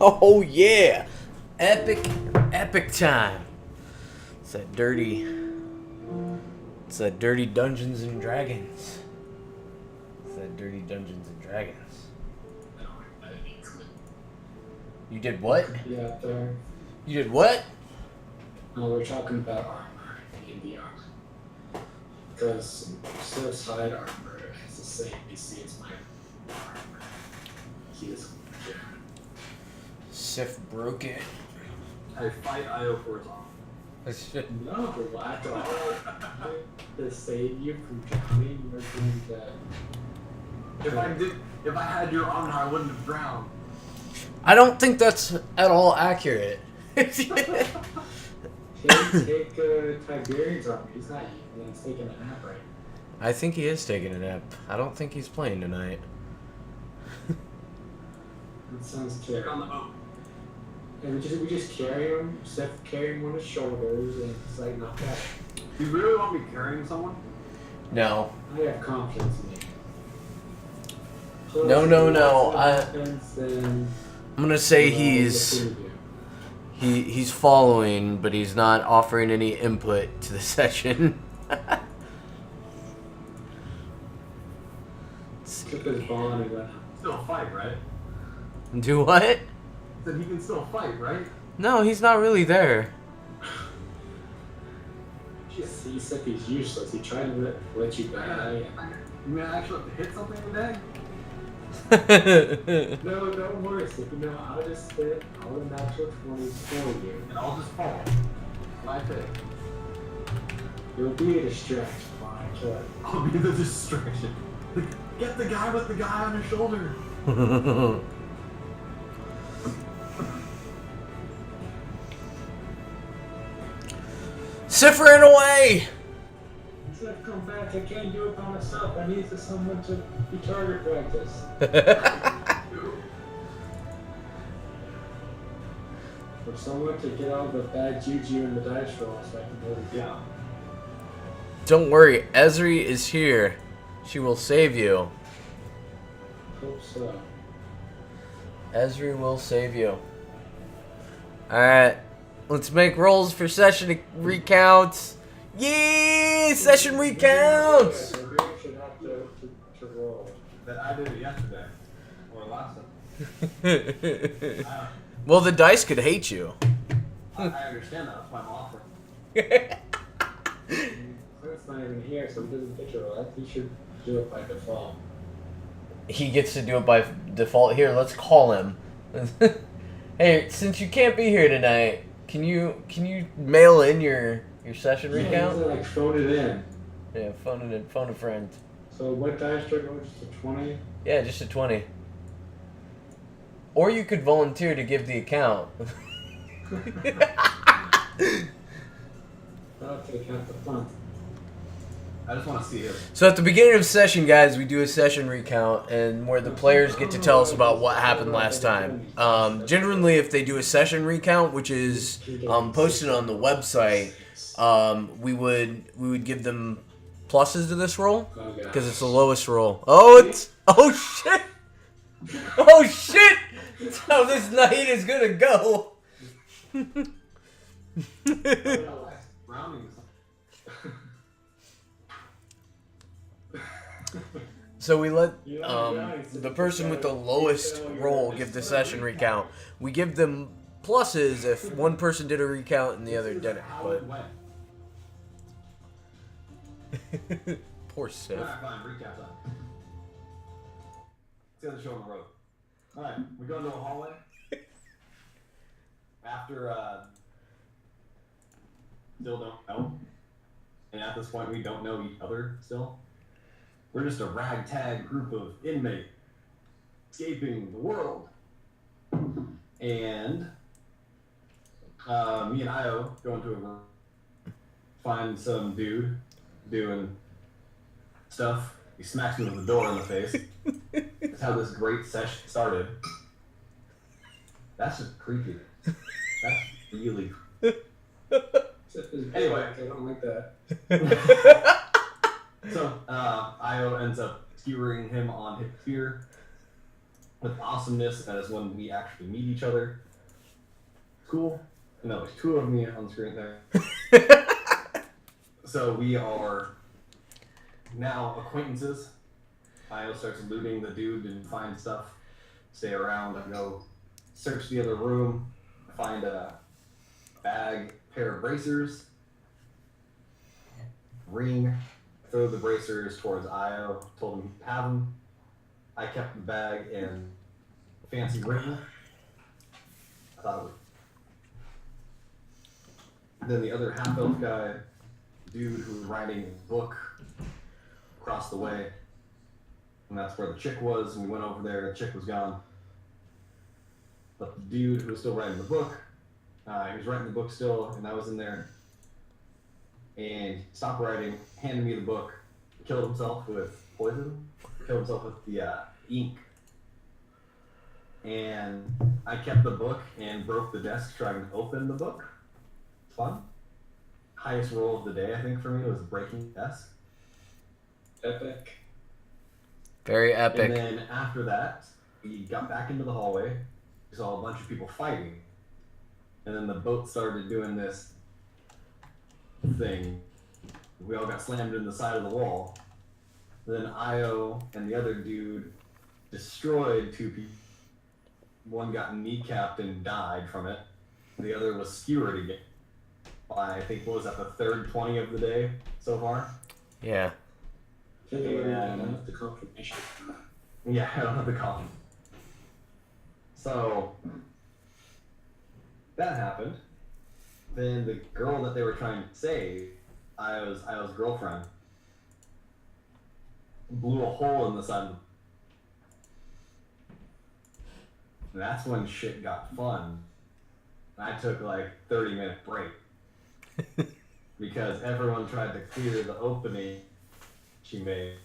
Oh yeah, epic time. It's that dirty Dungeons and Dragons. It's that dirty Dungeons and Dragons. You did what? Yeah, there. You did what? No, we're talking about armor in the armor. Because suicide armor has the same BC as my armor. He is different. Sif broke it. I fight Io for his armor. No, I don't. To save you from drowning, you're doing that. If I had your armor, I wouldn't have drowned. I don't think that's at all accurate. Take Tiberian's armor. He's not eating. He's taking a nap right now. I think he is taking a nap. I don't think he's playing tonight. That sounds Get terrible. on the boat. And we just carry him, Seth carry him on his shoulders, and it's like not bad. Do you really want me carrying someone? No. I have confidence in you. Plus, No. if that happens, then I'm gonna say we'll he's approve you. following, but he's not offering any input to the session. Took his bond and went. Still fight, right? Do what? Said he can still fight, right? No, he's not really there. He said he's useless. He tried to let you die. You mean I actually have to hit something today? No, don't worry. So, you know, I'll just spit all the natural 20s for you. And I'll just fall. Like it. You'll be a distraction, fine, kill it. I'll be the distraction. Get the guy with the guy on his shoulder. Sif ran away! He said, come back. I can't do it by myself. I need someone to be target practice. For someone to get all the bad juju in the dice roll so I can go to Yeah. Don't worry, Ezri is here. She will save you. Hope so. Ezri will save you. Alright, let's make rolls for session recounts. Yay! Session recounts! So we should have to roll. That I did it yesterday. Or last time. Well, the dice could hate you. I understand that. That's why I'm offering. Clint's not even here, so he doesn't get your roll. He should do it by default. He gets to do it by default. Here, let's call him. Hey, since you can't be here tonight, can you mail in your session Yeah, recount? you have to, like, phone it in. Yeah, phone it in. Phone a friend. So what dice do I go? Just a 20? Yeah, just a 20. Or you could volunteer to give the account. I'll take out the fun. I just want to see it. So at the beginning of session, guys, we do a session recount, and where the players get to tell us about what happened last time. Generally, if they do a session recount, which is posted on the website, we would give them pluses to this roll because it's the lowest roll. Oh shit! Oh shit! That's how this night is gonna go. So we let the person with the lowest roll give the session recount. We give them pluses if one person did a recount and the other didn't. But poor Sif. Alright, fine. Recap time. Let's get the show on the road. Alright, we go into a hallway. After, still don't know. And at this point, we don't know each other still. We're just a ragtag group of inmates escaping the world. And me and Io go into a room, find some dude doing stuff. He smacks me with the door in the face. That's how this great session started. That's just creepy. That's really creepy. Anyway. I don't like that. So, Io ends up skewering him on his spear. with awesomeness, that is when we actually meet each other. Cool. And that was 2 of me on the screen there. So we are now acquaintances. Io starts looting the dude and find stuff. Stay around. I go search the other room. Find a bag, pair of bracers, ring. Throw the bracers towards Io. Told him to have them. I kept the bag and fancy ring. I thought it was. Then the other half-elf guy, dude who was writing a book across the way. And that's where the chick was, and we went over there, the chick was gone. But the dude who was still writing the book, he was writing the book still, and I was in there. And he stopped writing, handed me the book, killed himself with poison, killed himself with the ink. And I kept the book and broke the desk trying to open the book. It's fun. Highest roll of the day, I think, for me was breaking the desk. Epic. Very epic. And then after that, we got back into the hallway. We saw a bunch of people fighting. And then the boat started doing this thing. We all got slammed in the side of the wall. Then Io and the other dude destroyed 2 people. One got kneecapped and died from it. The other was skewered again. I think, what was that, the third 20 of the day so far? Yeah. I think I don't have the confirmation. Yeah, I don't have the column. So that happened. Then the girl that they were trying to save, Io's girlfriend, blew a hole in the side of the. And that's when shit got fun. I took like 30-minute break because everyone tried to clear the opening she made,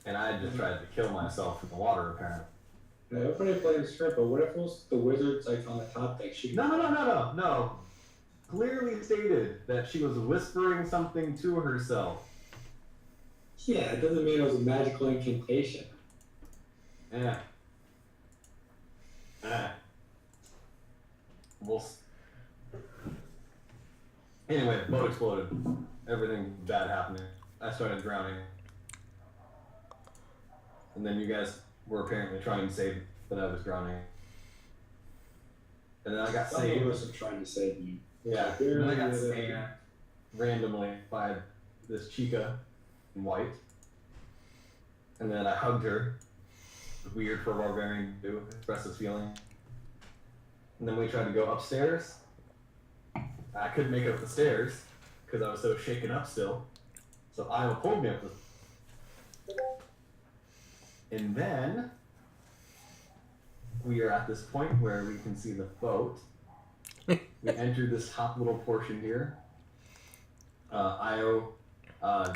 and I just tried to kill myself in the water apparently. No, everybody playing strip, but what if it was the wizards like on the top like shooting? No. Clearly stated that she was whispering something to herself. Yeah, it doesn't mean it was a magical incantation. Yeah. Anyway, the boat exploded. Everything bad happening. I started drowning. And then you guys were apparently trying to save me, but I was drowning. And then I got Some saved. of us are trying to save you. Yeah. And then I got saved randomly by this chica in white. And then I hugged her. It was weird for a barbarian to do, express his feeling. And then we tried to go upstairs. I couldn't make it up the stairs because I was so shaken up still. So Io pulled me up the. And then we are at this point where we can see the boat. We entered this top little portion here. Io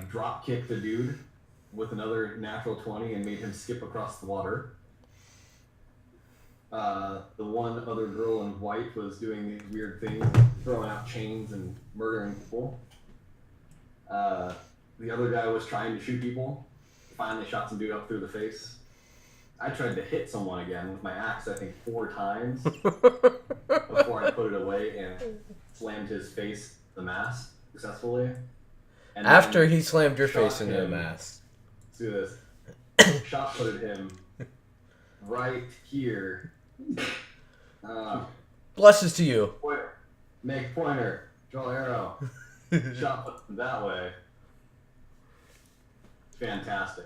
drop kicked the dude with another natural 20 and made him skip across the water. The one other girl in white was doing these weird things, throwing out chains and murdering people. The other guy was trying to shoot people. Finally shot some dude up through the face. I tried to hit someone again with my axe, I think 4 times before I put it away and slammed his face the mast successfully. And After he slammed your shot face into the him. mast. Let's do this. Shot putted him right here. Blesses to you. Pointer. Make pointer. Draw arrow. Shot put him that way. Fantastic.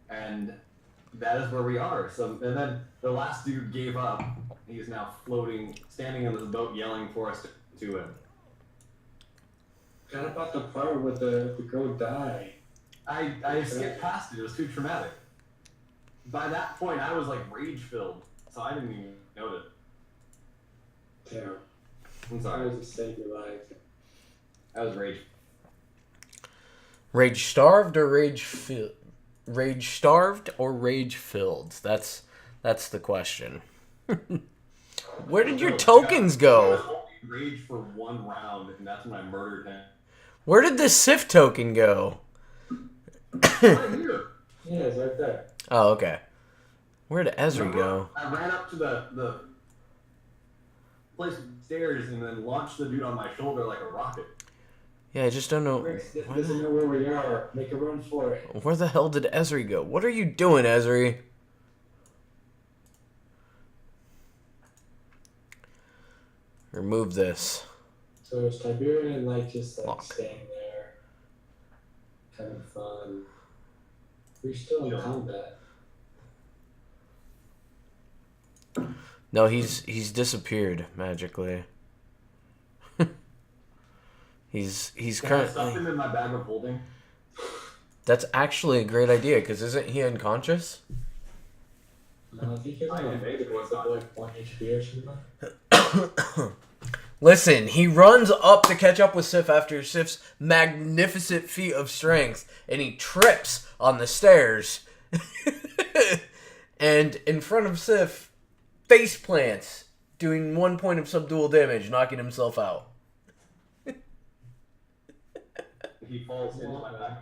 And that is where we are. So, and then the last dude gave up. He is now floating, standing on this boat, yelling for us to him. Forgot about the part where the girl died. I skipped past it. It was too traumatic. By that point, I was like rage filled, so I didn't even notice. Terrible. I'm I sorry. was to save your life. I was rage. Rage starved or rage filled? Rage starved or rage filled? That's the question. Where did your tokens I go? was only rage for 1 round, and that's when I murdered him. Where did the Sif token go? Right here. Yeah, it's right there. Oh, okay. Where'd Ezri go? I ran up to the place stairs and then launched the dude on my shoulder like a rocket. Yeah, I just don't know. Doesn't know where we are. Make a run for it. Where the hell did Ezri go? What are you doing, Ezri? Remove this. So is Tiberian like just like Lock. staying there, having fun? We're still in combat. No, he's disappeared magically. he's Can I stuff currently. him in my bag of holding? That's actually a great idea, because isn't he unconscious? No, I think he's on a beta was like 1 HP or something. Listen, he runs up to catch up with Sif after Sif's magnificent feat of strength, and he trips on the stairs. And in front of Sif, face plants, doing 1 point of subdual damage, knocking himself out. He falls into my bag.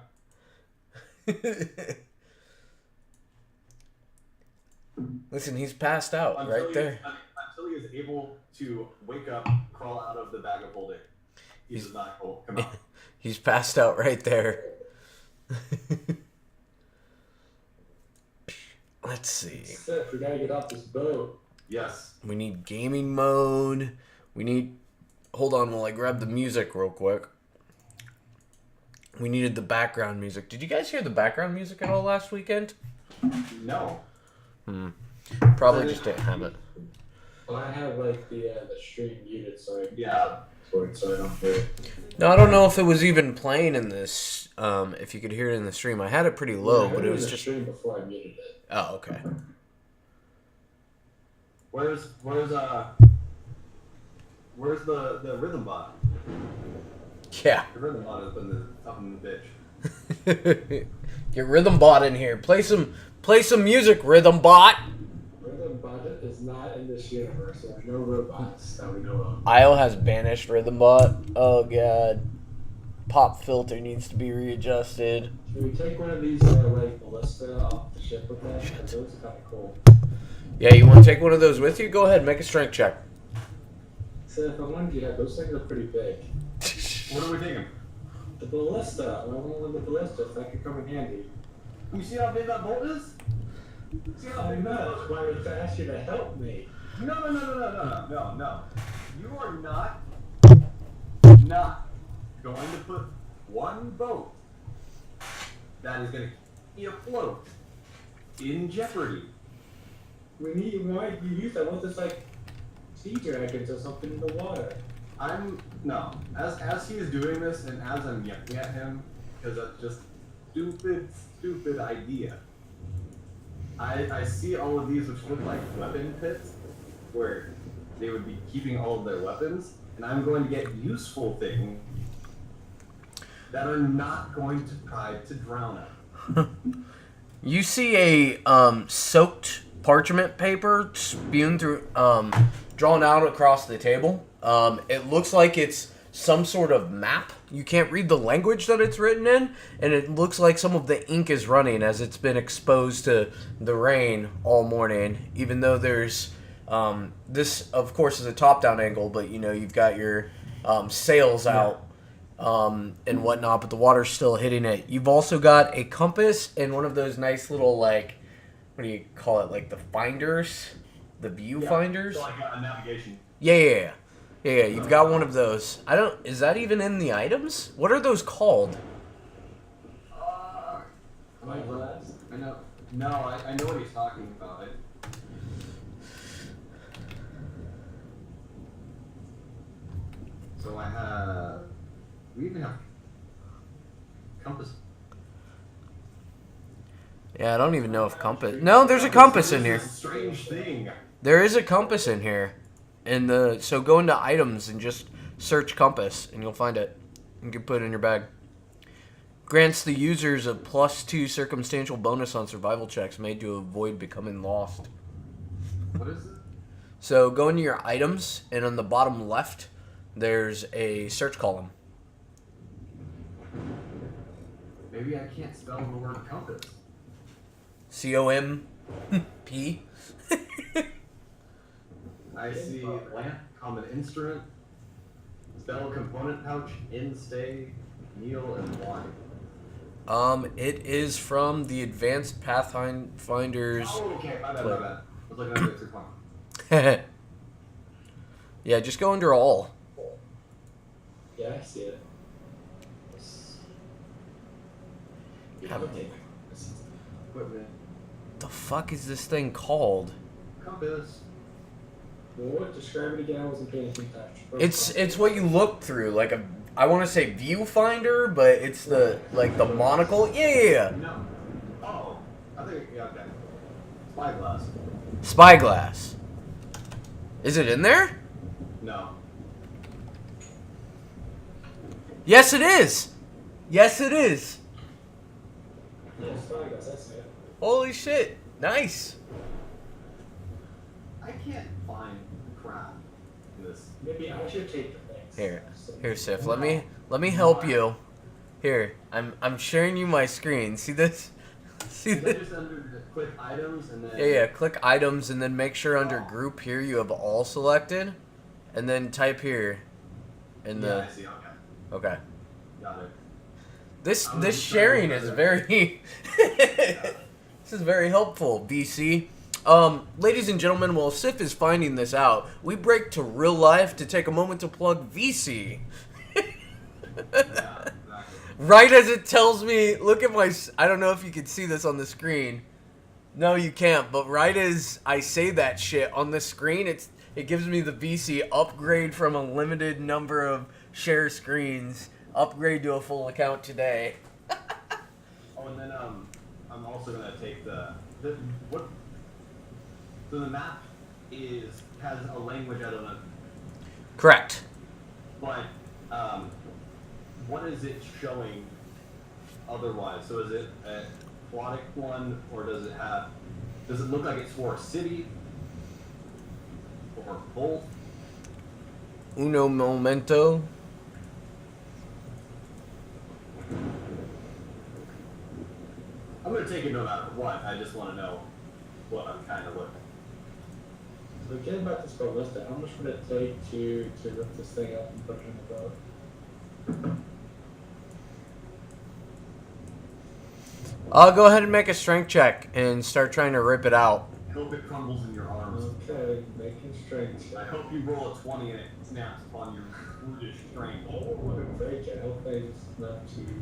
Listen, he's passed out right there. Until he is able to wake up, crawl out of the bag of holding. He does not come out. He's passed out right there. Let's see. Seth, we gotta get off this boat. Yes. We need gaming mode. We need... Hold on while I grab the music real quick. We needed the background music. Did you guys hear the background music at all last weekend? No. Probably just didn't have it. Well, I have like the stream muted, so I Yeah. so I don't hear it. No, I don't know if it was even playing in this. If you could hear it in the stream, I had it pretty low, but it was the just. stream before I muted it. Oh, okay. Where's the rhythm bot? Yeah. The rhythm bot has been up in the bitch. Get Rhythm Bot in here. Play some music, Rhythm Bot. Rhythm Budget is not in this universe. There are no robots that we know of. IO has banished Rhythm Bot. Oh god. Pop filter needs to be readjusted. Should we take one of these like ballista off the ship with that? Those are kind of cool. Yeah, you want to take one of those with you? Go ahead, make a strength check. So if I wanted you to have those things are pretty big. What are we taking? The ballista. I want one with the ballista. That could come in handy. You see how big that bolt is? See how I big know. that That's why I was to ask you to help me. No. You are not going to put one boat that is going to keep you afloat in jeopardy. We need why you use that? What this like sea dragons or something in the water? As he is doing this and as I'm yelling at him, because that's just stupid idea. I see all of these which look like weapon pits where they would be keeping all of their weapons, and I'm going to get useful things that are not going to try to drown us. You see a soaked parchment paper spewing through, drawn out across the table. It looks like it's some sort of map. You can't read the language that it's written in, and it looks like some of the ink is running as it's been exposed to the rain all morning, even though there's, this, of course, is a top-down angle, but, you know, you've got your sails out and whatnot, but the water's still hitting it. You've also got a compass and one of those nice little, like, what do you call it, like the finders? The viewfinders? So like a navigation. Yeah, you've got one of those. Is that even in the items? What are those called? My glass. I know. No, I know what he's talking about. So I have. We even have compass. Yeah, I don't even know if compass. No, there's a compass in here. This is a strange thing. There is a compass in here. So go into items and just search compass, and you'll find it. You can put it in your bag. Grants the users a +2 circumstantial bonus on survival checks made to avoid becoming lost. What is it? So go into your items, and on the bottom left, there's a search column. Maybe I can't spell the word compass. COMPASS. P. I see lamp, common instrument, spell component pouch, stay, meal, and wine. It is from the Advanced Pathfinders. Oh, okay, my bad. I was looking at the 2 Yeah, just go under all. Yeah, I see it. How Yeah, many- equipment, The fuck is this thing called? compass. What? Describe it again. I wasn't paying attention. It's what you look through, like I want to say viewfinder, but it's the monocle. Yeah. No. Oh, I think okay. Spyglass. Spyglass. Is it in there? No. Yes, it is. Yes, it is. Yeah, Spyglass, that's it. Holy shit! Nice. I can't find crap in this. Maybe I should take the things. Here, Sif. Let me help you. Here, I'm sharing you my screen. See this? See Is that this? just under the click items and then? Yeah. Click items and then make sure under group here you have all selected, and then type here. In Yeah, the I see. okay. Got it. This sharing is very this is very helpful, BC. Ladies and gentlemen, while Sif is finding this out, we break to real life to take a moment to plug VC. Yeah, exactly. Right as it tells me, look at my, I don't know if you can see this on the screen. No, you can't, but right as I say that shit on the screen, it gives me the VC upgrade from a limited number of share screens, upgrade to a full account today. Oh, and then I'm also gonna take the what. So the map has a language I don't know, Correct. but what is it showing otherwise? So is it a aquatic one, or does it look like it's for a city, or both? Uno momento. I'm gonna take it no matter what. I just want to know what I'm kind of looking. So getting back to spell list, how much would it take to rip this thing up and put it in the boat? I'll go ahead and make a strength check and start trying to rip it out. I hope it crumbles in your arms. Okay, making strength. I hope you roll a 20 and it snaps upon your brutish strength. Oh, what a break it. Hopefully it's not too.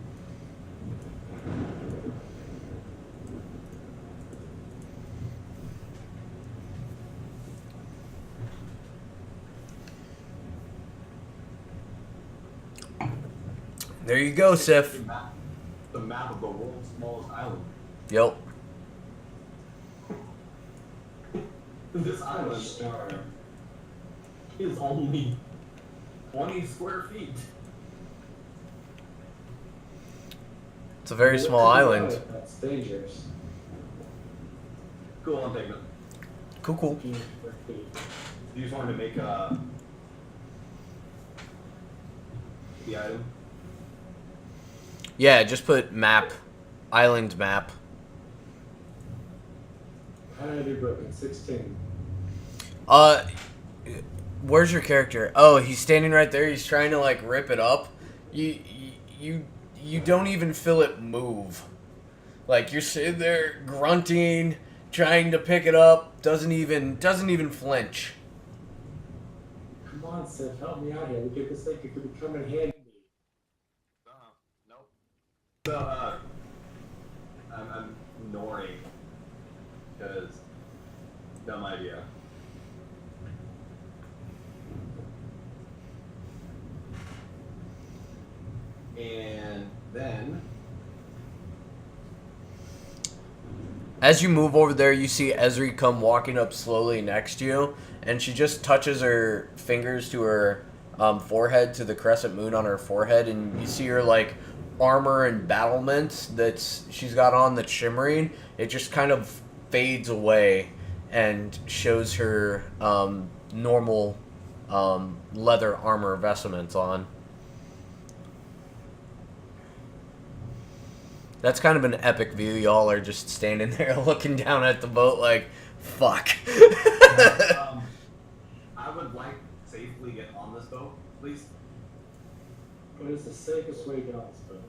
There you go, Sif. The map of the world's smallest island. Yep. This I'm a island star. is only 20 square feet. It's a very small island. That's dangerous. Cool, I'm taking it. Cool. 15 square feet. You just wanted to make the item? Yeah, just put map. Island map. How did I do broken? 16. Where's your character? Oh, he's standing right there. He's trying to like rip it up. You don't even feel it move. Like you're sitting there grunting, trying to pick it up. Doesn't even flinch. Come on, Seth, help me out here. We get this thing, it could come in handy. Nope. So, I'm ignoring because dumb idea. And then As you move over there, you see Esri come walking up slowly next to you, and she just touches her fingers to her forehead, to the crescent moon on her forehead, and you see her like armor and battlements she's got on that's shimmering. It just kind of fades away and shows her normal leather armor vestments on. That's kind of an epic view. Y'all are just standing there looking down at the boat like, fuck. I would like to safely get on this boat, please. What is the safest way to get on this boat?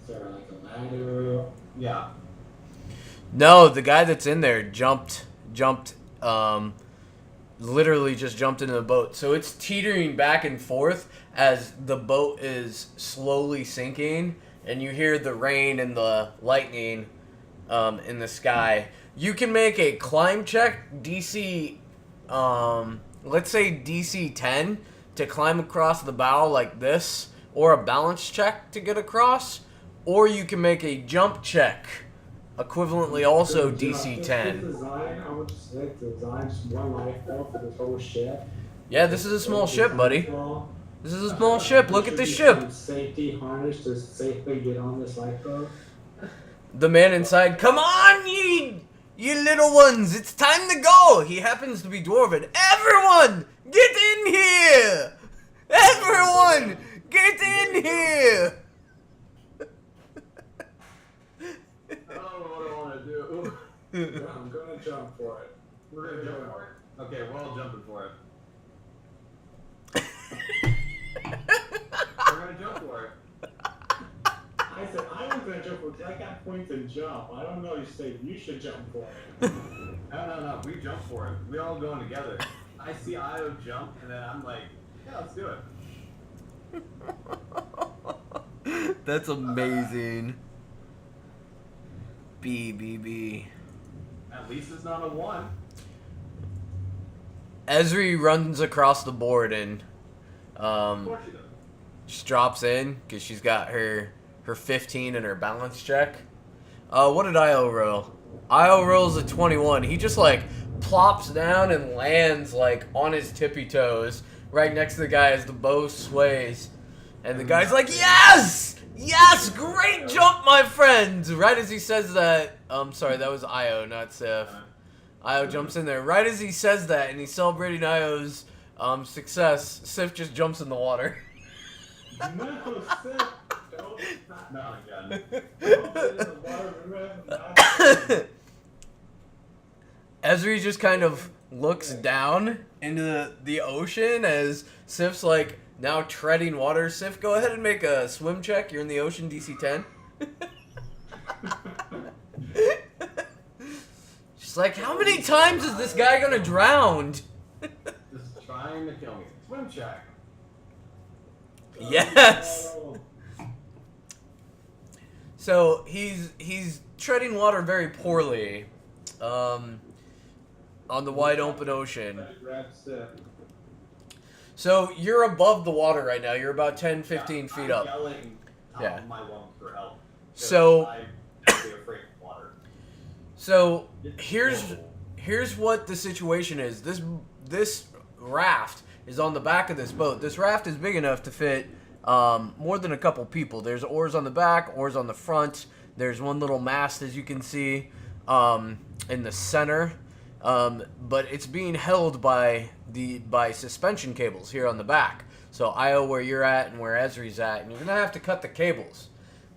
Is there like a ladder? Yeah. No, the guy that's in there jumped, literally just jumped into the boat. So it's teetering back and forth as the boat is slowly sinking, and you hear the rain and the lightning in the sky. You can make a climb check, DC, let's say DC 10, to climb across the bow like this, or a balance check to get across, or you can make a jump check, equivalently also DC 10. Design, I would just like to design just one lifeboat for this whole ship. Yeah, this is a small ship, buddy. This is a small ship. Look at this ship. Safety harness to safely get on this lifeboat. The man inside, come on, you little ones, it's time to go. He happens to be dwarven. Everyone, get in here. Everyone, get in here. I don't know what I want to do. I'm gonna jump for it. We're gonna jump for it. Okay, we're all jumping for it. We're gonna jump for it. I said I was gonna jump for it because I got points and jump. I don't know. You said you should jump for it. No. We jump for it. We all going together. I see Io jump, and then I'm like, yeah, let's do it. That's amazing. B. At least it's not a 1. Esri runs across the board and Of course she does. just drops in because she's got her 15 in her balance check. What did Io roll? Io rolls a 21. He just like plops down and lands like on his tippy toes right next to the guy as the bow sways. And the guy's like, yes! Yes! Great jump, my friend! Right as he says that, sorry, that was Io, not Sif. Io jumps in there. Right as he says that and he's celebrating Io's success, Sif just jumps in the water. No, Seth, don't. Not again. Don't get in the water. Remember, Esri just kind of looks down into the ocean as Sif's like now treading water. Sif, go ahead and make a swim check. You're in the ocean, DC 10. She's like, how many times is this guy gonna drown? Just trying to kill me. Swim check. Yes. So he's treading water very poorly, on the wide open ocean. So you're above the water right now. You're about 10, 15 feet up. I'm yelling Yeah. my lungs for help. So- I'm actually afraid of water. So It's here's horrible. what the situation is. This raft is on the back of this boat. This raft is big enough to fit more than a couple people. There's oars on the back, oars on the front. There's one little mast, as you can see, in the center. But it's being held by suspension cables here on the back. So Io, where you're at and where Esri's at, and you're gonna have to cut the cables.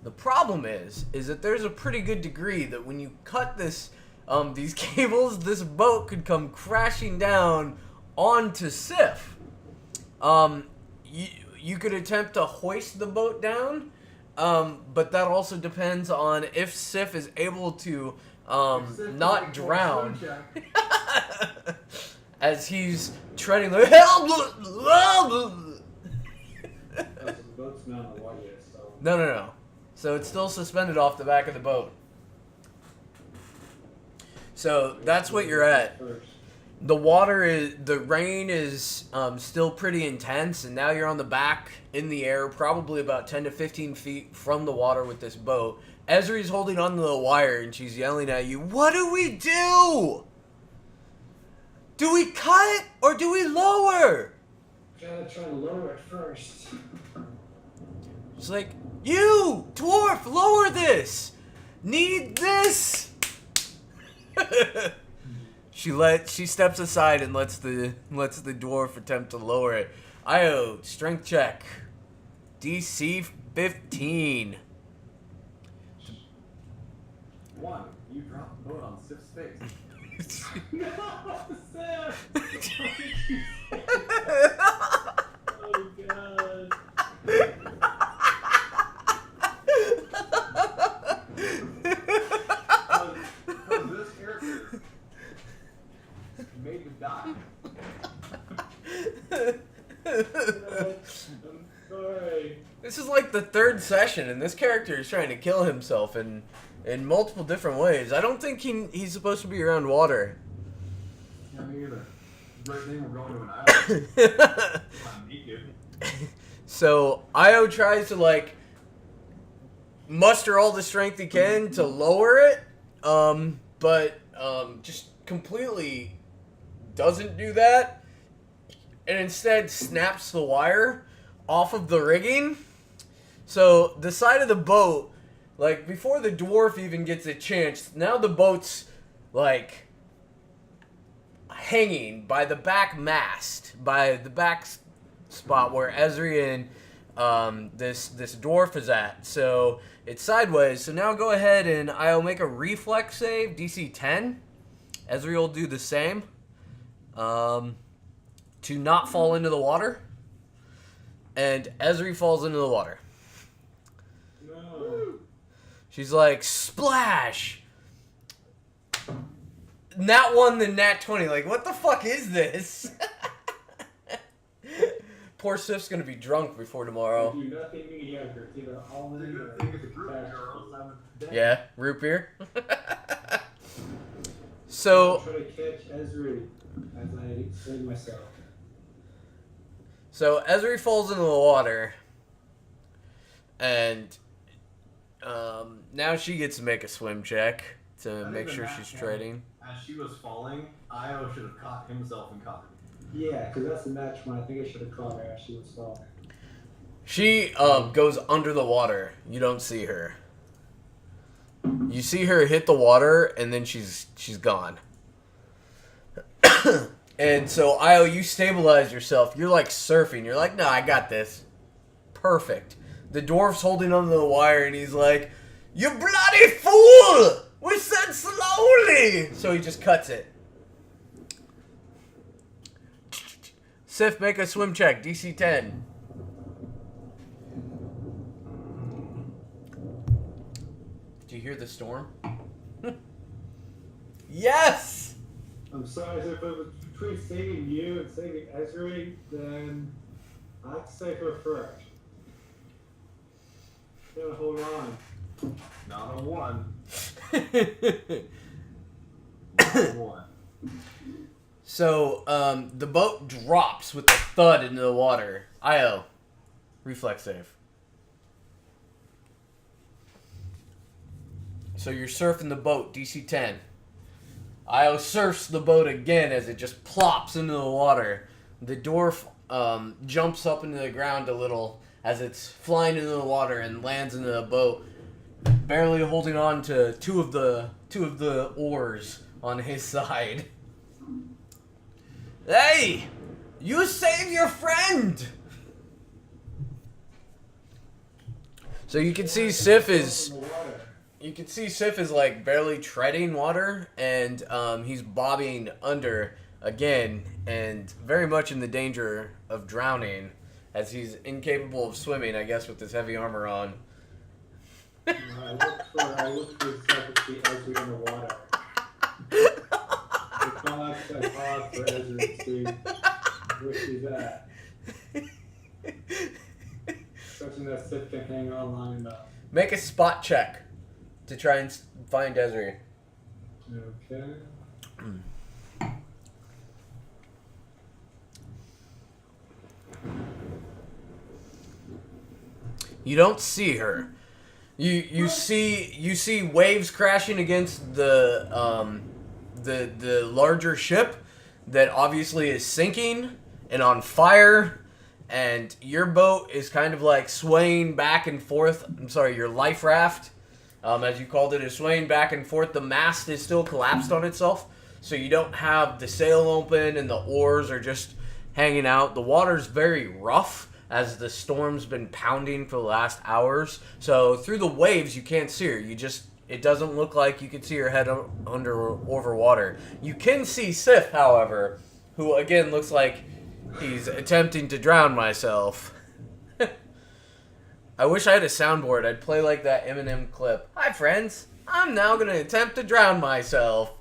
The problem is that there's a pretty good degree that when you cut these cables, this boat could come crashing down onto Sif. You could attempt to hoist the boat down, but that also depends on if Sif is able to not drown as he's treading the The boat's not on the water yet, so. No. So it's still suspended off the back of the boat. So that's what you're at. First. The rain is still pretty intense, and now you're on the back in the air, probably about 10 to 15 feet from the water with this boat. Esri's holding onto the wire, and she's yelling at you, what do we do? Do we cut, or do we lower? Gotta try to lower it first. She's like, you, dwarf, lower this. Need this. She steps aside and lets the dwarf attempt to lower it. Io, strength check. DC 15. 1. You drop the boat on Sif's face. No, Sif! Oh god. Because this character made to die. I'm sorry. This is like the third session, and this character is trying to kill himself in multiple different ways. I don't think he's supposed to be around water. Yeah, me either. Great thing we're going to an island. I'm naked. So Io tries to like muster all the strength he can to lower it, but just completely doesn't do that, and instead snaps the wire off of the rigging. So the side of the boat, like before the dwarf even gets a chance, now the boat's like hanging by the back mast, by the back spot where Ezri and this dwarf is at. So it's sideways. So now go ahead and I'll make a reflex save, DC 10. Ezri will do the same. To not fall into the water. And Ezri falls into the water. No. She's like, splash! Nat 1 then Nat 20. Like, what the fuck is this? Poor Sif's gonna be drunk before tomorrow. Do nothing mediocre. It's either all The in good or thing is it's root beer, or else I would die. Yeah, root beer. I'm So trying to catch Ezri as I save myself. Ezri falls into the water, and now she gets to make a swim check to I make think sure the she's match trading. As she was falling, Io should have caught himself and caught her. Yeah, because that's the match one. I think I should have caught her as she was falling. She goes under the water. You don't see her. You see her hit the water, and then she's gone. And so, Io, you stabilize yourself. You're like surfing. You're like, no, I got this. Perfect. The dwarf's holding onto the wire, and he's like, you bloody fool! We said slowly! So he just cuts it. Sif, make a swim check. DC 10. Do you hear the storm? Yes! I'm sorry, so if it was between saving you and saving Ezri, then I'd save her first. Gotta hold on. Not a 1. Not a 1. So, the boat drops with a thud into the water. Io, reflex save. So you're surfing the boat, DC 10. Io surfs the boat again as it just plops into the water. The dwarf jumps up into the ground a little as it's flying into the water and lands into the boat, barely holding on to two of the oars on his side. Hey! You save your friend! So you can see Sif is... You can see Sif is like barely treading water, and he's bobbing under again, and very much in the danger of drowning, as he's incapable of swimming, I guess, with his heavy armor on. I look for self-esteem Ezri in the water. I pause for Ezri to see where she's at. Something that Sif can hang on long enough. Make a spot check to try and find Ezri. Okay. You don't see her. You see waves crashing against the larger ship that obviously is sinking and on fire, and your boat is kind of like swaying back and forth. I'm sorry, your life raft, as you called it, is swaying back and forth. The mast is still collapsed on itself, so you don't have the sail open and the oars are just hanging out. The water's very rough as the storm's been pounding for the last hours. So through the waves, you can't see her. it doesn't look like you can see her head over water. You can see Sif, however, who again looks like he's attempting to drown myself. I wish I had a soundboard. I'd play like that Eminem clip. Hi, friends. I'm now going to attempt to drown myself.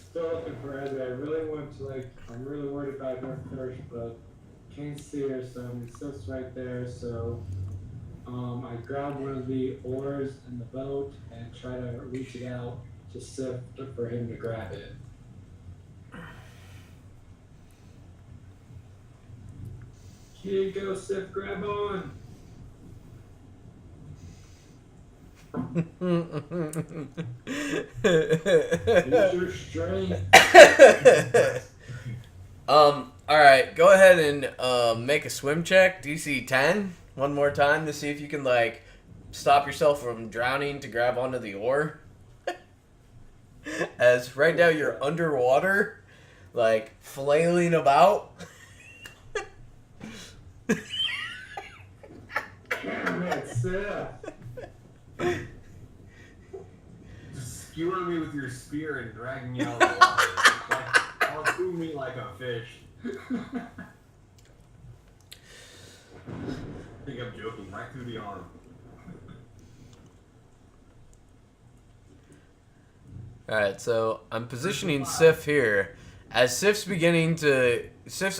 Still looking for Ada. I really want to, like, I'm really worried about her first, but can't see her, so Sif's right there, so I grab one of the oars in the boat and try to reach it out to Sif for him to grab it. Here you go, Sif, grab on! Use your strength. Alright, go ahead and make a swim check, DC 10, one more time to see if you can, like, stop yourself from drowning to grab onto the oar. As right now you're underwater, like, flailing about. Damn it, Sif! Skewer me with your spear and drag me out of the water. Like, harpoon me like a fish. I think I'm joking. Right through the arm. Alright, so I'm positioning Sif here. As Sif's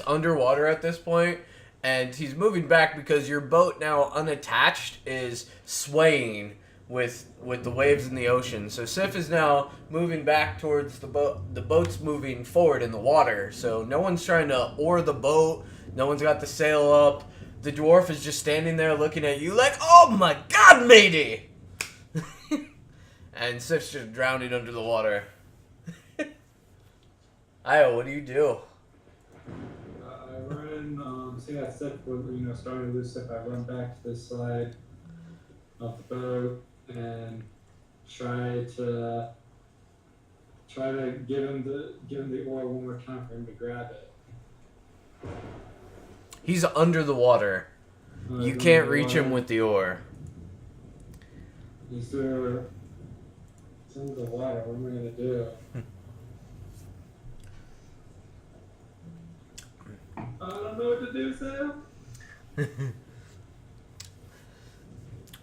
underwater at this point, and he's moving back because your boat now unattached is swaying with the waves in the ocean. So Sif is now moving back towards the boat. The boat's moving forward in the water. So no one's trying to oar the boat. No one's got the sail up. The dwarf is just standing there looking at you like, oh my god, matey! And Sif's just drowning under the water. Io, what do you do? I run, see that Sif, starting to lose Sif, I run back to this side of the boat and try to give him the oar one more time for him to grab it. He's under the water. You can't reach him with the oar. He's there. It's in the water. What am I gonna do? I don't know what to do, Sam.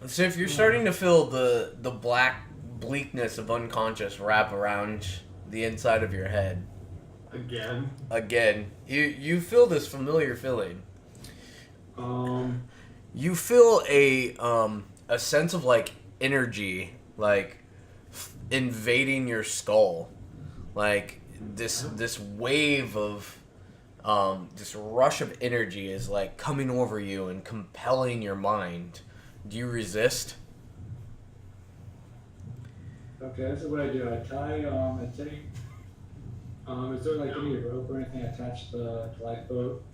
So if you're starting to feel the black bleakness of unconscious wrap around the inside of your head. Again. You feel this familiar feeling. You feel a sense of like energy, like invading your skull, like this wave of this rush of energy is like coming over you and compelling your mind. Do you resist? Okay, this is what I do. I tie, is there like any rope or anything attached to the lifeboat?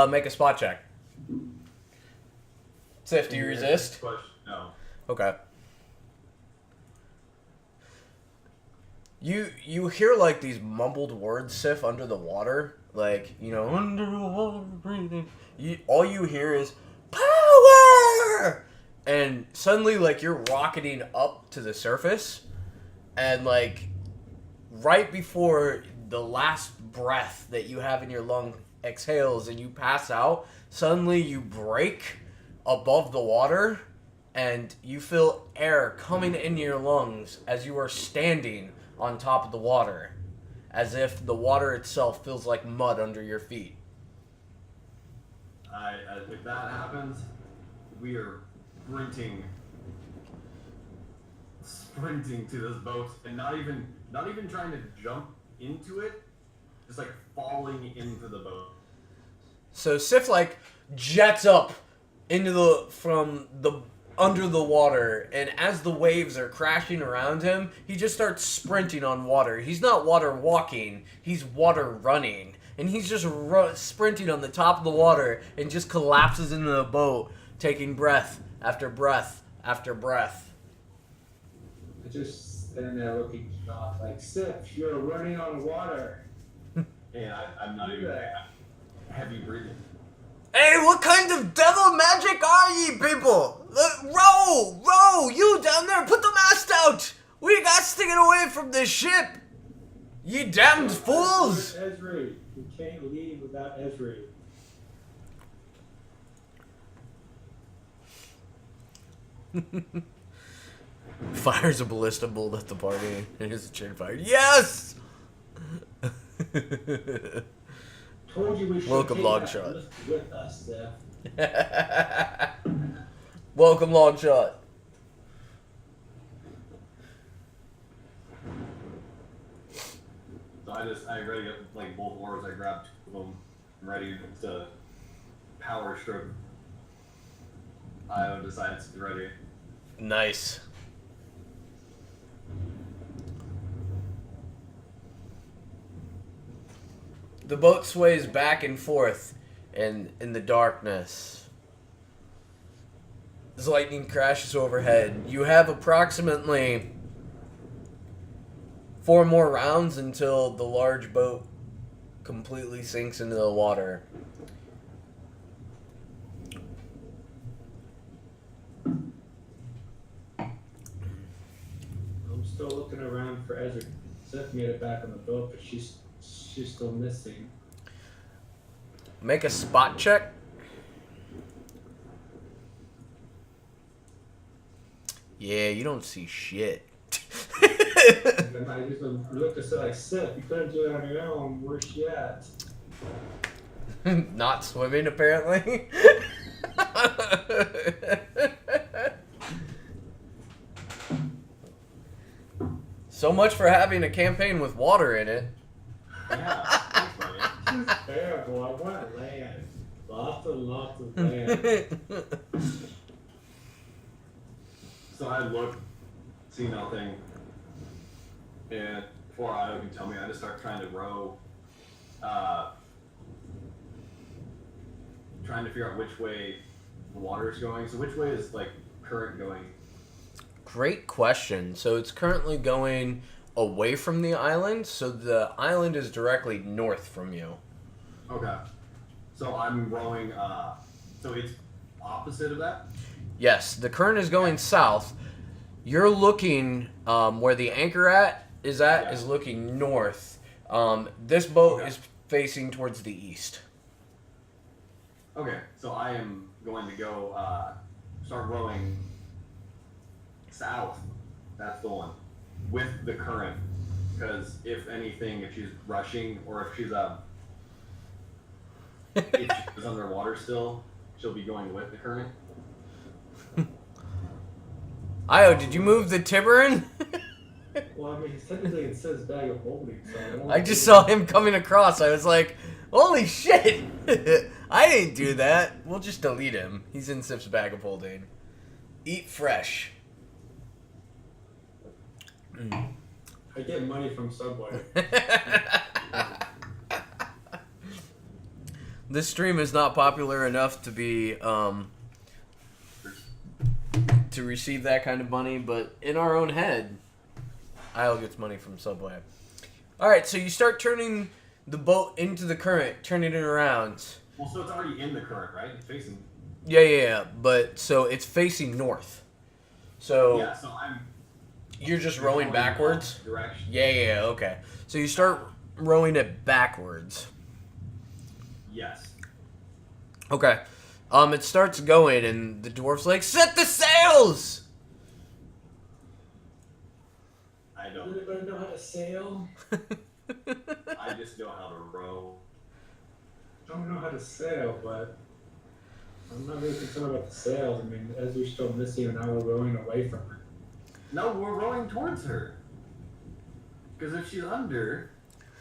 Make a spot check. Sif, do you resist? No. Okay. You hear like these mumbled words, Sif, under the water, like, underwater breathing. All you hear is power, and suddenly like you're rocketing up to the surface, and like right before the last breath that you have in your lung exhales and you pass out, suddenly you break above the water and you feel air coming into your lungs as you are standing on top of the water, as if the water itself feels like mud under your feet. If that happens, we are sprinting to this boat, and not even trying to jump into it, just like falling into the boat. So Sif like jets up from the under the water, and as the waves are crashing around him, he just starts sprinting on water. He's not water walking, he's water running. And he's just sprinting on the top of the water and just collapses into the boat, taking breath after breath after breath. I just stand there looking shocked, like, Sif, you're running on water. And I'm not even heavy breathing. Hey, what kind of devil magic are ye people? Row, you down there, put the mast out. We got to get away from this ship. Ye damned fools. Ezri. We can't leave without Ezri. Fires a ballista bolt at the party. Here's the chain fire. Yes! Told you we should Welcome, take long that shot. risk with us, Steph. Welcome, long shot. So I ready up like both oars. I grabbed two of them. I'm ready to power stroke. I decides to be ready. Nice. The boat sways back and forth in the darkness. As lightning crashes overhead, you have approximately 4 more rounds until the large boat completely sinks into the water. I'm still looking around for Ezra. Seth made it back on the boat, but she's still missing. Make a spot check. Yeah, you don't see shit. And I just looked and said, like, Seth, you couldn't do it on your own. Where's she at? Not swimming, apparently. So much for having a campaign with water in it. Yeah, thanks, buddy. She's terrible. I want land. Lots of land. So I look, see nothing, and before Io can tell me, I just start trying to row, trying to figure out which way the water is going. So which way is like current going? Great question. So it's currently going away from the island. So the island is directly north from you. Okay. So I'm rowing, so it's opposite of that? Yes, the current is going south. You're looking where the anchor is looking north. This boat is facing towards the east. Okay, so I am going to go start rowing south. That's the one. With the current. Because if anything, if she's rushing or if she's if she's underwater still, she'll be going with the current. Io, did you move the Tiburon? Well, I mean, technically it says bag of holding, so I just saw him coming across. I was like, holy shit! I didn't do that. We'll just delete him. He's in Sip's bag of holding. Eat fresh. I get money from Subway. This stream is not popular enough to be to receive that kind of money, but in our own head, Isle gets money from Subway. All right, so you start turning the boat into the current, turning it around. Well, so it's already in the current, right? It's facing. Yeah. But so it's facing north. So Yeah, so I'm. you're just rowing backwards. Direction. Yeah. Okay. So you start rowing it backwards. Yes. Okay. It starts going, and the dwarf's like, "Set the sails!" I Does don't. anybody know how to sail? I just know how to row. I don't know how to sail, but I'm not really concerned about the sails. I mean, Ezra's still missing, and now we're rowing away from her. No, we're rowing towards her. Because if she's under,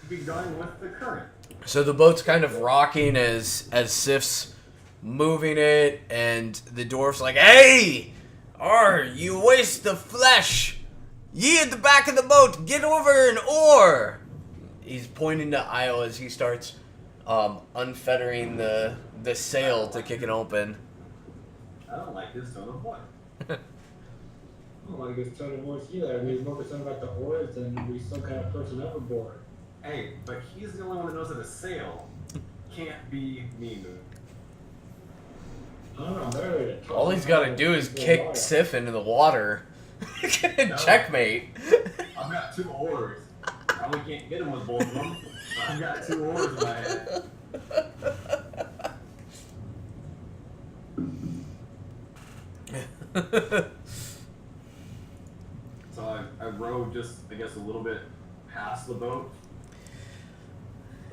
she'd be going with the current. So the boat's kind of rocking as Sif's moving it, and the dwarf's like, "Hey! You waste of flesh! Ye at the back of the boat, get over an oar!" He's pointing to Isle as he starts unfettering the sail to kick it open. I don't like his tone of voice. I don't like this tone of voice either. I mean, he's more concerned about the oars than we some kind of person overboard. Hey, but he's the only one that knows how to sail. Can't be me, Moon. don't know, better to All he's got to do is kick Sif into the water. Checkmate. I've got 2 oars. Probably can't hit him with both of them. I've got 2 oars in my head. So I rowed just, I guess, a little bit past the boat.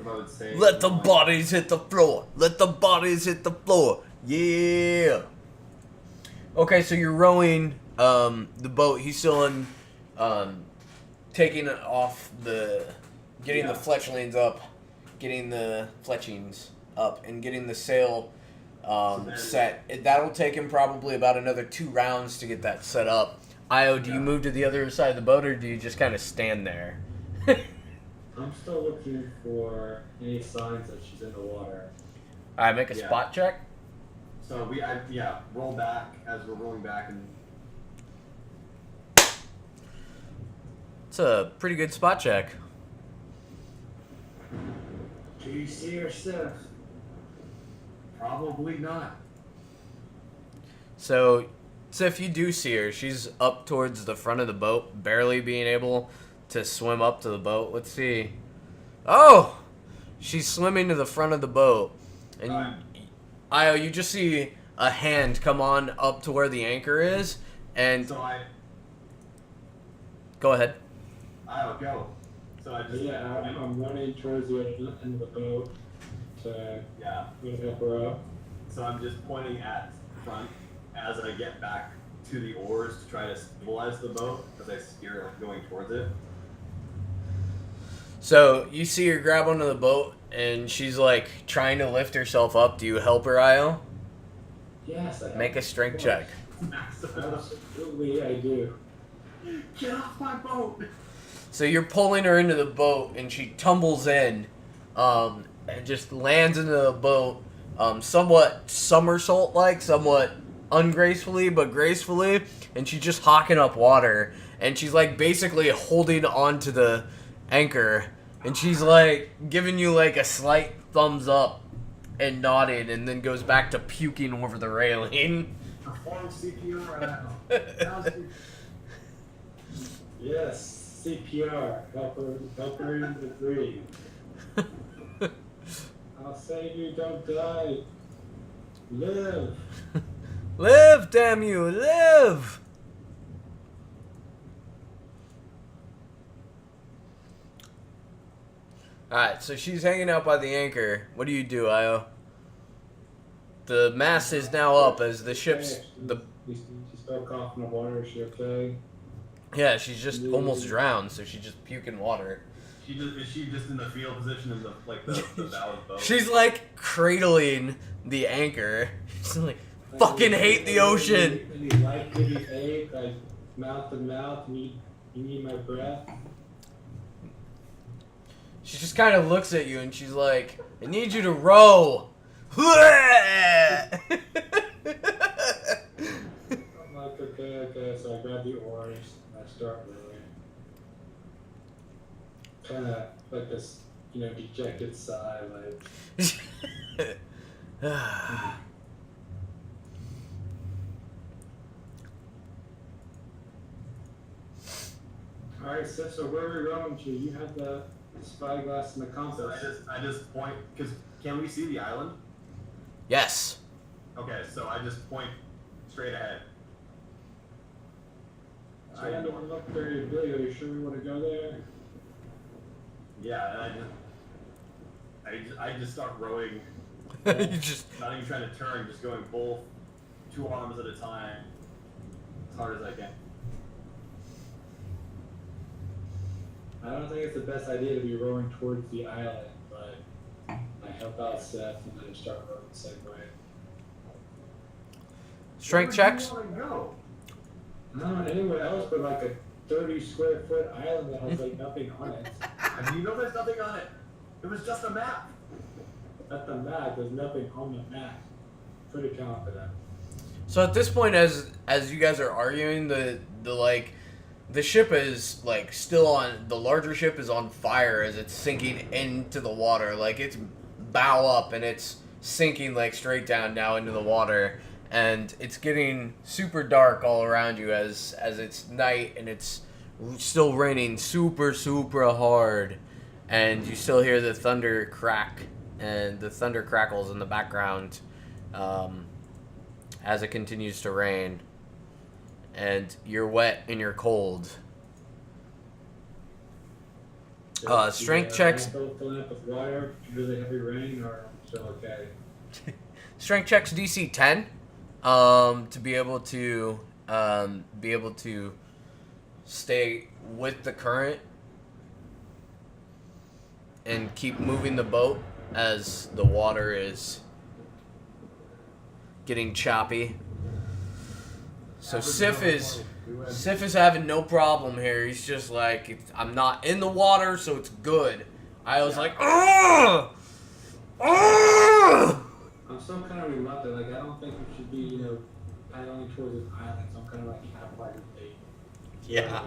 If I would say. Let the bodies hit the floor. Let the bodies hit the floor. Yeah. Okay, so you're rowing the boat. He's still in, taking it off the, getting the fletchlings up, getting the fletchings up, and getting the sail set. That'll take him probably about another 2 rounds to get that set up. Io, do you move to the other side of the boat, or do you just kind of stand there? I'm still looking for any signs that she's in the water. Alright, make a spot check. So roll back as we're rolling back, and It's a pretty good spot check. Do you see her, Sif? probably not. So if you do see her, she's up towards the front of the boat, barely being able to swim up to the boat. Let's see. Oh! She's swimming to the front of the boat. And Io, you just see a hand come on up to where the anchor is, and So go ahead. I'll go. So I just I'm running towards the end of the boat to help her up. So I'm just pointing at front as I get back to the oars to try to stabilize the boat as I steer going towards it. So you see her grab onto the boat, and she's like trying to lift herself up. Do you help her, Io? Yes, I Make a strength check. Absolutely, I do. Get off my boat! So you're pulling her into the boat, and she tumbles in, and just lands into the boat, somewhat somersault-like, somewhat ungracefully, but gracefully, and she's just hawking up water, and she's like basically holding onto the anchor, and she's like giving you like a slight thumbs up and nodding, and then goes back to puking over the railing. Perform CPR now. Yes, CPR. Help her to breathe. I'll save you, don't die. Live. Live, damn you, live! Alright, so she's hanging out by the anchor. What do you do, Io? The mast is now up as the ship's... She fell off in the water. Is she okay? Yeah, she's just almost drowned, so she's just puking water. Is she just in the fetal position in the bow of the boat? She's like cradling the anchor. She's like, fucking hate the ocean. Any life giving ache, like mouth to mouth, you need my breath. She just kind of looks at you and she's like, I need you to row. I'm like, okay, so I grab the oars and I start rowing. Kind of like this, dejected sigh, like. Alright, so where are we rowing to? You have the spyglass and the compass. So I just point, because can we see the island? Yes. Okay, so I just point straight ahead. I don't look very big. Are you sure we want to go there? Yeah, and I just start rowing. You just Not even trying to turn, just going both 2 arms at a time, as hard as I can. I don't think it's the best idea to be rowing towards the island, but I help out Seth and then start rowing the same way. strength checks. Where do you want to go? No, anywhere else but like a 30 square foot island that has like nothing on it. And you know there's nothing on it. It was just a map. At the map, there's nothing on the map. Pretty confident. So at this point, as you guys are arguing, the ship is like still on. The larger ship is on fire as it's sinking into the water. Like it's bow up and it's sinking like straight down now into the water. and it's getting super dark all around you as it's night and it's still raining super hard, and you still hear the thunder crack and the thunder crackles in the background as it continues to rain, and you're wet and you're cold. Strength checks. Filling up with water, really heavy rain, or still okay? Strength checks DC 10 to be able to stay with the current and keep moving the boat as the water is getting choppy. So Sif is having no problem here. He's just like, I'm not in the water, so it's good. I was like, ugh! Ugh! I'm still kind of reluctant. Like, I don't think we should be, paddling towards this island. So I'm kind of like half-like bait. Yeah.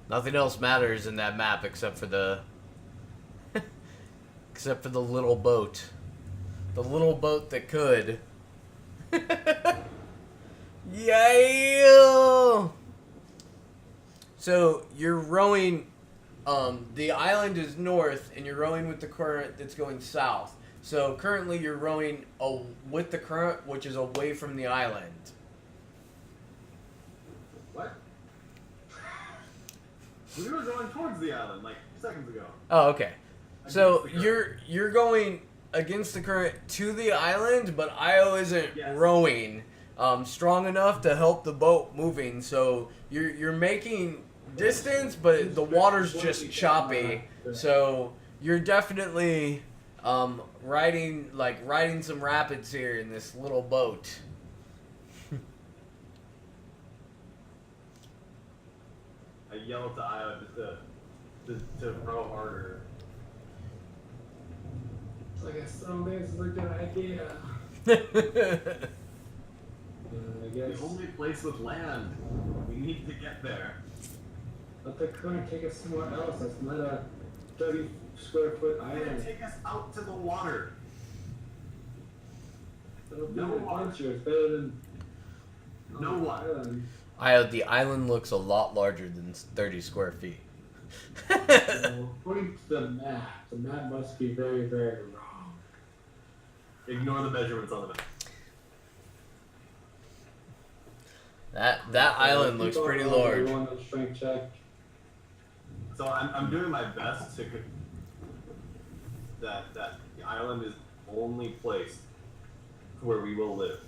Nothing else matters in that map except for the little boat. The little boat that could. Yeah. So you're rowing. The island is north, and you're rowing with the current that's going south. So currently, you're rowing with the current, which is away from the island. What? We were going towards the island like seconds ago. Oh, okay. So you're going against the current to the island, but Io isn't rowing strong enough to help the boat moving. So you're making distance, but the water's just choppy. So you're definitely riding some rapids here in this little boat. I yelled to Io to row harder. It's like, this is a good idea. I guess. The only place with land. We need to get there. Let the current take us somewhere else. That's not a 30 square foot island. Take us out to the water. It'll be an adventure. It's better than No one. island. The island looks a lot larger than 30 square feet. According to the map must be very, very wrong. Ignore the measurements on the map. That island looks pretty large. Strength check. So I'm doing my best to that the island is the only place where we will live.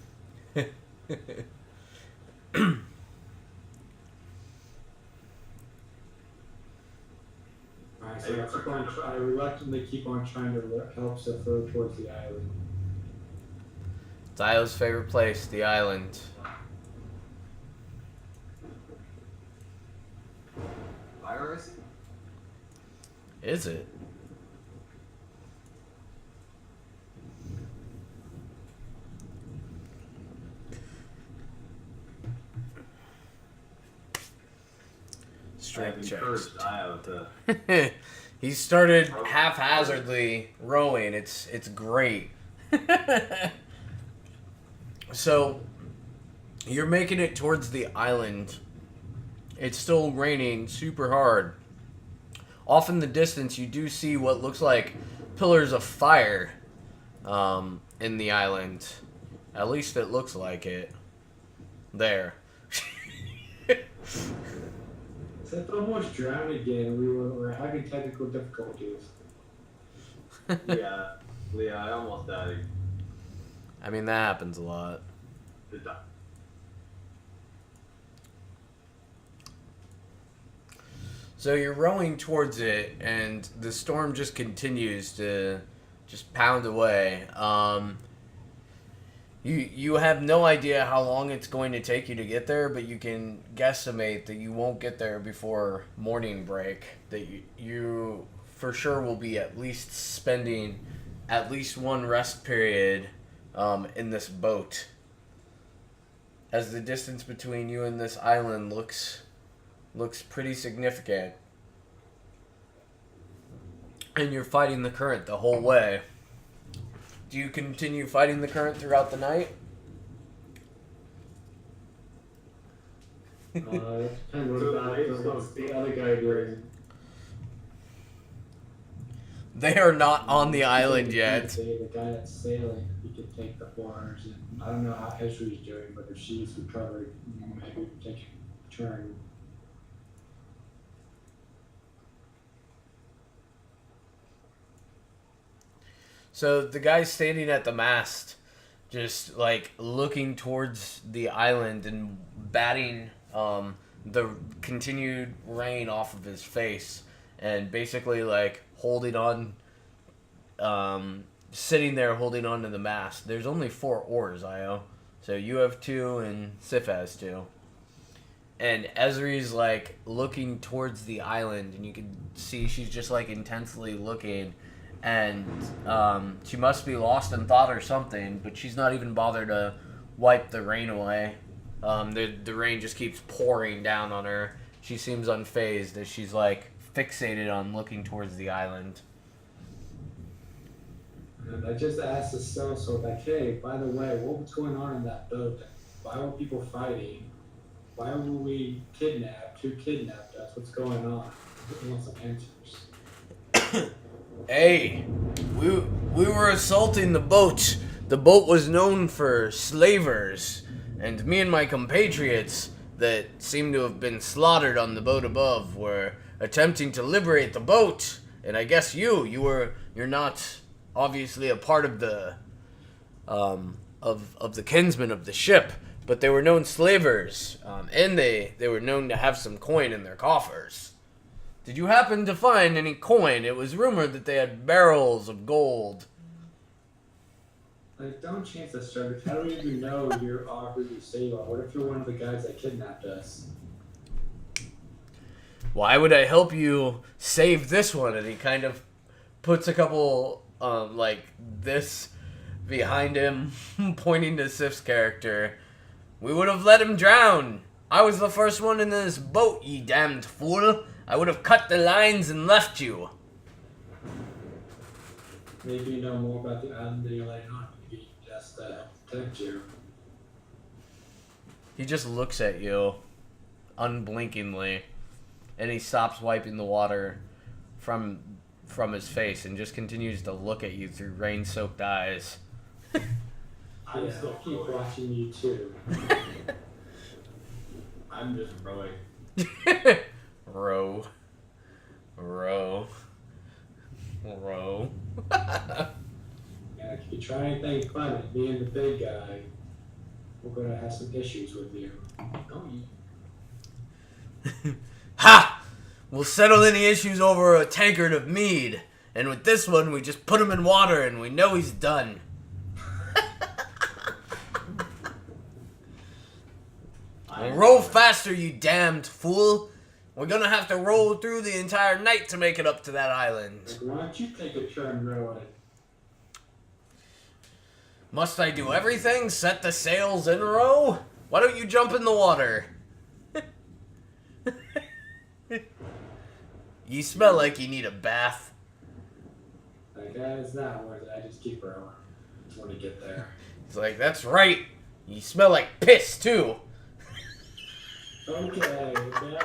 Alright, so I reluctantly keep on trying to help Sephiroth towards the island. It's Io's favorite place, the island. Fire racing? Is it? Strength checks. Encouraged Io to. He started haphazardly rowing. It's great. So you're making it towards the island. It's still raining super hard. Off in the distance, you do see what looks like pillars of fire in the island. At least it looks like it. There. Seth almost drowned again. We were having technical difficulties. Yeah, I almost died. I mean, that happens a lot. Did die. So you're rowing towards it, and the storm just continues to just pound away. You have no idea how long it's going to take you to get there, but you can guesstimate that you won't get there before morning break. That you for sure will be at least spending at least one rest period in this boat. As the distance between you and this island looks pretty significant. And you're fighting the current the whole way. Do you continue fighting the current throughout the night? It depends on what's the other guy doing. They are not on the island yet. The guy that's sailing, he could take the oars, and I don't know how Esri's doing, but if she's recovered, maybe we can take a turn. So the guy's standing at the mast, just like looking towards the island and batting the continued rain off of his face, and basically like holding on, sitting there holding on to the mast. There's only 4 oars, Io. So you have 2 and Sif has 2. And Esri's like looking towards the island, and you can see she's just like intensely looking. And she must be lost in thought or something, but she's not even bothered to wipe the rain away. The rain just keeps pouring down on her. She seems unfazed as she's like fixated on looking towards the island. And I just asked the so like, hey, by the way, what was going on in that boat? Why were people fighting? Why were we kidnapped? Who kidnapped us? What's going on? I want some answers. Hey, we were assaulting the boat. The boat was known for slavers, and me and my compatriots that seem to have been slaughtered on the boat above were attempting to liberate the boat. And I guess you're not obviously a part of the of the kinsmen of the ship, but they were known slavers, and they were known to have some coin in their coffers. Did you happen to find any coin? It was rumored that they had barrels of gold. Like, don't chance this, Trevor. How do we even know you're Aubrey or say you are? What if you're one of the guys that kidnapped us? Why would I help you save this one? And he kind of puts a couple, like, this behind him, pointing to Sif's character. We would have let him drown. I was the first one in this boat, ye damned fool. I would have cut the lines and left you. Maybe you know more about the island than you're letting on. Maybe just protect you. He just looks at you, unblinkingly, and he stops wiping the water from his face and just continues to look at you through rain-soaked eyes. I still keep watching you too. I'm just rowing. Row. Yeah, if you try anything funny, being the big guy, we're gonna have some issues with you. Oh, Ha! We'll settle any issues over a tankard of mead. And with this one, we just put him in water and we know he's done. Row faster, you damned fool. We're gonna have to roll through the entire night to make it up to that island. Like, why don't you take a turn rowing? Must I do everything? Set the sails and row? Why don't you jump in the water? You smell like you need a bath. Like, it's not worth it. I just keep rowing. Just want to get there. He's like, that's right. You smell like piss, too. Okay, yeah.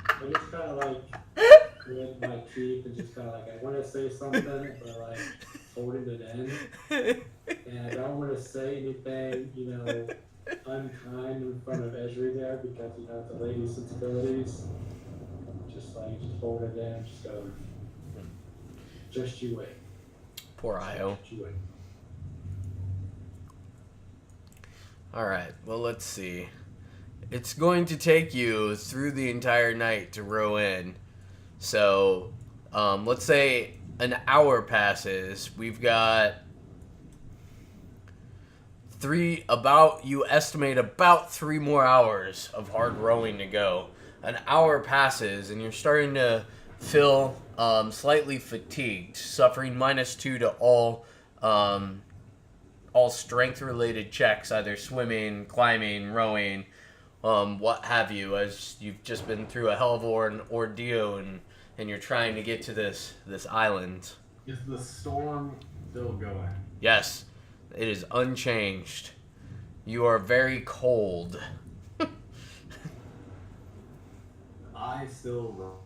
I just kind of like grit my teeth and just kind of like, I want to say something, but like holding it in. And I don't want to say anything, unkind in front of Esri there because, the lady's sensibilities. Just hold it in, just go, just you wait. Poor Io. Just you wait. Alright, well, let's see. It's going to take you through the entire night to row in. So, let's say an hour passes. We've got you estimate about 3 more hours of hard rowing to go. An hour passes, and you're starting to feel slightly fatigued, suffering -2 to all strength-related checks, either swimming, climbing, rowing, what have you, as you've just been through a hell of an ordeal, and you're trying to get to this island. Is the storm still going? Yes, it is unchanged. You are very cold. I still row.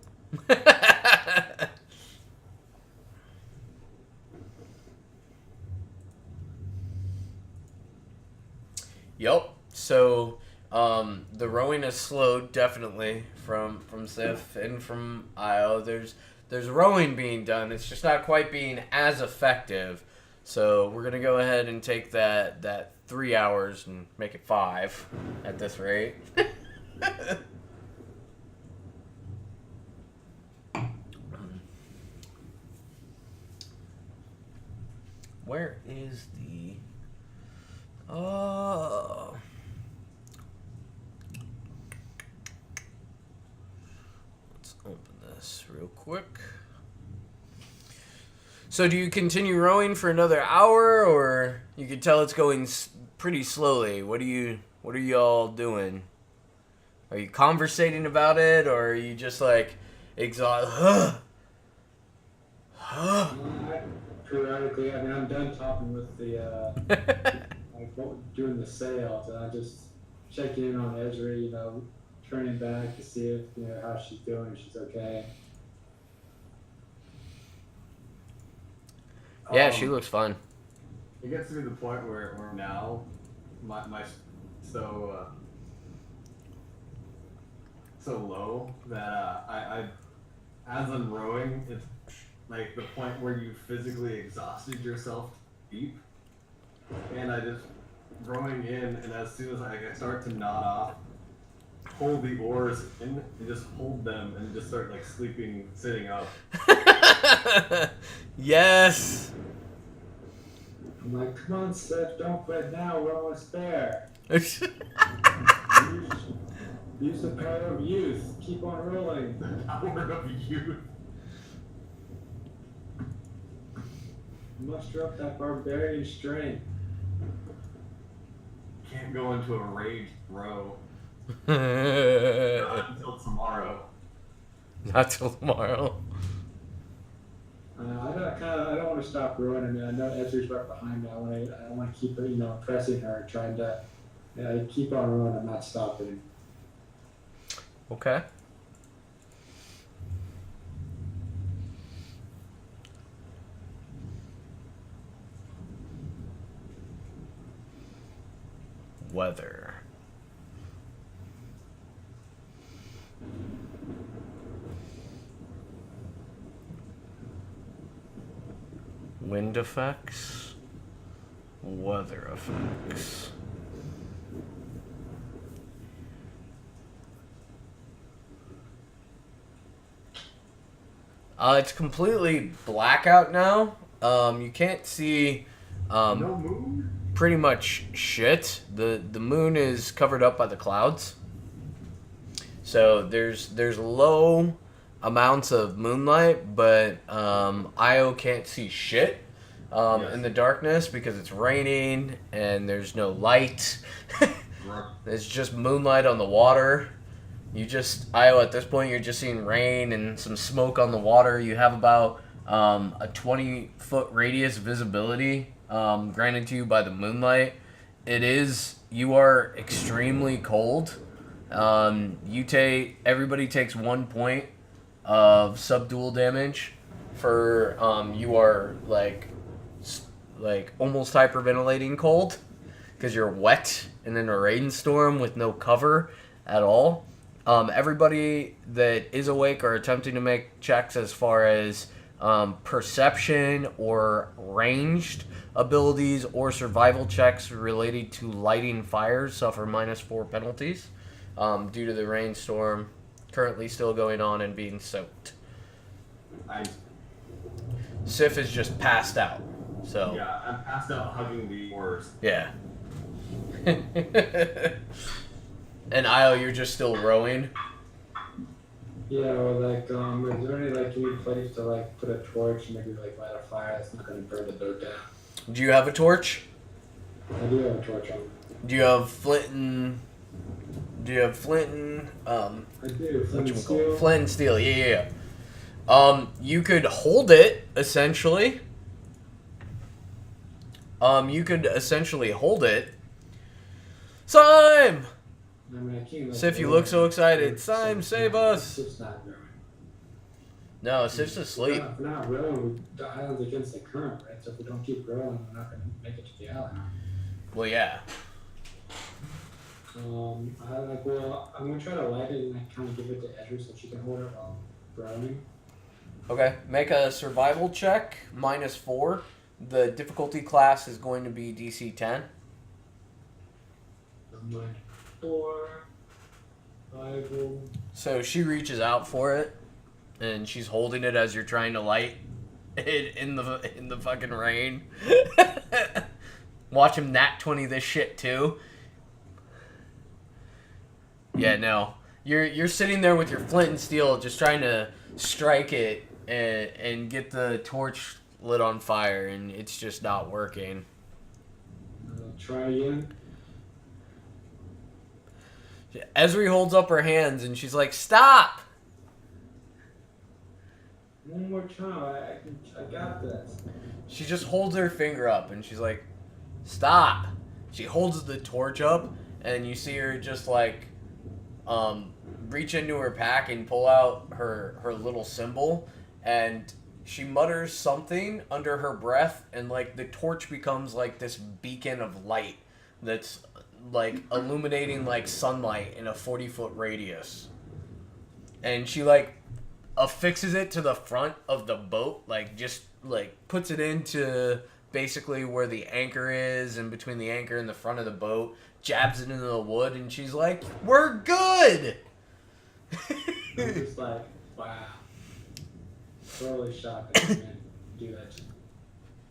Yep. So the rowing has slowed definitely from Sif and from Io. There's rowing being done. It's just not quite being as effective. So we're gonna go ahead and take that 3 hours and make it 5 at this rate. Where is the... Oh. Let's open this real quick. So do you continue rowing for another hour, or you can tell it's going pretty slowly? What are y'all doing? Are you conversating about it, or are you just like exhausted? Periodically, I mean, I'm done talking with the doing the sales, and I'm just checking in on Ezra, turning back to see if how she's doing, if she's okay. Yeah, she looks fine. It gets to be the point where now my so low that I as I'm rowing, it's like the point where you physically exhausted yourself deep, and I just rowing in, and as soon as I start to nod off, hold the oars in and just hold them and just start like sitting up. Yes. I'm like, come on, Steph, don't quit now. We're almost there. Use the power of youth. Keep on rolling. The power of youth. Muster up that barbarian strength. Can't go into a raged row. Not Not until tomorrow. till tomorrow. I don't want to stop rowing. I mean, I know Ezra's right behind me. I want to keep her, pressing her, trying to keep on rowing. I'm not stopping. Okay. Weather. Wind effects. Weather effects. It's completely blackout now. You can't see No moon? pretty much shit. The moon is covered up by the clouds. So there's low amounts of moonlight, but Io can't see shit in the darkness because it's raining and there's no light. It's just moonlight on the water. Io, at this point, you're just seeing rain and some smoke on the water. You have about a 20-foot radius visibility granted to you by the moonlight. You are extremely cold. Everybody takes 1 point of subdual damage for you are like almost hyperventilating cold because you're wet and in a rainstorm with no cover at all. Everybody that is awake are attempting to make checks as far as perception or ranged abilities or survival checks related to lighting fires suffer -4 penalties due to the rainstorm currently still going on and being soaked. Nice. Sif is just passed out. So Yeah, I'm passed out hugging the oars. yeah. And Io, you're just still rowing. Yeah, or like, is there any like any place to like put a torch and maybe like light a fire that's not gonna burn the boat down? Do you have a torch? I do have a torch on. Do you have flint and? Do you have flint and I do. what you Flint call it? steel. Flint and steel? Yeah. You could hold it essentially. You could essentially hold it. Sime! I mean, I can't. Sif, you look so excited. Sime, save us! It's not growing. No, Sif's asleep. If we're not rowing, the island's against the current, right? So if we don't keep rowing, we're not gonna make it to the island. Well, yeah. I'm gonna try to light it and like kind of give it to Ezra so she can hold it while rowing. Okay, make a survival check, -4. The difficulty class is going to be DC 10. I'm like 4, 5. So she reaches out for it, and she's holding it as you're trying to light it in the fucking rain. Watch him nat 20 this shit too. Yeah, no. You're sitting there with your flint and steel, just trying to strike it and get the torch lit on fire, and it's just not working. Try again. Ezri holds up her hands, and she's like, "Stop!" One more time. I got this. She just holds her finger up, and she's like, "Stop!" She holds the torch up, and you see her just like reach into her pack and pull out her little symbol, and she mutters something under her breath, and like the torch becomes like this beacon of light that's like illuminating like sunlight in a 40-foot radius. And she like affixes it to the front of the boat, like just like puts it into basically where the anchor is, and between the anchor and the front of the boat, jabs it into the wood, and she's like, "We're good!" I'm just like, wow. Totally shocked that you didn't do that.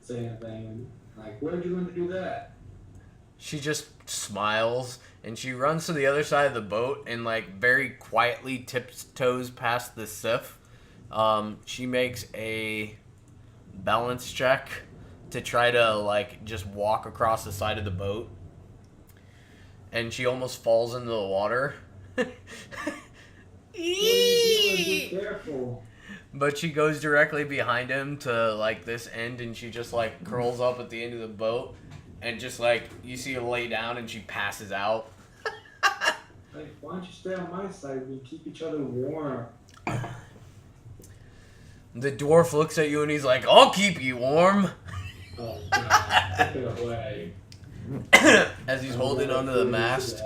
Say anything. Like, where did you learn to do that? She just smiles, and she runs to the other side of the boat and like very quietly tiptoes past the Sif. She makes a balance check to try to like just walk across the side of the boat, and she almost falls into the water. Be careful. But she goes directly behind him to like this end, and she just like curls up at the end of the boat, and just like you see her lay down, and she passes out. Like, why don't you stay on my side? We keep each other warm. The dwarf looks at you, and he's like, "I'll keep you warm." Oh God, take it away. As he's holding onto the mast.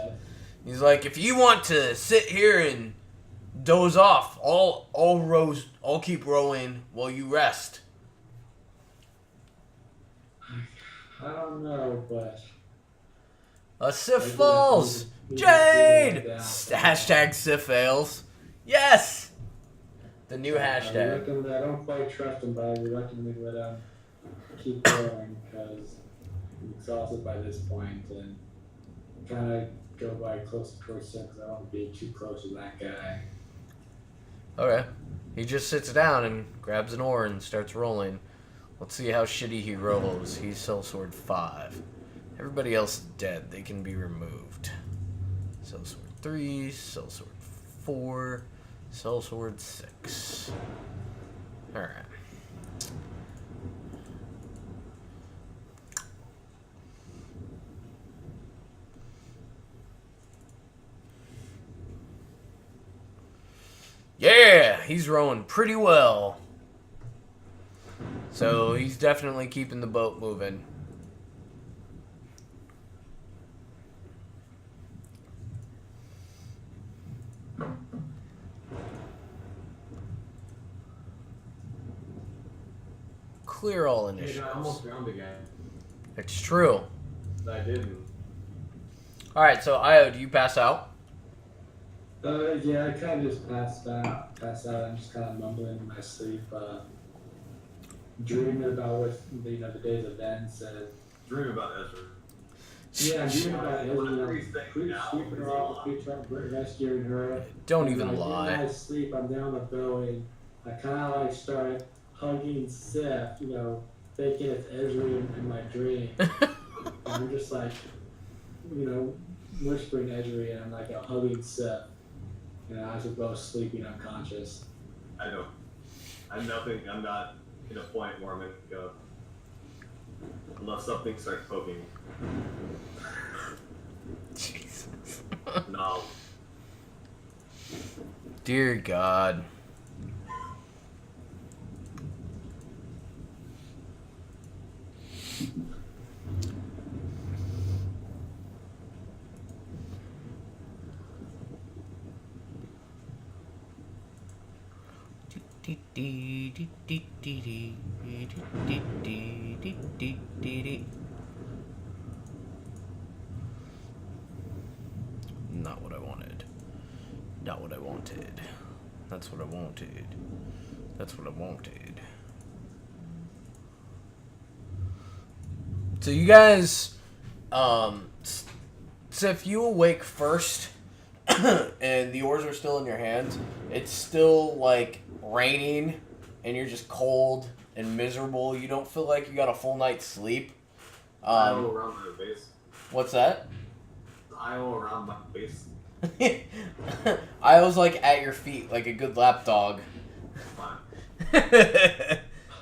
He's like, "If you want to sit here and doze off, I'll keep rowing while you rest." I don't know, but Sif falls. Jade. Hashtag Sif fails. Yes. The new hashtag. I don't quite trust him, but I reluctantly let him keep going because I'm exhausted by this point and I'm trying to go by closer towards him because I don't want to be too close to that guy. Okay. He just sits down and grabs an oar and starts rolling. Let's see how shitty he rolls. He's sellsword 5. Everybody else is dead. They can be removed. Sellsword 3, sellsword 4, sellsword 6. Alright. Yeah, he's rowing pretty well. So he's definitely keeping the boat moving. Clear all Hey, I initiatives. almost drowned again. It's true. I didn't. Alright, so Io, do you pass out? Yeah, I kind of just passed out. I'm just kind of mumbling in my sleep. dreaming about what the day's events and Dream about Ezra. yeah, dreaming about Whatever Ezra, he's saying now sweeping is her a off, lie. rescuing her. Don't And, even like, lie. in my sleep, I'm down the belly. I kind of like start hugging Seth, thinking it's Ezra in my dream. And I'm just like, whispering Ezra, and I'm like hugging Seth. And I was both sleeping unconscious. I don't. I'm nothing. I'm not in a point where I'm gonna go. Unless something starts poking. Jesus. No. Dear God. Not what I wanted. Not what I wanted. That's what I wanted. That's what I wanted. So you guys, so if you awake first and the oars are still in your hands, it's still like raining and you're just cold and miserable. You don't feel like you got a full night's sleep. Aisle around my base. What's that? Aisle around my base. I was like at your feet like a good lap dog. Fine.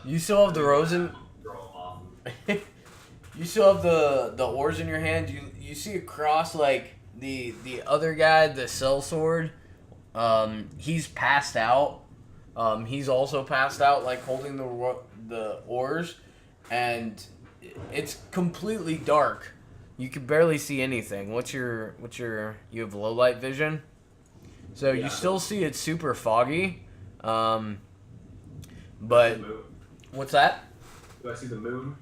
You still have the rose in. Throw 'em off. You still have the oars in your hand. You see across like the other guy, the sellsword. He's passed out. He's also passed out, like holding the oars, and it's completely dark. You can barely see anything. What's your you have low light vision, so Yeah. you still see it's super foggy. But The moon. what's that? Do I see the moon?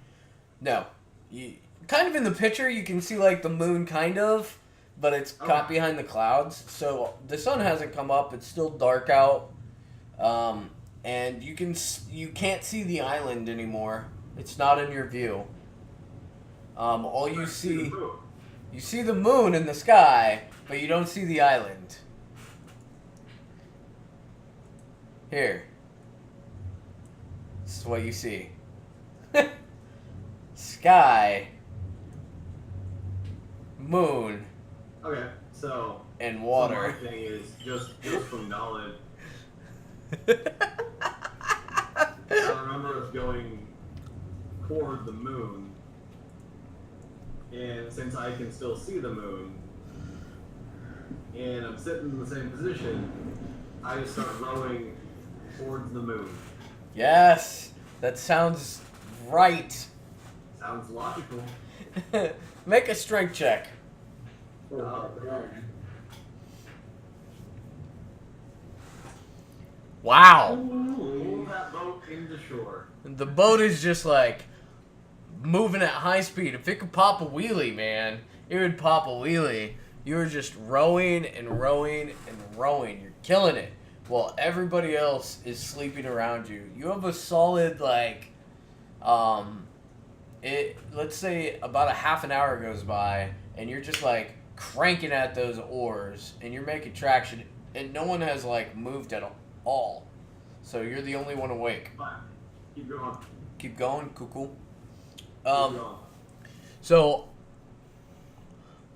No. You, kind of in the picture, you can see like the moon, kind of, but it's caught Okay. behind the clouds. So the sun hasn't come up. It's still dark out, and you can't see the island anymore. It's not in your view. All you see the moon in the sky, but you don't see the island. Here. This is what you see. Sky, moon, Okay, so and So my water. thing is just from knowledge. I remember us going toward the moon, and since I can still see the moon, and I'm sitting in the same position, I just start rowing towards the moon. Yes, that sounds right. Sounds logical. Make a strength check. For a barbarian. Wow. Pull that boat into shore. The boat is just like moving at high speed. If it could pop a wheelie, man, it would pop a wheelie. You're just rowing and rowing and rowing. You're killing it. While everybody else is sleeping around you. You have a solid let's say about a half an hour goes by and you're just like cranking at those oars and you're making traction and no one has like moved at all. So you're the only one awake. Fine. Keep going. Keep going, cool. Keep going. So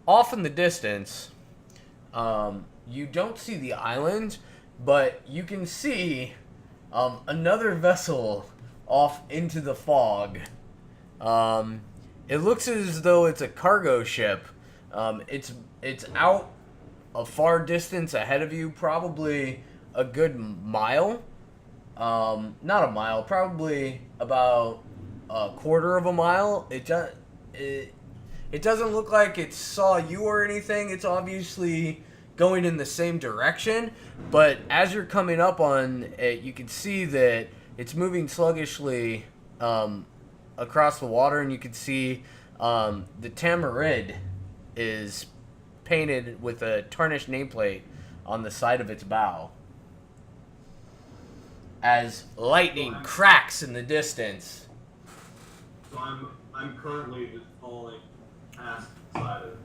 off in the distance, you don't see the island, but you can see another vessel off into the fog. It looks as though it's a cargo ship. It's out a far distance ahead of you, probably a good mile. Not a mile, probably about a quarter of a mile. It doesn't look like it saw you or anything. It's obviously going in the same direction, but as you're coming up on it, you can see that it's moving sluggishly across the water, and you can see the Tamarid is painted with a tarnished nameplate on the side of its bow. as lightning cracks in the distance. So I'm currently just falling past the side of it.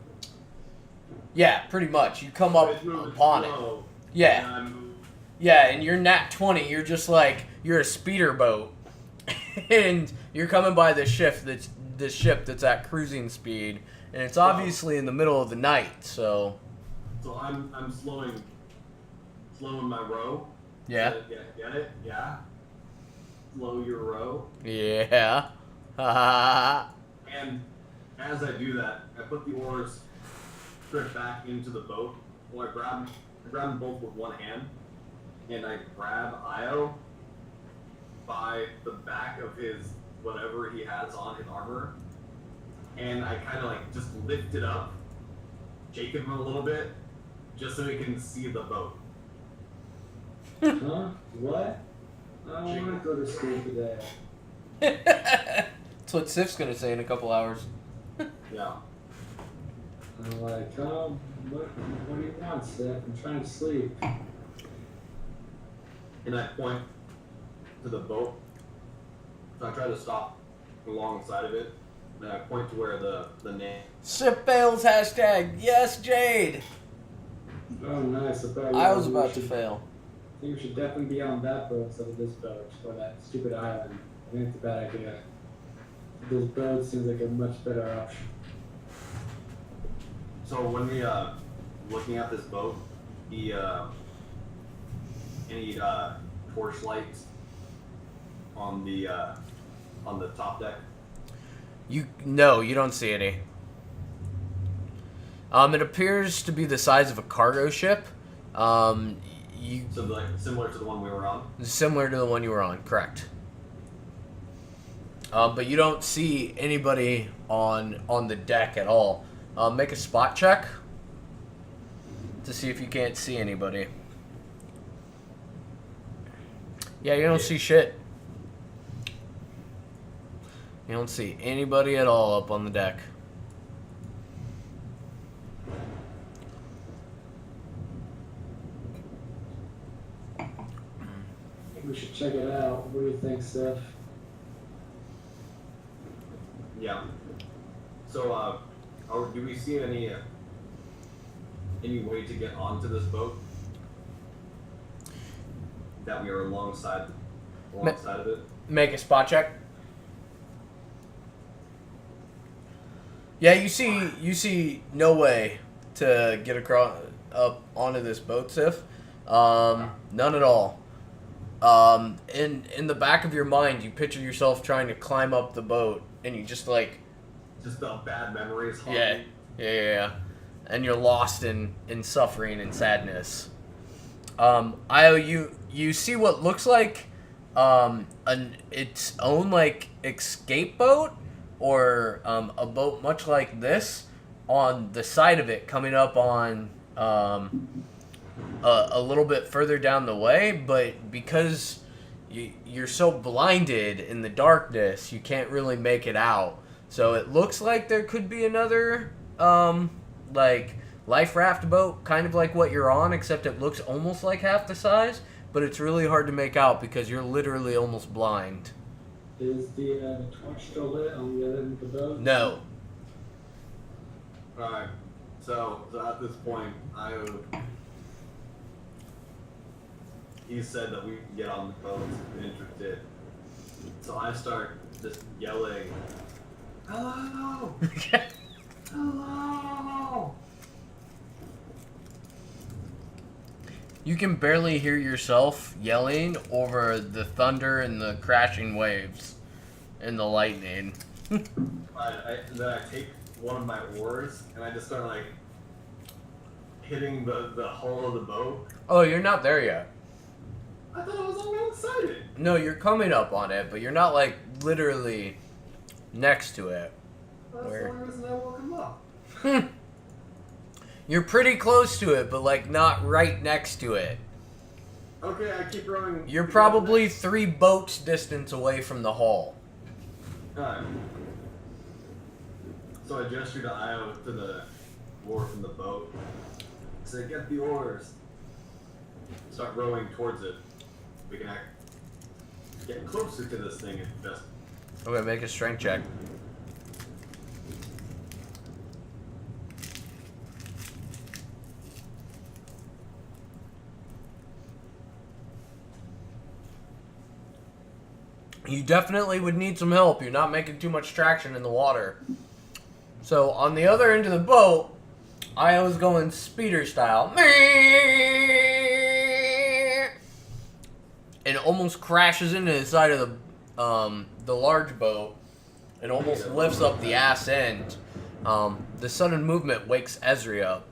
Yeah, pretty much. You come up upon it. Yeah. Yeah, and you're nat 20. You're just like, you're a speeder boat. And you're coming by this ship that's at cruising speed. And it's obviously in the middle of the night, so... So I'm slowing my row. Yeah. Get it? Yeah. Slow your row. Yeah. And as I do that, I put the oars straight back into the boat. Well, I grab them both with one hand, and I grab Io by the back of his whatever he has on his armor, and I kind of like just lift it up, shake him a little bit, just so he can see the boat. Huh? What? I don't want to go to school today. That's what Sif's gonna say in a couple hours. Yeah. I'm like, oh, what do you want, Steph? I'm trying to sleep. And I point to the boat. So I try to stop alongside of it. And I point to where the name. Sif fails hashtag. Yes, Jade. Oh, nice. I was about to fail. I think we should definitely be on that boat instead of this boat, or that stupid island. I think it's a bad idea. This boat seems like a much better option. So when we looking at this boat, any torch lights on the top deck? No, you don't see any. It appears to be the size of a cargo ship. So like similar to the one we were on? Similar to the one you were on, correct. But you don't see anybody on the deck at all. Make a spot check to see if you can't see anybody. Yeah, you don't see shit. You don't see anybody at all up on the deck. We should check it out. What do you think, Steph? Yeah. So, do we see any way to get onto this boat that we are alongside of it? Make a spot check. Yeah, you see no way to get across up onto this boat, Sif. None at all. In the back of your mind, you picture yourself trying to climb up the boat, and you just like... Just the bad memories. Yeah. And you're lost in suffering and sadness. Io, you see what looks like its own like escape boat, or a boat much like this on the side of it, coming up on a little bit further down the way, but because you're so blinded in the darkness, you can't really make it out. So it looks like there could be another like life raft boat, kind of like what you're on, except it looks almost like half the size, but it's really hard to make out because you're literally almost blind. Is the torch still lit on the other end of the boat? No. Alright. So at this point, he said that we can get on the boat if you're interested. So I start just yelling, "Hello! Hello!" You can barely hear yourself yelling over the thunder and the crashing waves and the lightning. Then I take one of my oars and I just start like hitting the hull of the boat. Oh, you're not there yet. I thought I was alongside it. No, you're coming up on it, but you're not like literally next to it. That's the only reason I woke him up. You're pretty close to it, but like not right next to it. Okay, I keep rowing. You're probably 3 boats distance away from the hull. Alright. So I gesture to Io to the oar from the boat. I say, "Get the oars." Start rowing towards it. We can get closer to this thing and just. Okay, make a strength check. You definitely would need some help. You're not making too much traction in the water. So, on the other end of the boat, I was going speeder style. And almost crashes into the side of the large boat. It almost lifts up the ass end. The sudden movement wakes Ezri up.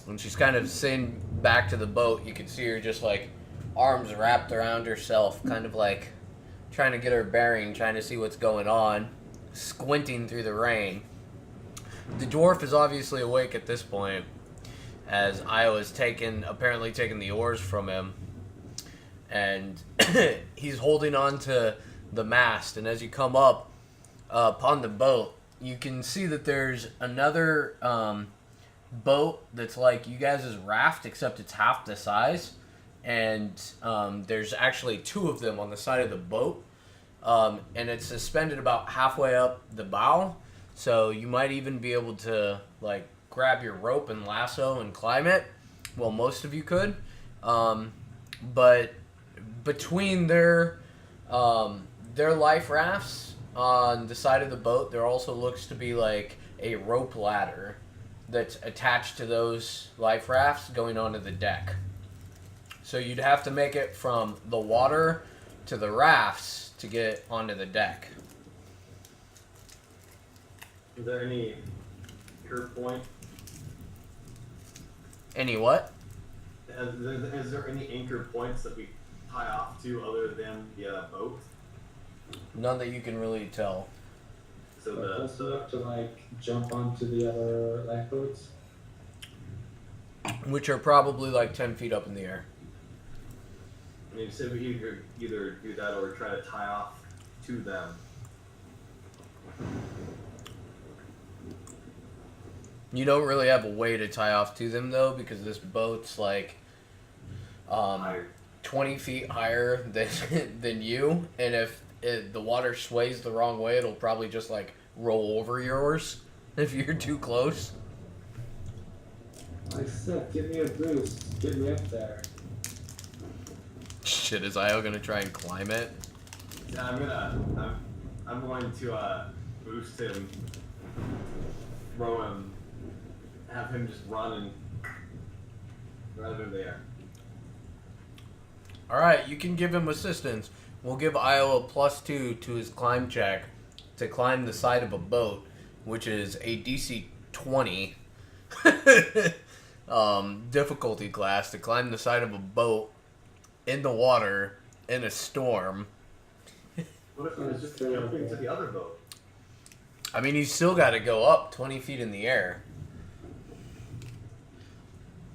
When she's kind of sitting back to the boat, you can see her just like arms wrapped around herself, kind of like trying to get her bearing, trying to see what's going on, squinting through the rain. The dwarf is obviously awake at this point, as Iowa's apparently taken the oars from him, and he's holding on to the mast. And as you come up on the boat, you can see that there's another boat that's like you guys' raft, except it's half the size. And there's actually two of them on the side of the boat, and it's suspended about halfway up the bow, so you might even be able to like grab your rope and lasso and climb it. Well, most of you could, but between their life rafts on the side of the boat, there also looks to be like a rope ladder that's attached to those life rafts going onto the deck. So you'd have to make it from the water to the rafts to get onto the deck. Is there any anchor point? Any what? Is there any anchor points that we tie off to other than the boat? None that you can really tell. So close enough to like jump onto the other lifeboats. Which are probably like 10 feet up in the air. I mean, say we either do that or try to tie off to them. You don't really have a way to tie off to them though, because this boat's like 20 feet higher than you, and if the water sways the wrong way, it'll probably just like roll over yours if you're too close. Like I said, give me a boost. Get me up there. Shit, is Io gonna try and climb it? Yeah, I'm going to boost him, throw him, have him just run and rather than there. Alright, you can give him assistance. We'll give Io a +2 to his climb check to climb the side of a boat, which is a DC 20 difficulty class, to climb the side of a boat in the water in a storm. What if he was just jumping to the other boat? I mean, he's still got to go up 20 feet in the air.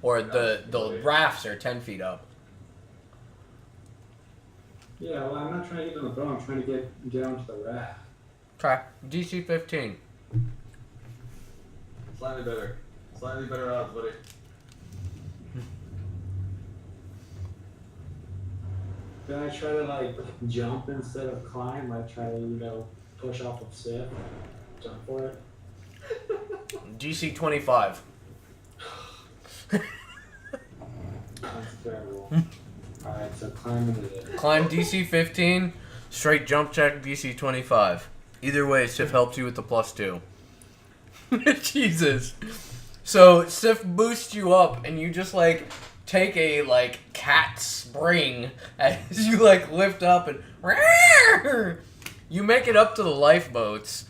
Or the rafts are 10 feet up. Yeah, well, I'm not trying to get on the boat. I'm trying to get onto the raft. Try DC 15. Slightly better odds, buddy. Then I try to like jump instead of climb. I try to push off of Sif, jump for it. DC 25. That's terrible. Alright, so climb into it. Climb DC 15. Straight jump check DC 25. Either way, Sif helps you with the +2. Jesus. So Sif boosts you up, and you just like take a like cat spring as you like lift up, and you make it up to the lifeboats.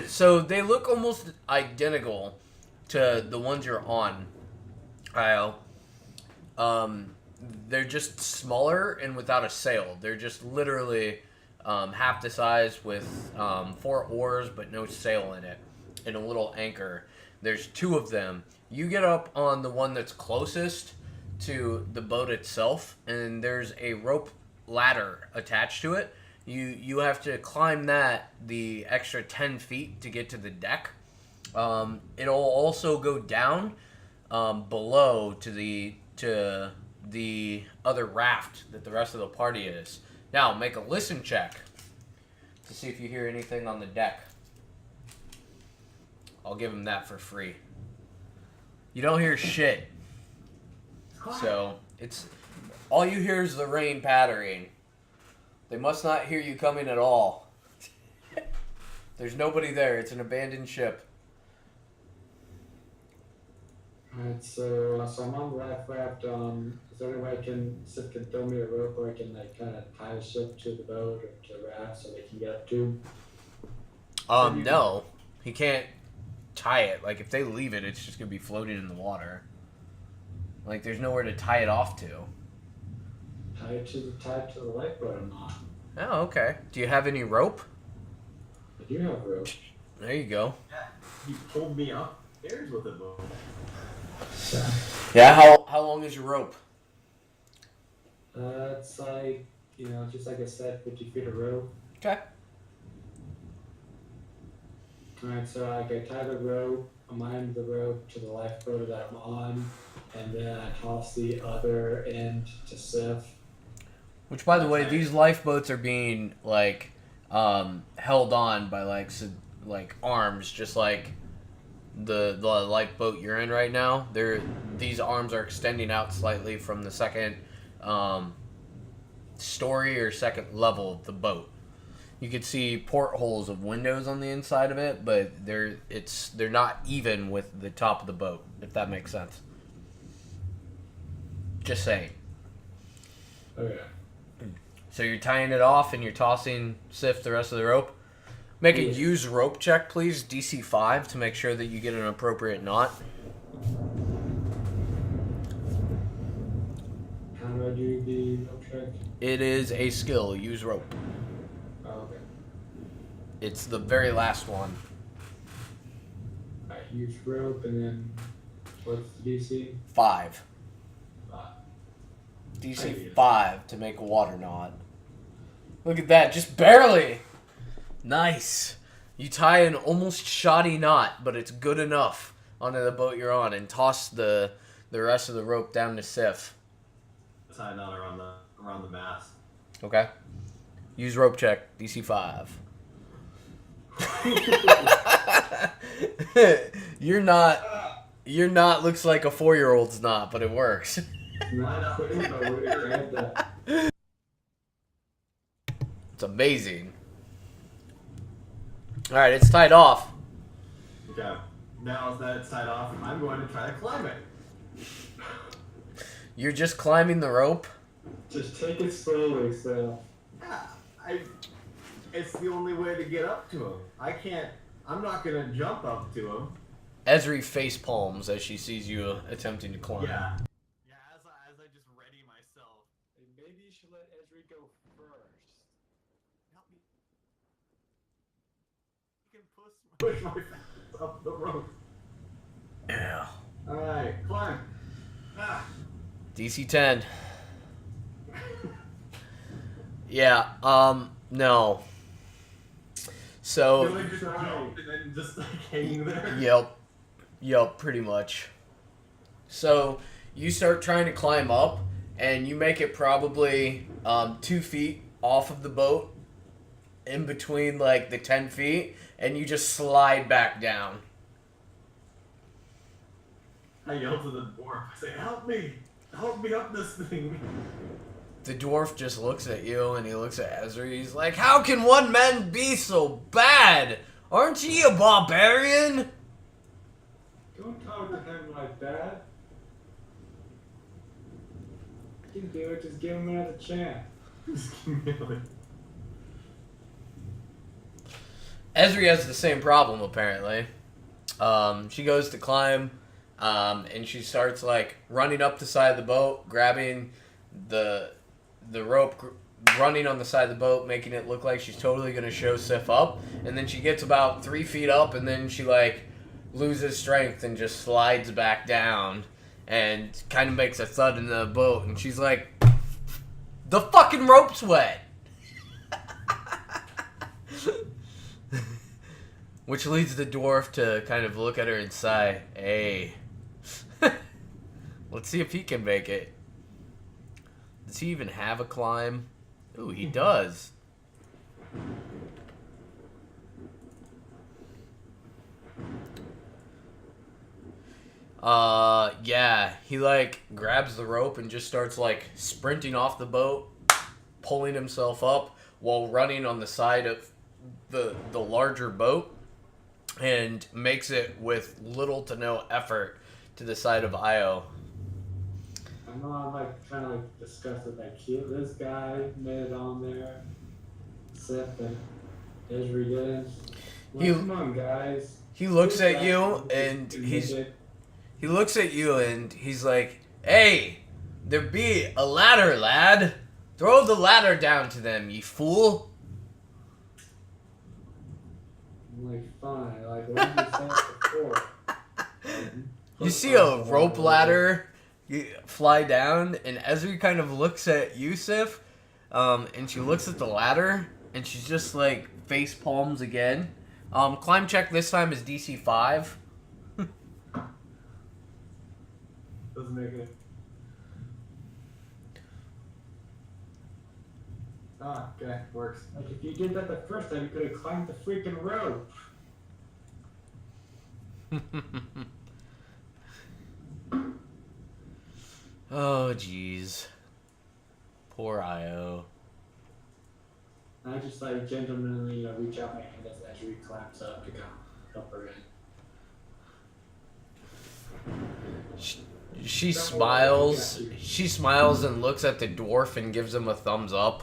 So they look almost identical to the ones you're on, Kyle. They're just smaller and without a sail. They're just literally half the size with 4 oars but no sail in it, and a little anchor. There's 2 of them. You get up on the one that's closest to the boat itself, and there's a rope ladder attached to it. You have to climb that the extra 10 feet to get to the deck. It'll also go down below to the other raft that the rest of the party is. Now, make a listen check to see if you hear anything on the deck. I'll give him that for free. You don't hear shit. So, it's... all you hear is the rain pattering. They must not hear you coming at all. There's nobody there. It's an abandoned ship. Alright, so I'm on the life raft. Is there any way Sif can throw me a rope or I can like kind of tie a ship to the boat or to the raft so they can get up to? No. He can't tie it. Like, if they leave it, it's just going to be floating in the water. Like, there's nowhere to tie it off to. Tie it to the lifeboat or not? Oh, okay. Do you have any rope? I do have rope. There you go. Yeah, you pulled me up stairs with it, though. Yeah, how long is your rope? It's like, just like I said, 50 feet of rope. Okay. Alright, so I tie the rope, I'm on the rope to the lifeboat that I'm on, and then I toss the other end to Sif. Which, by the way, these lifeboats are being, like, held on by, like arms, just like the lifeboat you're in right now. These arms are extending out slightly from the second story or second level of the boat. You could see portholes of windows on the inside of it, but they're not even with the top of the boat, if that makes sense. Just saying. Okay. So you're tying it off and you're tossing Sif the rest of the rope. Make a use rope check, please. DC 5 to make sure that you get an appropriate knot. How do I do the rope check? It is a skill. Use rope. Oh, okay. It's the very last one. I use rope and then what's the DC? 5. 5. DC 5 to make a water knot. Look at that, just barely. Nice. You tie an almost shoddy knot, but it's good enough onto the boat you're on, and toss the rest of the rope down to Sif. Tie a knot around the mast. Okay. Use rope check, DC 5. You're not looks like a 4-year-old's knot, but it works. It's amazing. Alright, it's tied off. Okay. Now that it's tied off, I'm going to try to climb it. You're just climbing the rope? Just take it slowly, so. Yeah, it's the only way to get up to him. I'm not going to jump up to him. Esri face palms as she sees you attempting to climb. Yeah. Yeah, as I just ready myself. Maybe you should let Esri go first. Help me. You can push my face up the rope. Yeah. Alright, climb. DC 10. Yeah, no. So, Can I just jump and then just like hang there? Yep, pretty much. So, you start trying to climb up, and you make it probably 2 feet off of the boat, in between like the 10 feet, and you just slide back down. I yell to the dwarf. I say, help me up this thing. The dwarf just looks at you, and he looks at Ezra. He's like, how can one man be so bad? Aren't ye a barbarian? Don't talk to him like that. You can do it, just give him another chance. Ezri has the same problem, apparently. She goes to climb, and she starts, like, running up the side of the boat, grabbing the rope, running on the side of the boat, making it look like she's totally going to show Sif up. And then she gets about 3 feet up, and then she, like, loses strength and just slides back down and kind of makes a thud in the boat. And she's like, the fucking rope's wet! Which leads the dwarf to kind of look at her and sigh, hey. Let's see if he can make it. Does he even have a climb? Ooh, he does. Yeah, he like grabs the rope and just starts like sprinting off the boat, pulling himself up while running on the side of the larger boat, and makes it with little to no effort to the side of Io. I know I'm like kind of like disgusted. Like, this guy made it on there, except that Esri didn't. Like, come on, guys. He looks This at guy you can and make it. he looks at you and he's like, "Hey, there be a ladder, lad. Throw the ladder down to them, ye fool." I'm like, fine. Like, what did you say before? You see a rope ladder fly down, and Ezri kind of looks at Yusuf, and she looks at the ladder, and she's just like face palms again. Climb check this time is DC 5. Doesn't make it. Ah, okay, works. Like, if you did that the first time, you could have climbed the freaking rope. Oh, jeez. Poor Io. I just like gentlemanly reach out my hand as Esri climbs up to come help her in. She smiles. She smiles and looks at the dwarf and gives him a thumbs up.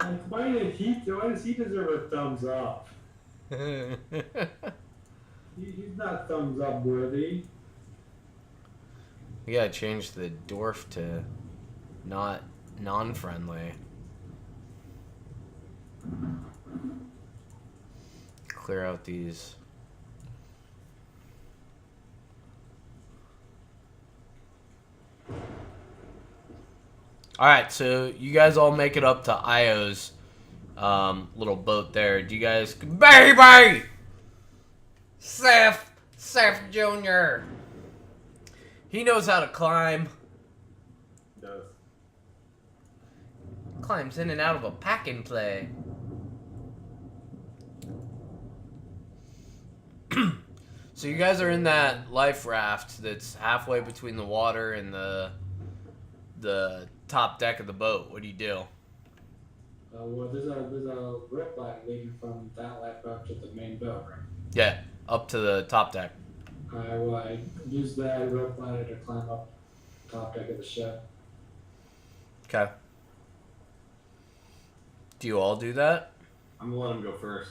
Like, why does he deserve a thumbs up? He's not thumbs up worthy. We gotta change the dwarf to not non-friendly. Clear out these. Alright, so you guys all make it up to Io's little boat there. Do you guys... Baby! Seth Jr. He knows how to climb. He does. Climbs in and out of a pack and play. So you guys are in that life raft that's halfway between the water and the top deck of the boat. What do you do? Well, there's a rope ladder leading from that life raft to the main boat, right? Yeah, up to the top deck. I use that rope ladder to climb up the top deck of the ship. Okay. Do you all do that? I'm gonna let him go first.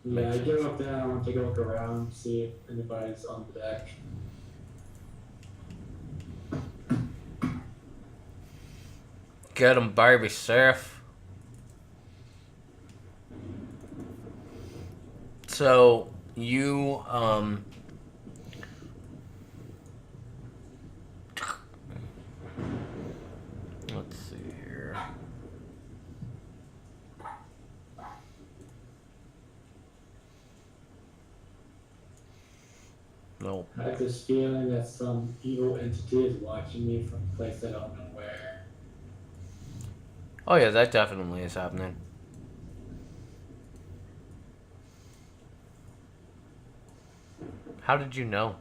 Yeah, I Makes get sense. up there and I want to take a look around, see if anybody's on the deck. Get him, baby, Seth. So you let's see here. Nope. I have this feeling that some evil entity is watching me from a place I don't know where. Oh yeah, that definitely is happening. How did you know?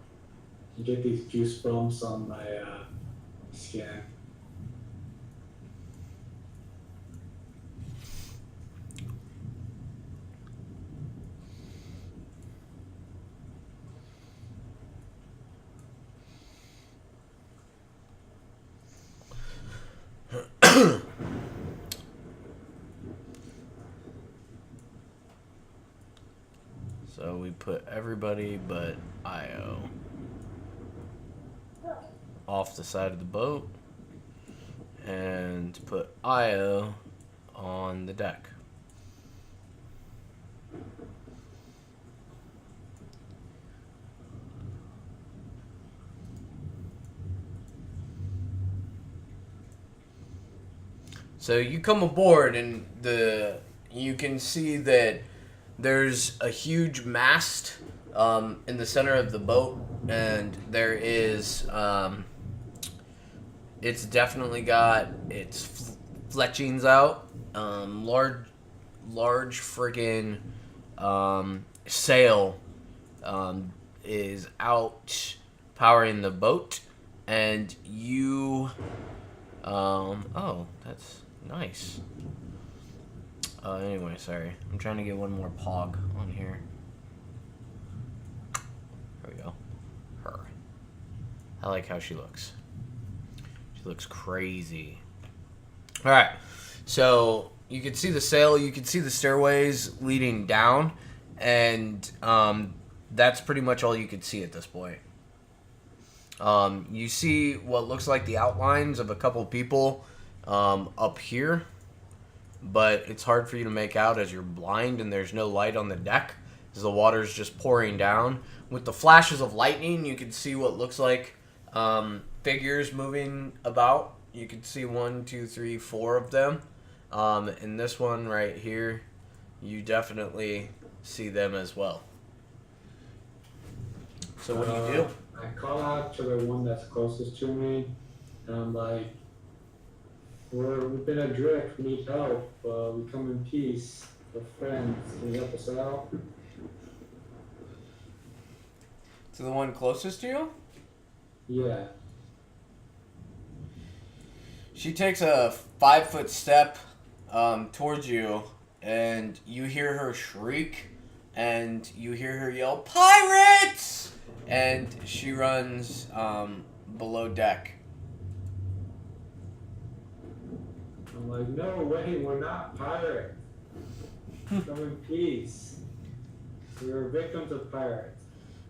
You get these goosebumps on my skin. So we put everybody but Io off the side of the boat and put Io on the deck. So you come aboard and you can see that there's a huge mast in the center of the boat, and there is it's definitely got its fletchings out. Large friggin' sail is out powering the boat, and you oh, that's nice. Anyway, sorry, I'm trying to get one more pog on here. There we go. Her. I like how she looks. She looks crazy. All right, so you can see the sail, you can see the stairways leading down, and that's pretty much all you can see at this point. You see what looks like the outlines of a couple people up here, but it's hard for you to make out as you're blind and there's no light on the deck as the water's just pouring down. With the flashes of lightning, you can see what looks like figures moving about. You can see 1, 2, 3, 4 of them. And this one right here, you definitely see them as well. So what do you do? I call out to the one that's closest to me, and I'm like, we've been adrift, we need help, we come in peace, we're friends, can you help us out? To the one closest to you? Yeah. She takes a 5-foot step towards you, and you hear her shriek, and you hear her yell, "Pirates!" And she runs below deck. I'm like, no way, we're not pirates. Come in peace. We were victims of pirates.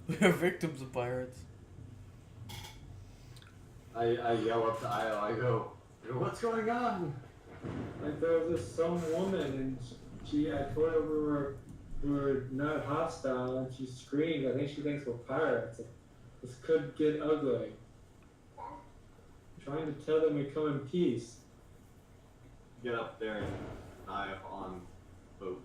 We are victims of pirates. I yell up to Io. I go, what's going on? Like, there was this some woman, and I told her we were not hostile, and she screamed. I think she thinks we're pirates. This could get ugly. I'm trying to tell them we come in peace. Get up there and Io on boat.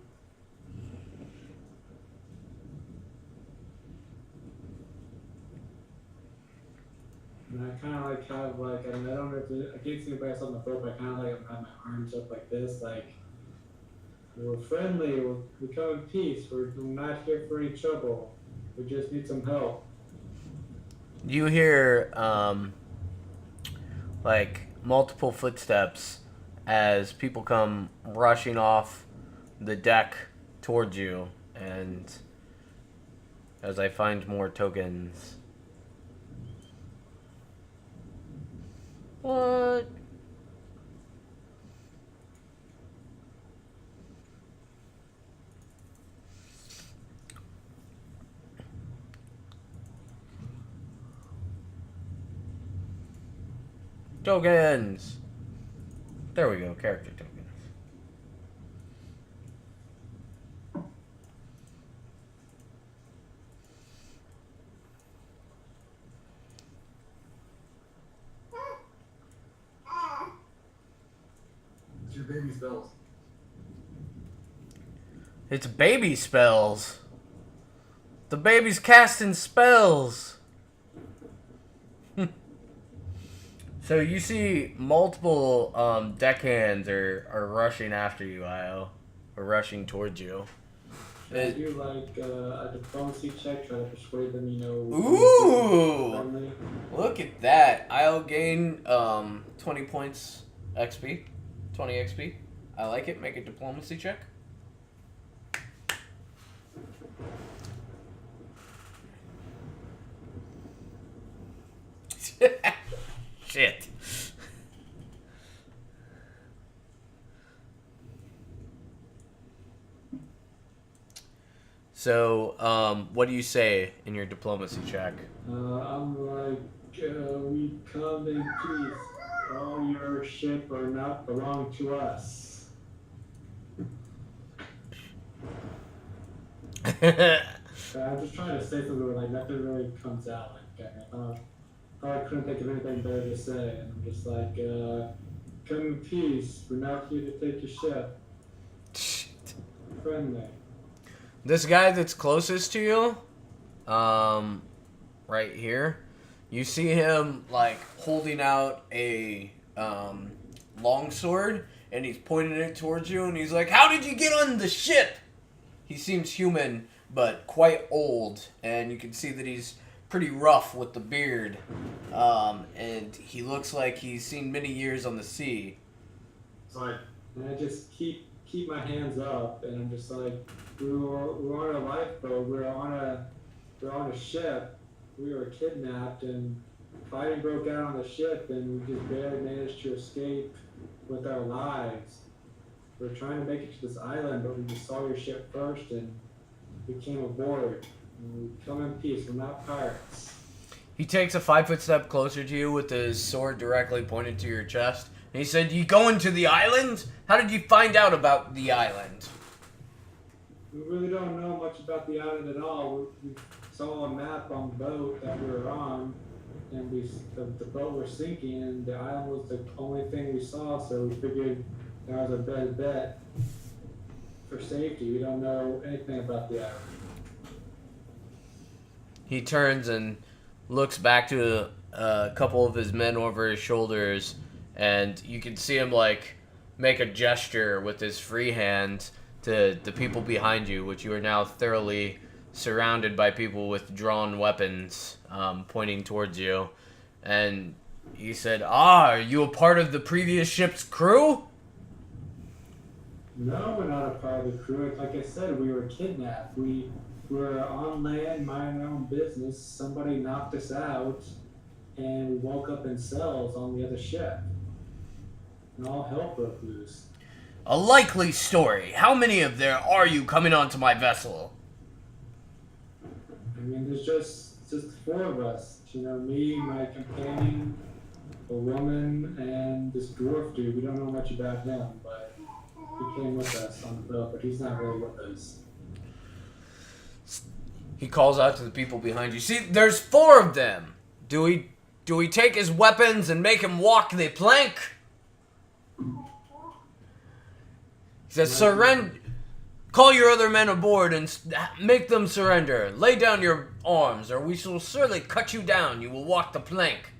And I kind of like have like, I mean, I don't know if I can't see anybody else on the boat, but I kind of like have my arms up like this, like, we're friendly, we come in peace, we're not here for any trouble, we just need some help. You hear like multiple footsteps as people come rushing off the deck towards you, and as I find more tokens. What? Tokens! There we go, character tokens. It's your baby spells. It's baby spells. The baby's casting spells. So you see multiple deckhands are rushing after you, Io. Or rushing towards you. Should I do like a diplomacy check, try to persuade them, you know? Ooh! Friendly? Look at that. I'll gain 20 points XP. 20 XP. I like it. Make a diplomacy check. Shit. So, what do you say in your diplomacy check? I'm like, we come in peace. All your ship or not belong to us. I'm just trying to say something where like nothing really comes out. Like I couldn't think of anything better to say, and I'm just like, come in peace. We're not here to take your ship. Friendly. This guy that's closest to you, right here, you see him like holding out a longsword, and he's pointing it towards you, and he's like, "How did you get on the ship?" He seems human, but quite old, and you can see that he's pretty rough with the beard, and he looks like he's seen many years on the sea. And I just keep my hands up, and I'm just like, we're on a lifeboat, we're on a ship, we were kidnapped, and fighting broke out on the ship, and we just barely managed to escape with our lives. We're trying to make it to this island, but we just saw your ship first, and we came aboard. And we come in peace. We're not pirates. He takes a 5-foot step closer to you with his sword directly pointed to your chest. And he said, "You going to the island? How did you find out about the island?" We really don't know much about the island at all. We saw a map on the boat that we were on, and the boat was sinking, and the island was the only thing we saw, so we figured that was our best bet for safety. We don't know anything about the island. He turns and looks back to a couple of his men over his shoulders, and you can see him like make a gesture with his free hand to the people behind you, which you are now thoroughly surrounded by people with drawn weapons pointing towards you. And he said, are you a part of the previous ship's crew?" No, we're not a part of the crew. Like I said, we were kidnapped. We were on land, minding our own business. Somebody knocked us out, and we woke up in cells on the other ship. And all hell broke loose. "A likely story. How many of there are you coming onto my vessel?" I mean, there's just 4 of us. You know, me, my companion, a woman, and this dwarf dude. We don't know much about him, but he came with us on the boat, but he's not really with us. He calls out to the people behind you. "See, there's 4 of them. Do we take his weapons and make him walk the plank?" He says, "Surrender. Call your other men aboard and make them surrender. Lay down your arms, or we shall surely cut you down. You will walk the plank."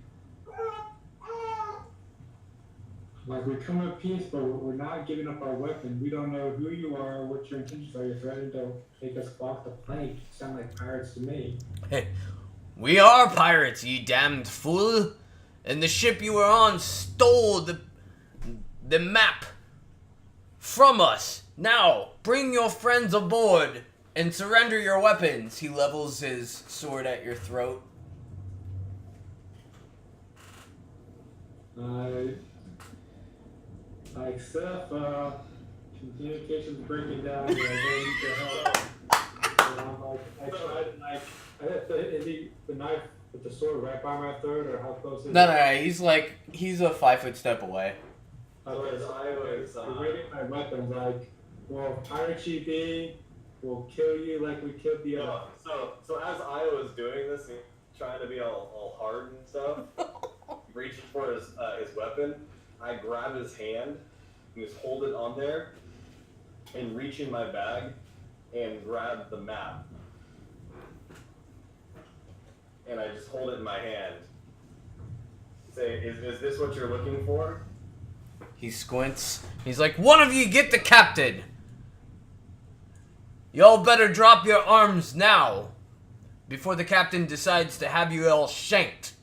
Like, we come in peace, but we're not giving up our weapon. We don't know who you are or what your intentions are. You're threatening to make us walk the plank. You sound like pirates to me. Hey, we are pirates, ye damned fool. And the ship you were on stole the map from us. Now, bring your friends aboard and surrender your weapons." He levels his sword at your throat. Like Seth, communication's breaking down. I really need your help. And I'm like, I tried, like, is he the knife with the sword right by my throat, or how close is No, he's a 5-foot step away. You're rating my weapons, like, well, pirate you be, we'll kill you like we killed the other. So as I was doing this, and trying to be all hard and stuff, reaching for his weapon, I grabbed his hand, and just hold it on there, and reach in my bag, and grab the map. And I just hold it in my hand. Say, is this what you're looking for? He squints. He's like, "One of you get the captain. Y'all better drop your arms now, before the captain decides to have you all shanked."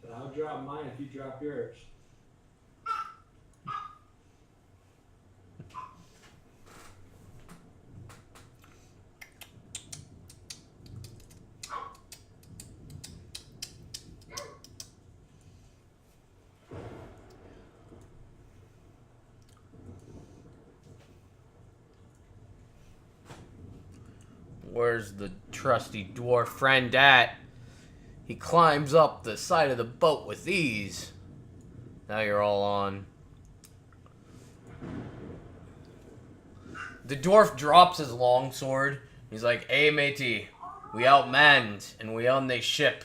But I'll drop mine if you drop yours. Where's the trusty dwarf friend at? He climbs up the side of the boat with ease. Now you're all on. The dwarf drops his longsword. He's like, "Hey, matey, we outmanned and we on they ship."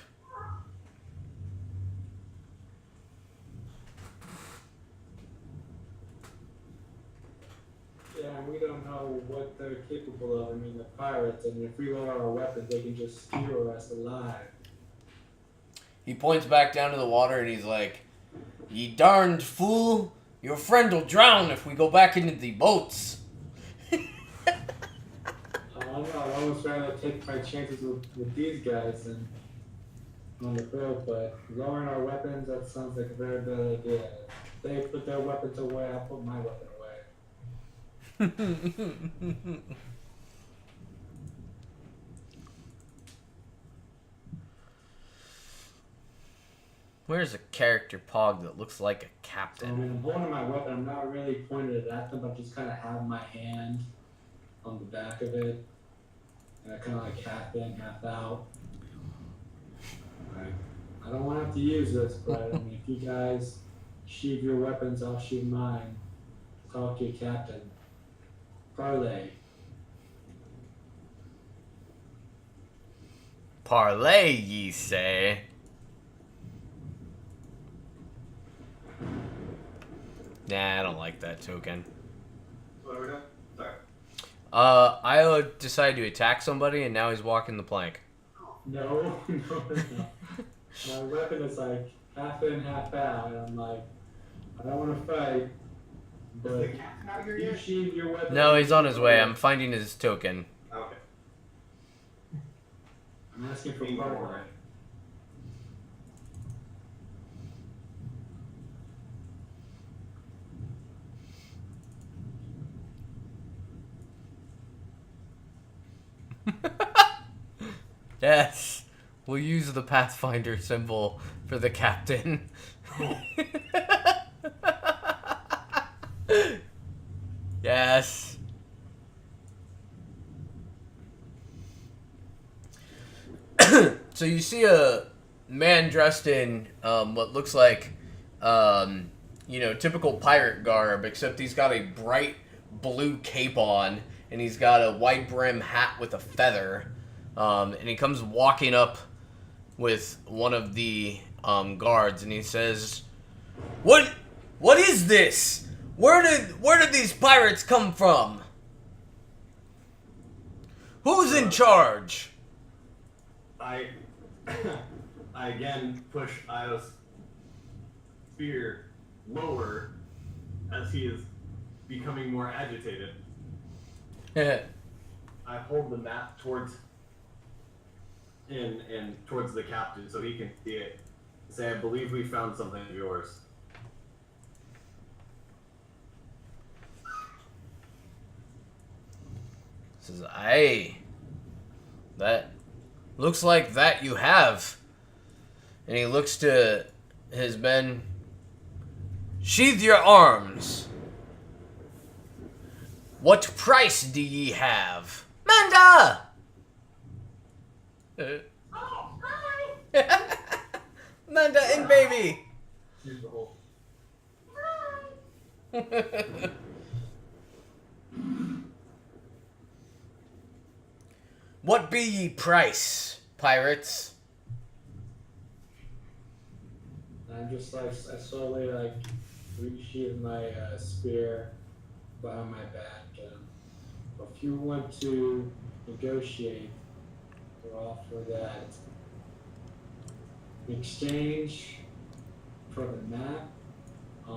Yeah, we don't know what they're capable of. I mean, the pirates, and if we lower our weapons, they can just skewer us alive. He points back down to the water and he's like, Ye darned fool! Your friend will drown if we go back into the boats. I'd almost rather take my chances with these guys than on the boat, but lowering our weapons, that sounds like a very bad idea. If they put their weapons away, I'll put my weapon away. Where's a character Pog that looks like a So, captain? I mean, I'm holding my weapon, I'm not really pointed it at them, but just kind of have my hand on the back of it. And I kind of like half in, half out. I don't want to have to use this, but I mean, if you guys sheathe your weapons, I'll sheathe mine. Talk to your captain. Parlay. Parlay, ye say? Nah, I don't like that token. What are we doing? Sorry. Io decided to attack somebody, and now he's walking the plank. No. My weapon is like half in, half out, and I'm like, I don't want to fight, Is but the captain out here you yet? sheathe your weapon. No, he's on his way. I'm finding his token. Okay. I'm asking for parlay. Yes, we'll use the Pathfinder symbol for the captain. Yes. So you see a man dressed in what looks like, typical pirate garb, except he's got a bright blue cape on, and he's got a wide brim hat with a feather, and he comes walking up with one of the guards, and he says, "What is this? Where did these pirates come from? Who's in charge?" I again push Io's spear lower as he is becoming more agitated. I hold the map towards towards the captain so he can see it. Say, I believe we found something of yours. Says, "Aye, that looks like that you have." And he looks to his men. "Sheathe your arms. What price do ye have?" "Manda!" Oh, hi! Manda and baby. Here's the hole. What be ye price, pirates? I'm just like, I slowly like resheathe my spear behind my back. If you want to negotiate, we'll offer that in exchange for the map. I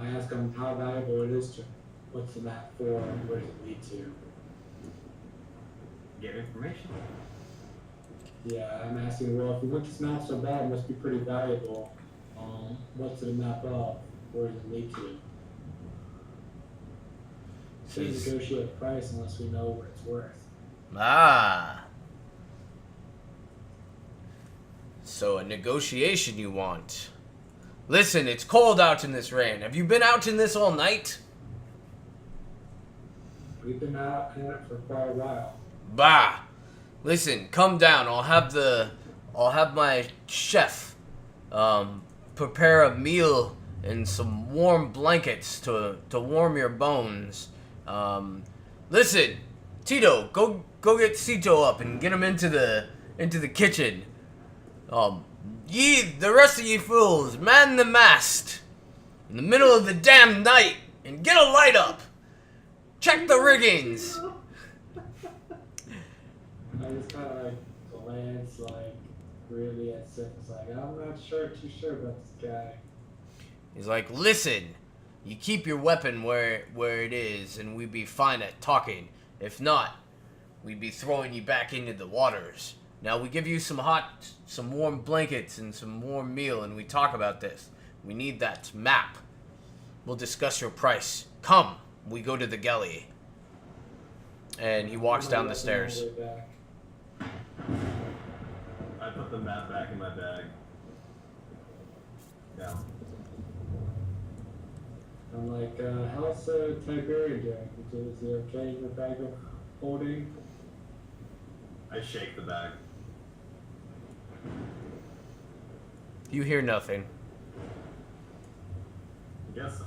ask them how valuable it is to, what's the map for, and where does it lead to. Get information. Yeah, I'm asking, well, if you want this map so bad, it must be pretty valuable. What's the map of? Where does it lead to? Can't negotiate a price unless we know what it's worth. Ah. So a negotiation you want. Listen, it's cold out in this rain. Have you been out in this all night? We've been out in it for quite a while. Bah. Listen, come down. I'll have my chef prepare a meal and some warm blankets to warm your bones. Listen, Tito, go get Cito up and get him into the kitchen. The rest of ye fools, man the mast in the middle of the damn night and get a light up. Check the riggings. I just kind of like glance like really at Sip. It's like, I'm not too sure about this guy. He's like, listen, you keep your weapon where it is, and we'd be fine at talking. If not, we'd be throwing you back into the waters. Now we give you some warm blankets and some warm meal, and we talk about this. We need that map. We'll discuss your price. Come, we go to the galley. And he walks down the stairs. I put the map back in my bag. Yeah. I'm like, how's Tiberian doing? Is he okay in the bag of holding? I shake the bag. You hear nothing. I guess so.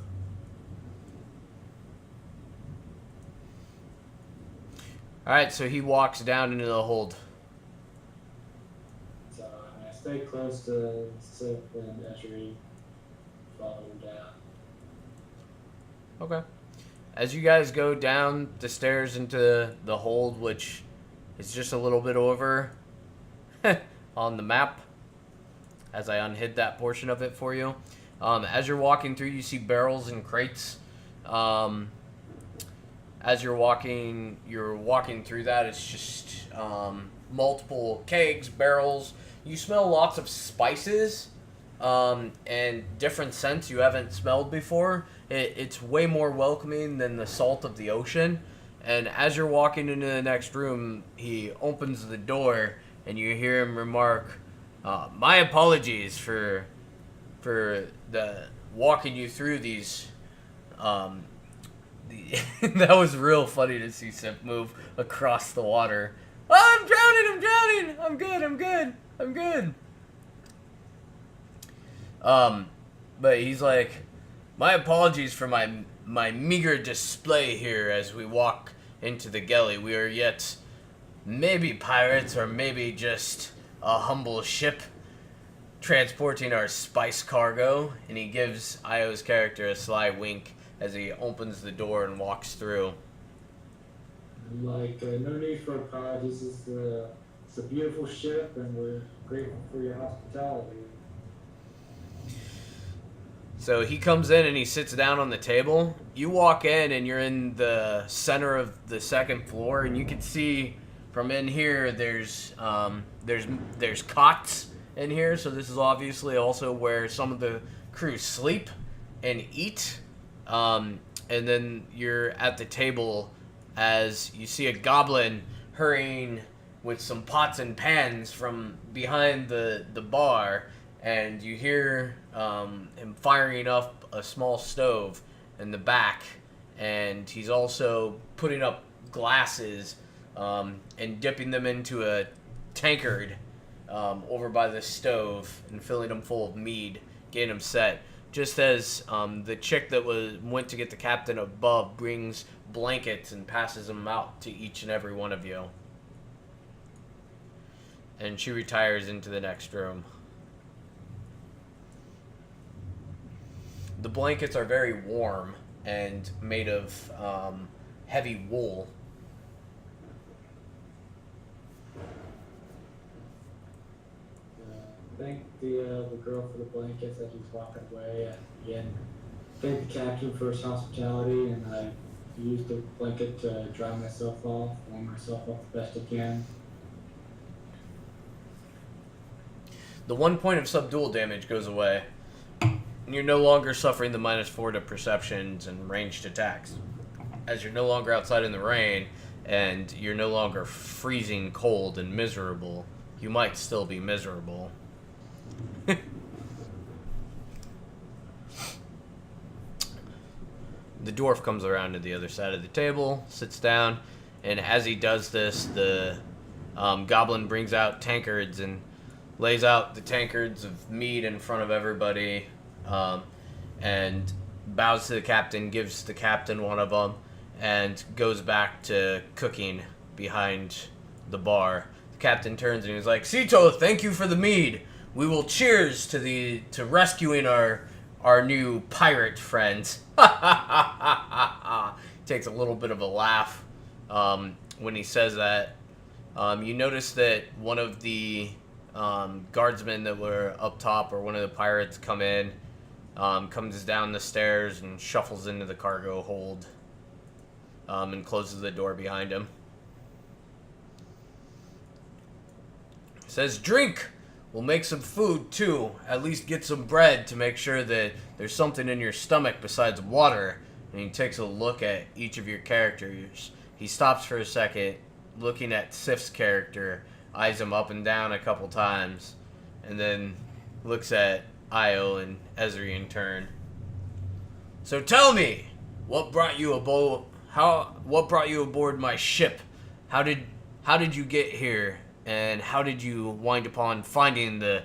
Alright, so he walks down into the hold. So I stay close to Sip and Esri, follow him down. Okay. As you guys go down the stairs into the hold, which is just a little bit over on the map, as I unhid that portion of it for you. As you're walking through, you see barrels and crates. As you're walking through that. It's just multiple kegs, barrels. You smell lots of spices and different scents you haven't smelled before. It's way more welcoming than the salt of the ocean. And as you're walking into the next room, he opens the door, and you hear him remark, "My apologies for the walking you through these." That was real funny to see Sip move across the water. Oh, I'm drowning! I'm good. But he's like, "My apologies for my meager display here as we walk into the galley. We are yet maybe pirates or maybe just a humble ship transporting our spice cargo." And he gives Io's character a sly wink as he opens the door and walks through. I'm like, no need for apologies. It's a beautiful ship, and we're grateful for your hospitality. So he comes in and he sits down on the table. You walk in and you're in the center of the second floor, and you can see from in here there's cots in here. So this is obviously also where some of the crew sleep and eat. And then you're at the table as you see a goblin hurrying with some pots and pans from behind the bar, and you hear him firing up a small stove in the back, and he's also putting up glasses and dipping them into a tankard over by the stove and filling them full of mead, getting them set. Just as the chick that went to get the captain above brings blankets and passes them out to each and every one of you. And she retires into the next room. The blankets are very warm and made of heavy wool. Thank the girl for the blankets as he's walking away, and again, thank the captain for his hospitality, and I used the blanket to dry myself off, warm myself off the best I can. The 1 point of subdual damage goes away, and you're no longer suffering the -4 to perceptions and ranged attacks, as you're no longer outside in the rain, and you're no longer freezing cold and miserable. You might still be miserable. The dwarf comes around to the other side of the table, sits down, and as he does this, the goblin brings out tankards and lays out the tankards of mead in front of everybody, and bows to the captain, gives the captain one of them, and goes back to cooking behind the bar. The captain turns and he's like, "Sito, thank you for the mead. We will cheers to rescuing our new pirate friends." Takes a little bit of a laugh when he says that. You notice that one of the guardsmen that were up top, or one of the pirates, come in, comes down the stairs and shuffles into the cargo hold, and closes the door behind him. Says, "Drink! We'll make some food, too. At least get some bread to make sure that there's something in your stomach besides water." And he takes a look at each of your characters. He stops for a second, looking at Sif's character, eyes him up and down a couple times, and then looks at Io and Ezri in turn. "So tell me, what brought you aboard? What brought you aboard my ship? How did you get here? And how did you wind upon finding the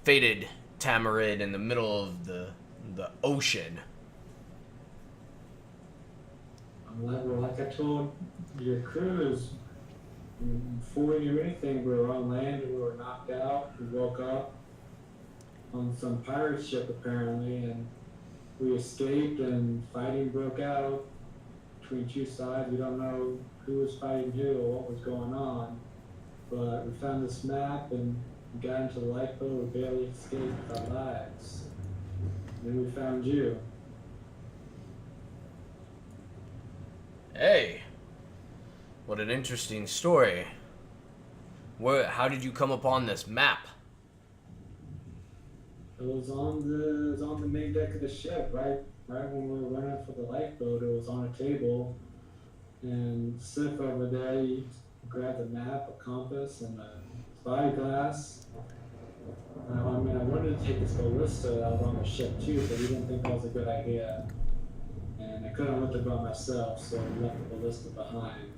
fated Tamarid in the middle of the ocean?" Well, like I told your crews, before we knew anything, we were on land and we were knocked out. We woke up on some pirate ship apparently, and we escaped and fighting broke out between two sides. We don't know who was fighting who or what was going on, but we found this map and we got into the lifeboat. We barely escaped with our lives. And then we found you. Hey, what an interesting story. How did you come upon this map? It was on the main deck of the ship, right when we were running for the lifeboat. It was on a table, and Sif over there, he grabbed a map, a compass, and a spyglass. I wanted to take this ballista out on the ship too, but he didn't think that was a good idea. And I couldn't lift it by myself, so I left the ballista behind.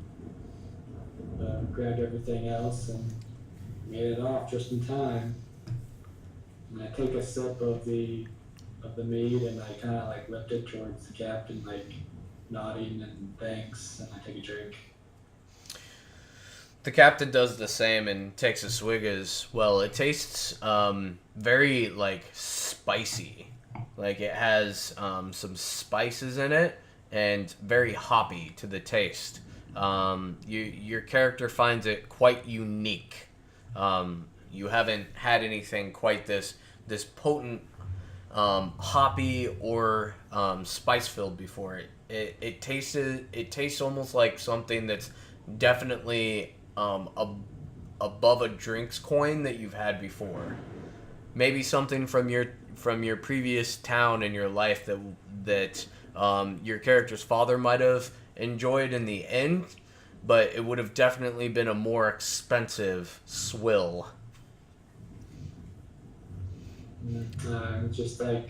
Grabbed everything else and made it off just in time. And I take a sip of the mead, and I kind of like lift it towards the captain, like nodding and thanks, and I take a drink. The captain does the same and takes a swig as well. It tastes very like spicy. Like it has some spices in it and very hoppy to the taste. Your character finds it quite unique. You haven't had anything quite this potent, hoppy or spice filled before. It tastes almost like something that's definitely above a drinks coin that you've had before. Maybe something from your previous town in your life that your character's father might have enjoyed in the end, but it would have definitely been a more expensive swill. Just like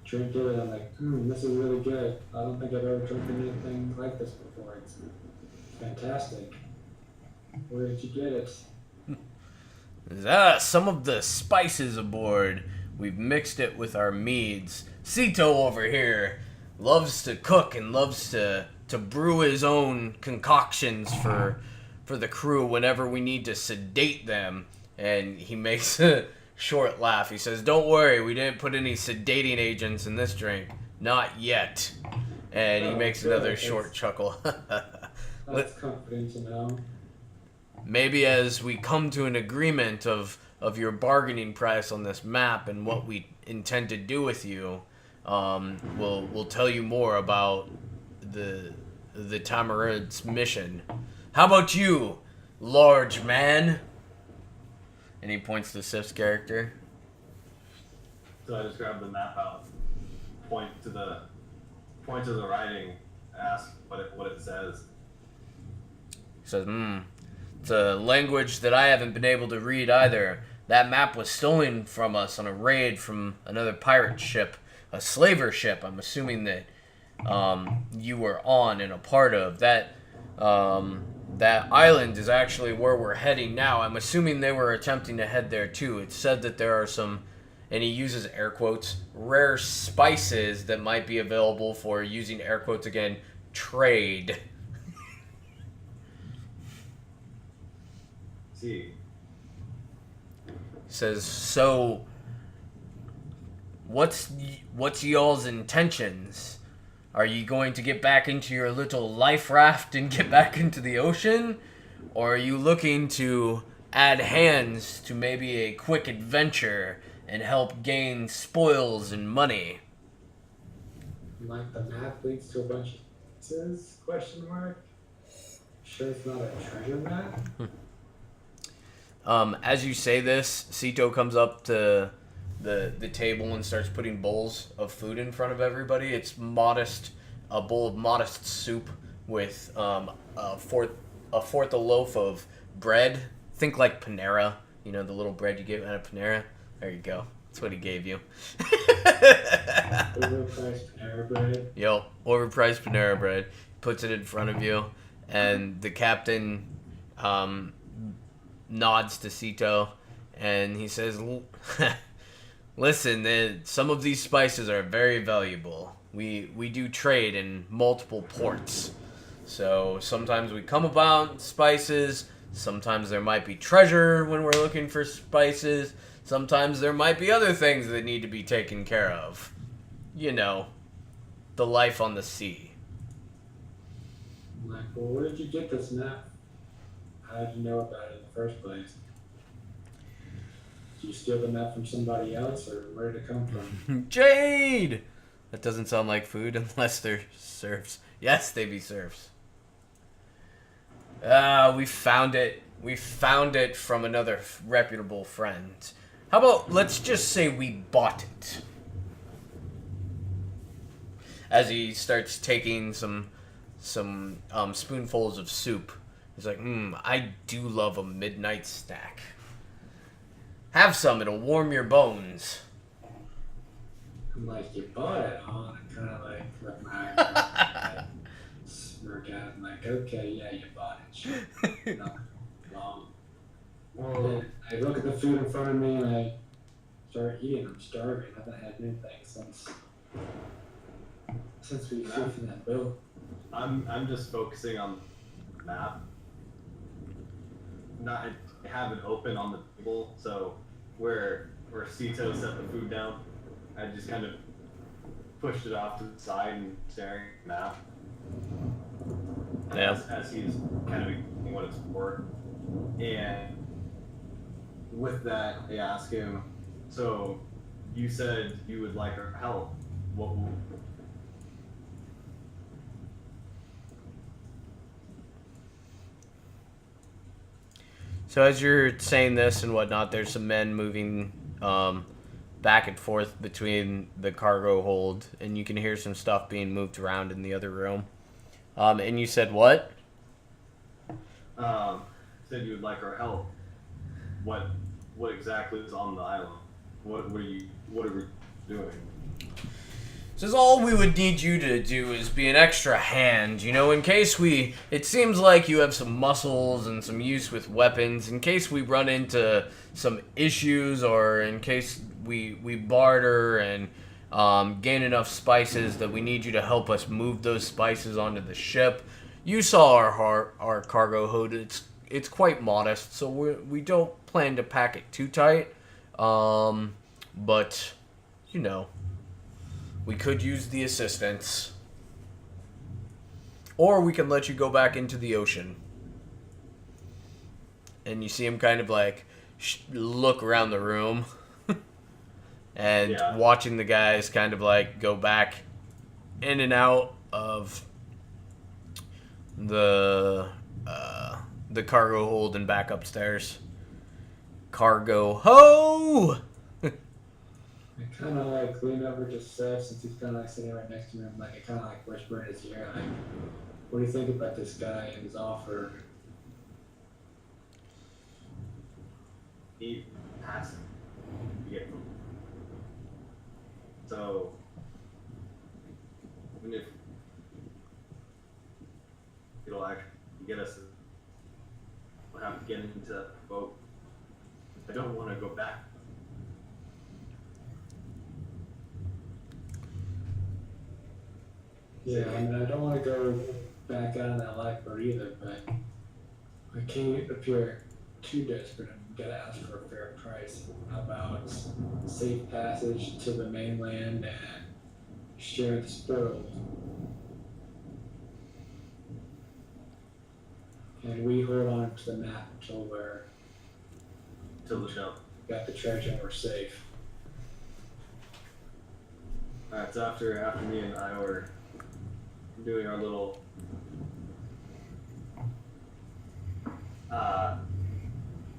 drink it, and I'm like, this is really good. I don't think I've ever drunk anything like this before. It's fantastic. Where did you get it? Some of the spices aboard. We've mixed it with our meads. Sito over here loves to cook and loves to brew his own concoctions for the crew whenever we need to sedate them. And he makes a short laugh. He says, "Don't worry, we didn't put any sedating agents in this drink. Not yet." And he makes another short chuckle. That's comforting to know. Maybe as we come to an agreement of your bargaining price on this map and what we intend to do with you, we'll tell you more about the Tamarid's mission. How about you, large man? And he points to Sif's character. So I just grab the map out, point to the writing, ask what it says. He says, it's a language that I haven't been able to read either. That map was stolen from us on a raid from another pirate ship, a slaver ship. I'm assuming that you were on and a part of. That island is actually where we're heading now. I'm assuming they were attempting to head there too. It said that there are some, and he uses air quotes, rare spices that might be available for, using air quotes again, trade. See. Says, so what's y'all's intentions? Are you going to get back into your little life raft and get back into the ocean? Or are you looking to add hands to maybe a quick adventure and help gain spoils and money. Like the map leads to a bunch of places? Question mark. Sure, it's not a treasure map. As you say this, Sito comes up to the table and starts putting bowls of food in front of everybody. It's a bowl of modest soup with a fourth a loaf of bread. Think like Panera, you know, the little bread you get out of Panera. There you go. That's what he gave you. Overpriced Panera bread. Yo, overpriced Panera bread. Puts it in front of you, and the captain nods to Sito, and he says, "Listen, some of these spices are very valuable. We do trade in multiple ports, so sometimes we come about spices. Sometimes there might be treasure when we're looking for spices. Sometimes there might be other things that need to be taken care of. You know, the life on the sea." I'm like, well, where did you get this map? How did you know about it in the first place? Did you steal the map from somebody else, or where did it come from? Jade! That doesn't sound like food unless they're serfs. Yes, they be serfs. We found it. We found it from another reputable friend. How about, let's just say we bought it. As he starts taking some spoonfuls of soup. He's like, I do love a midnight snack. Have some, it'll warm your bones. I'm like, you bought it, huh? And I kind of like flip my eyebrows, smirk out, and like, okay, yeah, you bought it. Sure. Nothing wrong. And then I look at the food in front of me and I start eating. I'm starving. I haven't had anything since we flew from that boat. I'm just focusing on the map. I have it open on the table, so where Sito set the food down, I just kind of pushed it off to the side and staring at the map. Yeah. As he's kind of explaining what it's for. And with that, I ask him, so you said you would like our help. What So as you're saying this and whatnot, there's some men moving back and forth between the cargo hold, and you can hear some stuff being moved around in the other room. And you said what? Said you would like our help. What exactly is on the island? What are we doing? Says all we would need you to do is be an extra hand, you know, in case it seems like you have some muscles and some use with weapons, in case we run into some issues, or in case we barter and gain enough spices that we need you to help us move those spices onto the ship. You saw our cargo hold. It's quite modest, so we don't plan to pack it too tight, but, you know, we could use the assistance. Or we can let you go back into the ocean. And you see him kind of like look around the room. And watching the guys kind of like go back in and out of the cargo hold and back upstairs. Cargo ho! I kind of like lean over to Seth, since he's kind of like sitting right next to me. I'm like, I kind of like whisper in his ear, like, what do you think about this guy and his offer? He has to get them. So, even if it'll actually get us, we'll have to get into the boat. I don't want to go back. Yeah, I mean, I don't want to go back out in that lifeboat either, but I can't appear too desperate. I'm gonna ask for a fair price. How about safe passage to the mainland and share the spoils? And we hold on to the map until we're till the ship. Got the treasure and we're safe. Alright, so after me and I were doing our little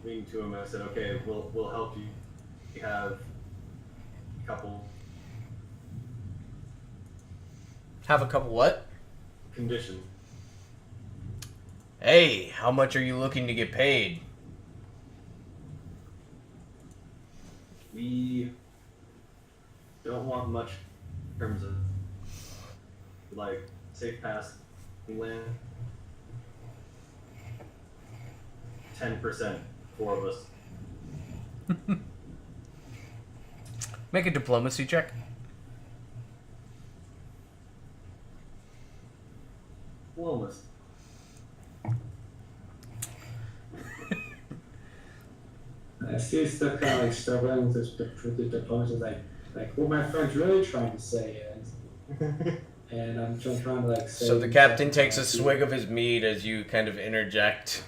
meeting to him, I said, okay, we'll help you. We have a couple Have a couple what? conditions. Hey, how much are you looking to get paid? We don't want much in terms of like safe pass land. 10%, 4 of us. Make a diplomacy check. Almost. I see it's still kind of like struggling with the diplomacy, like what my friend's really trying to say is, and I'm just trying to like say. So the captain takes a swig of his mead as you kind of interject.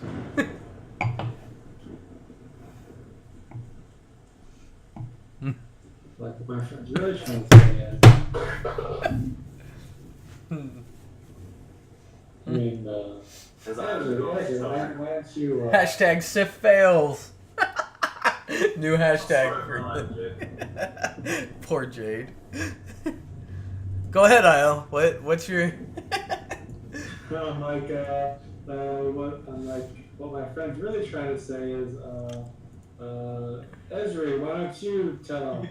Like what my friend's really trying to say is. I mean, why don't you? Hashtag Sif fails. New hashtag for poor Jade. Go ahead, Isle. What's your? I'm like, what my friend's really trying to say is, Ezra, why don't you tell him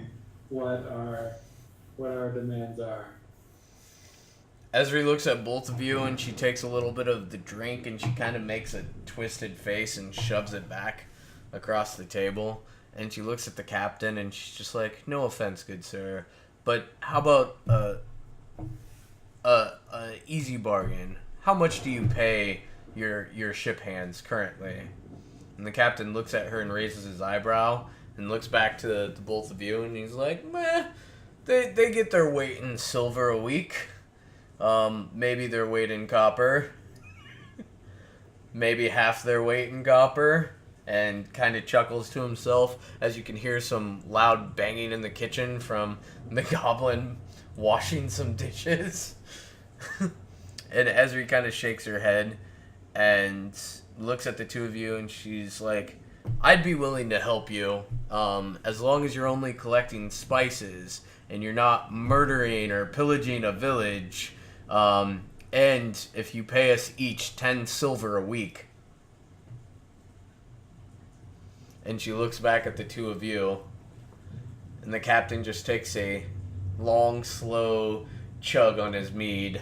what our demands are? Ezri looks at both of you and she takes a little bit of the drink and she kind of makes a twisted face and shoves it back across the table. And she looks at the captain and she's just like, no offense, good sir, but how about a easy bargain? How much do you pay your ship hands currently? And the captain looks at her and raises his eyebrow and looks back to the both of you and he's like, meh, they get their weight in silver a week. Maybe their weight in copper. Maybe half their weight in copper. And kind of chuckles to himself as you can hear some loud banging in the kitchen from the goblin washing some dishes. And Ezri kind of shakes her head and looks at the two of you and she's like, I'd be willing to help you as long as you're only collecting spices and you're not murdering or pillaging a village. And if you pay us each 10 silver a week. And she looks back at the two of you. And the captain just takes a long, slow chug on his mead.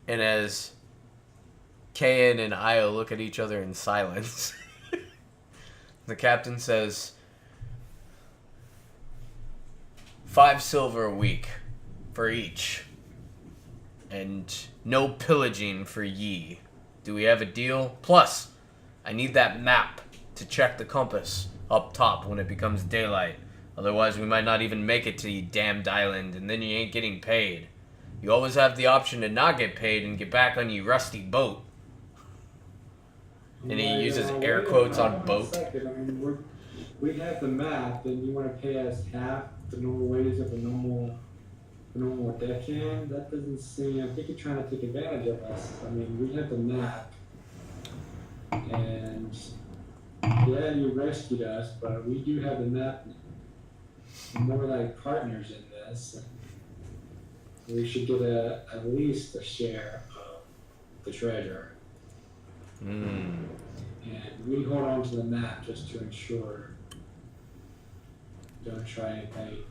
And as Kayan and Io look at each other in silence, the captain says, 5 silver a week for each. And no pillaging for ye. Do we have a deal? Plus, I need that map to check the compass up top when it becomes daylight. Otherwise, we might not even make it to ye damned island, and then you ain't getting paid. You always have the option to not get paid and get back on ye rusty boat. And he uses air quotes on boat. I mean, we have the map, and you want to pay us half the normal wages of a normal deckhand? That doesn't seem. I think you're trying to take advantage of us. I mean, we have the map, and yeah, you rescued us, but we do have the map. We're more like partners in this. We should get at least a share of the treasure. And we hold on to the map just to ensure. Don't try anything.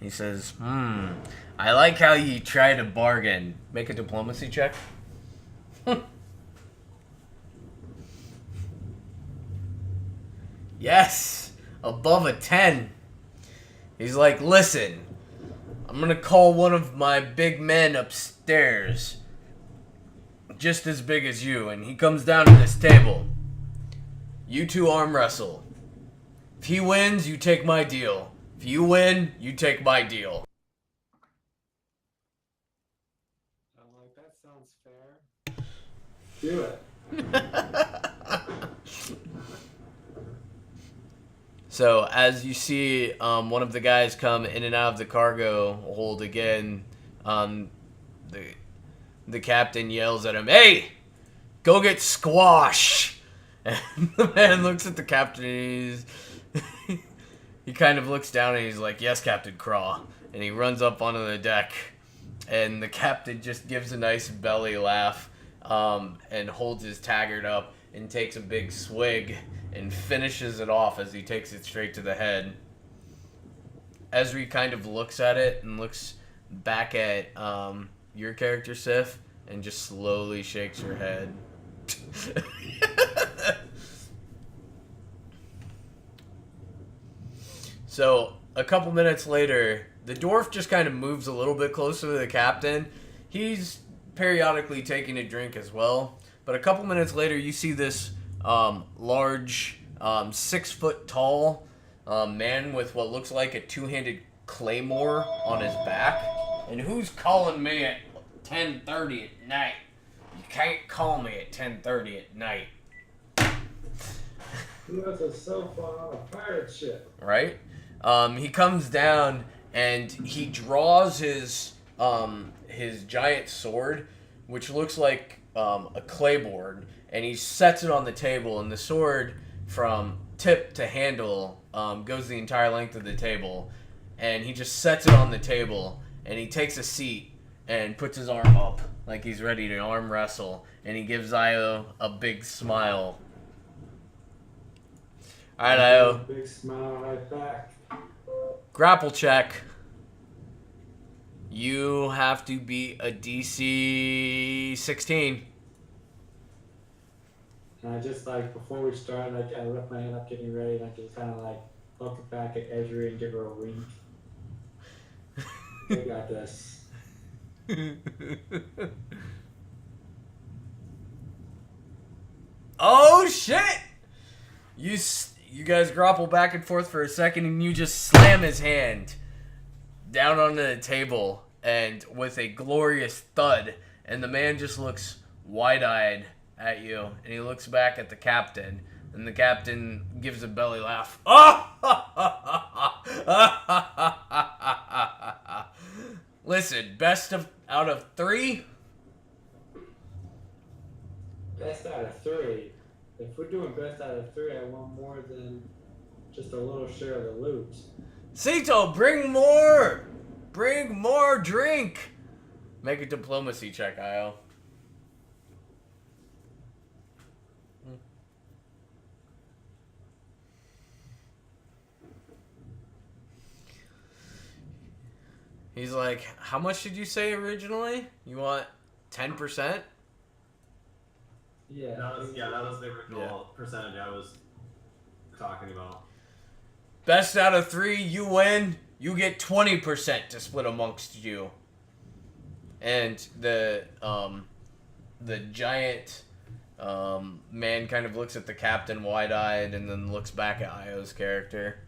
He says, I like how you try to bargain. Make a diplomacy check. Yes! Above a 10. He's like, listen, I'm gonna call one of my big men upstairs. Just as big as you, and he comes down to this table. You two arm wrestle. If he wins, you take my deal. If you win, you take my deal. I'm Do it. So as you see one of the guys come in and out of the cargo hold again, the captain yells at him, "Hey, go get squash!" And the man looks at the captain and he kind of looks down and he's like, "Yes, Captain Craw." And he runs up onto the deck, and the captain just gives a nice belly laugh and holds his taggart up and takes a big swig and finishes it off as he takes it straight to the head. Ezri kind of looks at it and looks back at your character, Sif, and just slowly shakes her head. So, a couple minutes later, the dwarf just kind of moves a little bit closer to the captain. He's periodically taking a drink as well. But a couple minutes later, you see this large, 6 foot tall man with what looks like a two-handed claymore on his back. And who's calling me at 10:30 at night? You can't call me at 10:30 at night. Who has a cell phone on a pirate ship? Right? He comes down and he draws his giant sword, which looks like a claymore, and he sets it on the table, and the sword from tip to handle goes the entire length of the table, and he just sets it on the table, and he takes a seat and puts his arm up like he's ready to arm wrestle, and he gives Io a big smile. Alright, Io. Big smile right back. Grapple check. You have to be a DC 16. And I just like, before we start, like, I lift my hand up getting ready, and I just kind of like look back at Ezri and give her a wink. We got this. Oh shit! You guys grapple back and forth for a second, and you just slam his hand down onto the table, and with a glorious thud, and the man just looks wide-eyed at you, and he looks back at the captain, and the captain gives a belly laugh. Listen, out of 3? Best out of 3. If we're doing best out of 3, I want more than just a little share of the loot. Sito, bring more! Bring more drink! Make a diplomacy check, Io. He's like, how much did you say originally? You want 10%? Yeah. That was the original percentage I was talking about. Best out of 3, you win. You get 20% to split amongst you. And the giant man kind of looks at the captain wide-eyed and then looks back at Io's character.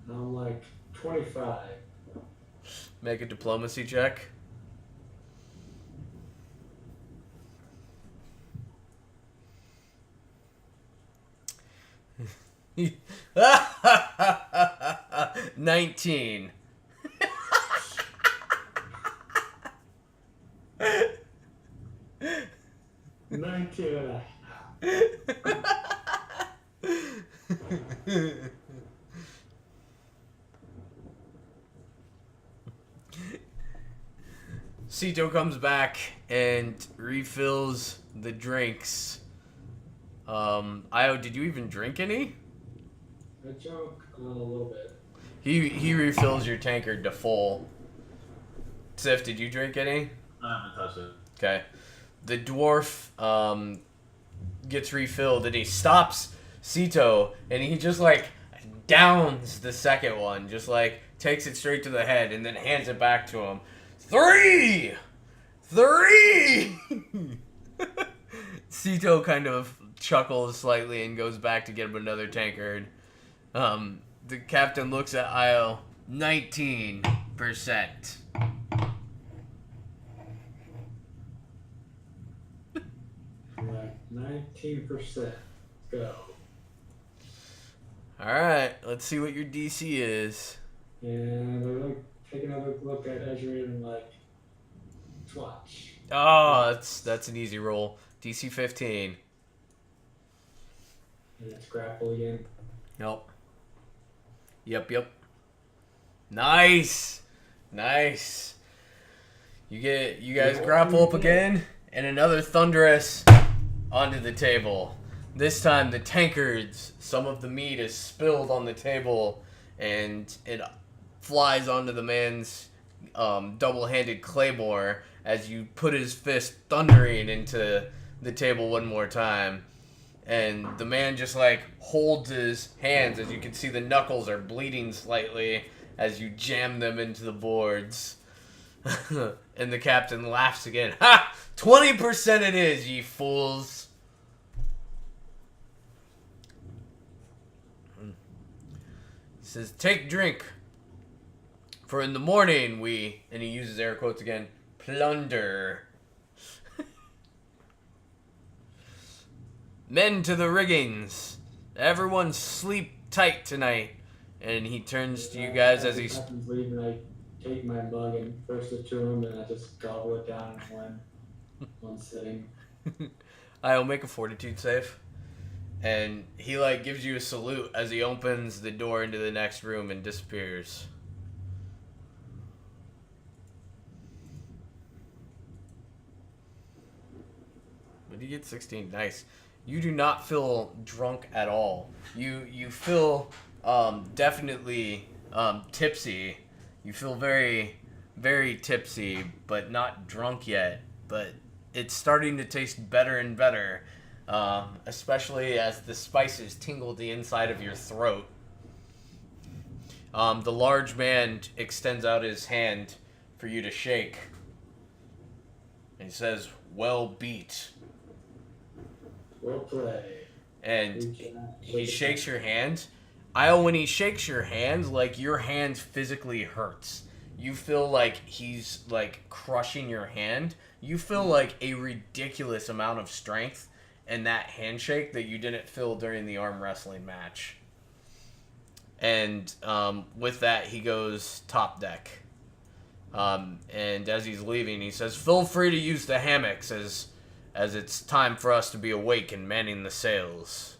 I'm like 25. Make a diplomacy check. $19. 19 and a Sito comes back and refills the drinks. Io, did you even drink any? I drank a little bit. He refills your tankard to full. Sif, did you drink any? I haven't touched it. Okay. The dwarf gets refilled and he stops Sito and he just like downs the second one, just like takes it straight to the head and then hands it back to him. 3! Sito kind of chuckles slightly and goes back to get him another tankard. The captain looks at Io. 19%. 19%. Go. Alright, let's see what your DC is. And I take another look at Ezra and like, watch. Oh, that's an easy roll. DC 15. And it's grapple again. Nope. Yep. Nice. You guys grapple up again, and another thunderous onto the table. This time the tankards, some of the meat is spilled on the table, and it flies onto the man's double-handed claymore as you put his fist thundering into the table one more time. And the man just like holds his hands, as you can see the knuckles are bleeding slightly as you jam them into the boards. And the captain laughs again. Ha! 20% it is, ye fools. He says, take drink. For in the morning we, and he uses air quotes again, plunder. Men to the riggings. Everyone sleep tight tonight. And he turns to you guys as he's... leaving, I take my mug and burst it to him, and I just gobble it down in one sitting. I'll make a fortitude save. And he like gives you a salute as he opens the door into the next room and disappears. But he gets 16. Nice. You do not feel drunk at all. You feel definitely tipsy. You feel very, very tipsy, but not drunk yet. But it's starting to taste better and better, especially as the spices tingle the inside of your throat. The large man extends out his hand for you to shake. And he says, well beat. Well played. And he shakes your hand. When he shakes your hand, like your hand physically hurts. You feel like he's like crushing your hand. You feel like a ridiculous amount of strength in that handshake that you didn't feel during the arm wrestling match. And with that, he goes top deck. And as he's leaving, he says, feel free to use the hammocks as it's time for us to be awake and manning the sails.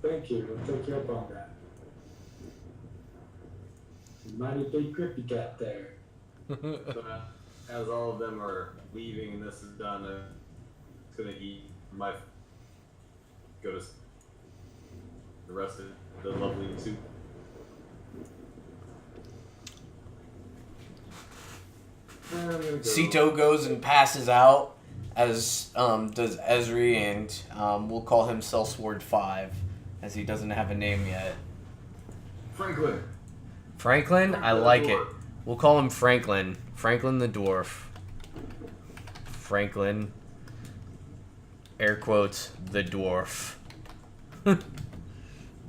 Thank you. I'll take you up on that. Mighty big grip you got there. So, as all of them are leaving and this is done, I'm gonna eat my go to the rest of the lovely soup. Sito goes and passes out, as does Ezri, and we'll call him Sellsword 5, as he doesn't have a name yet. Franklin? I like it. We'll call him Franklin. Franklin the dwarf. Franklin, air quotes, the dwarf.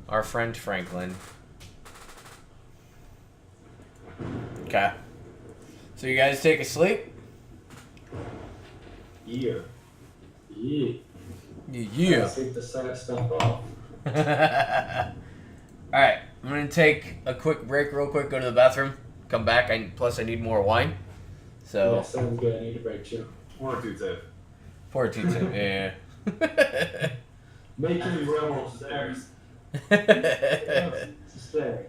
Our friend Franklin. Okay. So you guys take a sleep? Yeah. Yeah. Take the sad stuff off. Alright, I'm gonna take a quick break real quick, go to the bathroom, come back, plus I need more wine. So Yeah, sounds good. I need a break too. Fortitude save. Fortitude save, yeah. Making me run upstairs. Stay.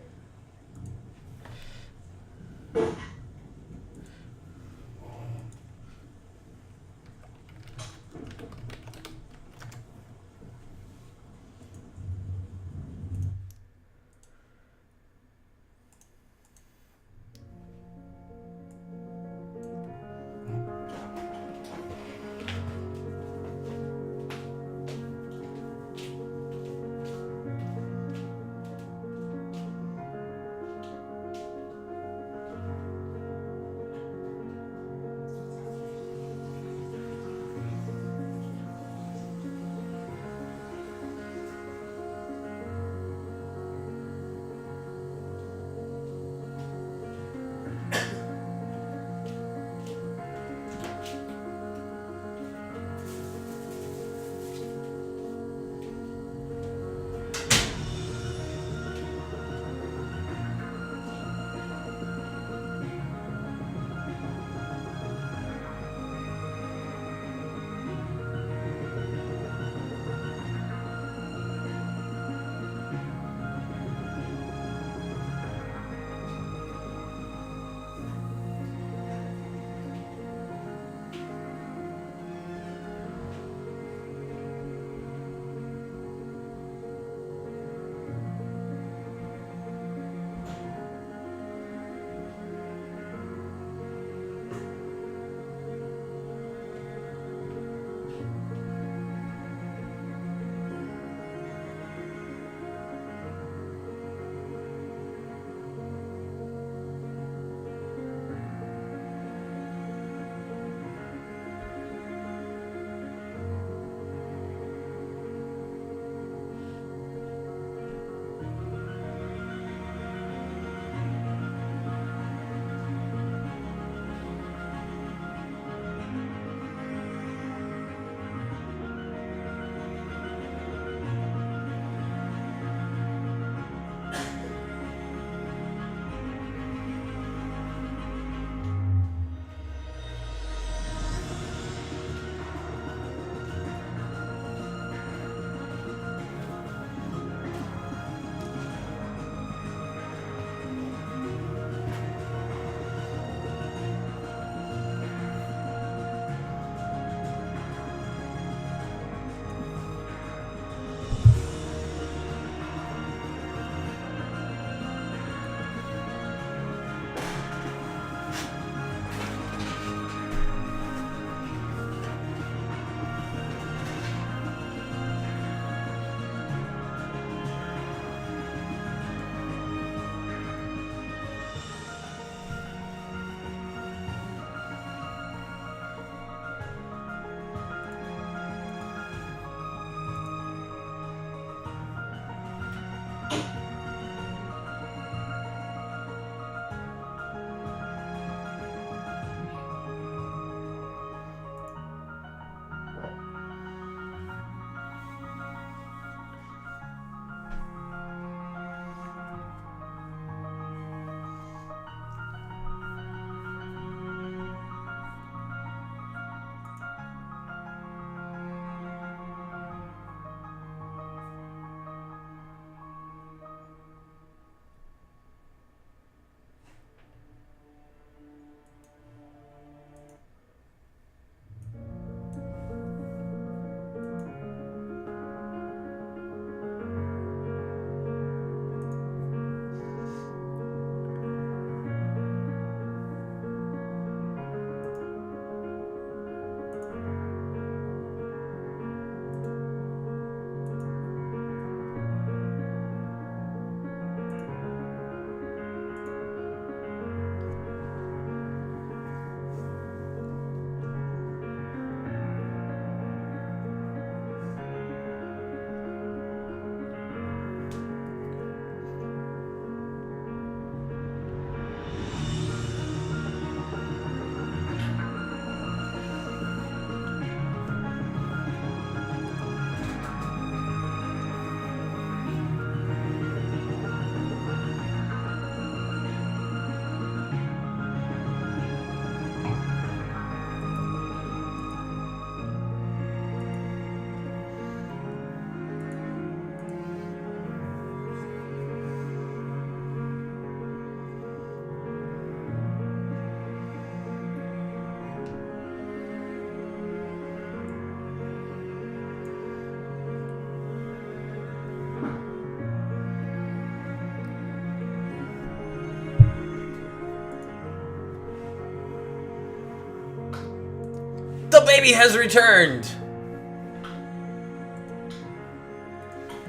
The baby has returned!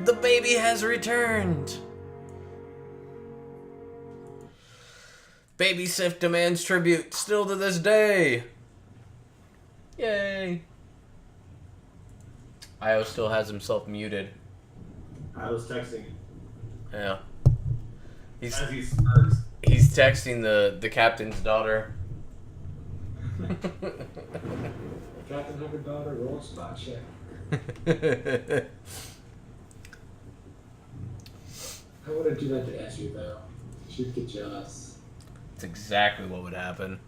The baby has returned! Baby Sif demands tribute still to this day! Yay! Io still has himself muted. I was texting. Yeah. As he smirks. He's texting the captain's daughter. Captain have a daughter, roll spot check. I wouldn't do that to Esri though. She'd get jealous. That's exactly what would happen.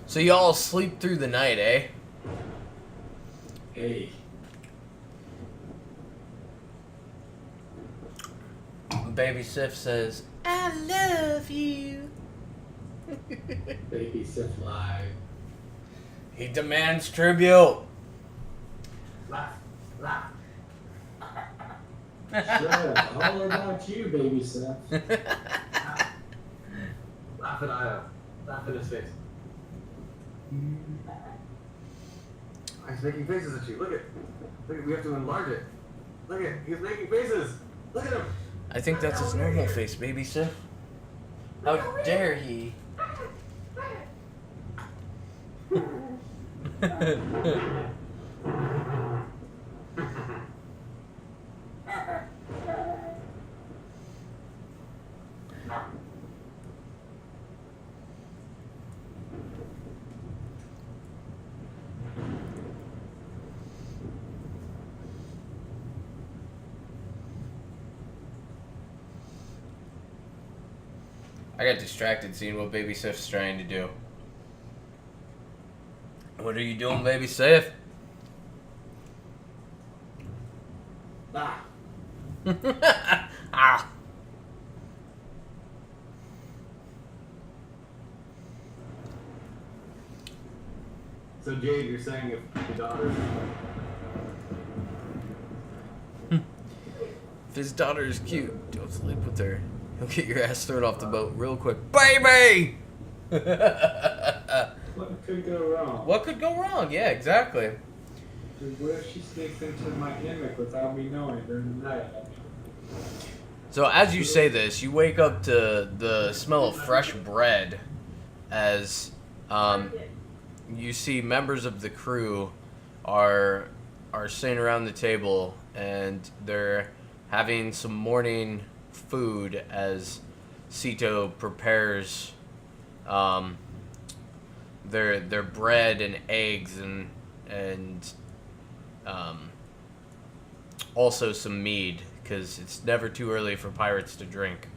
So y'all sleep through the night, eh? Hey, Baby Sif says, I love you. baby Sif live. He demands tribute. Laugh. Laugh. Sure, all about you, baby Sif. Laugh at Io. Laugh in his face. He's making faces at you. Look at. We have to enlarge it. Look at. He's making faces. Look at him. I think that's his normal face, Baby Sif. How dare he? I got distracted seeing what Baby Sif's trying to do. What are you doing, Baby Sif? Ah. Ah. So Jade, you're saying if the daughter. If his daughter is cute, don't sleep with her. He'll get your ass thrown off the boat real quick. Baby! What could go wrong? What could go wrong? Yeah, exactly. What if she sneaks into my hammock without me knowing during the night? So as you say this, you wake up to the smell of fresh bread as you see members of the crew are sitting around the table and they're having some morning food as Sito prepares their bread and eggs and also some mead, because it's never too early for pirates to drink.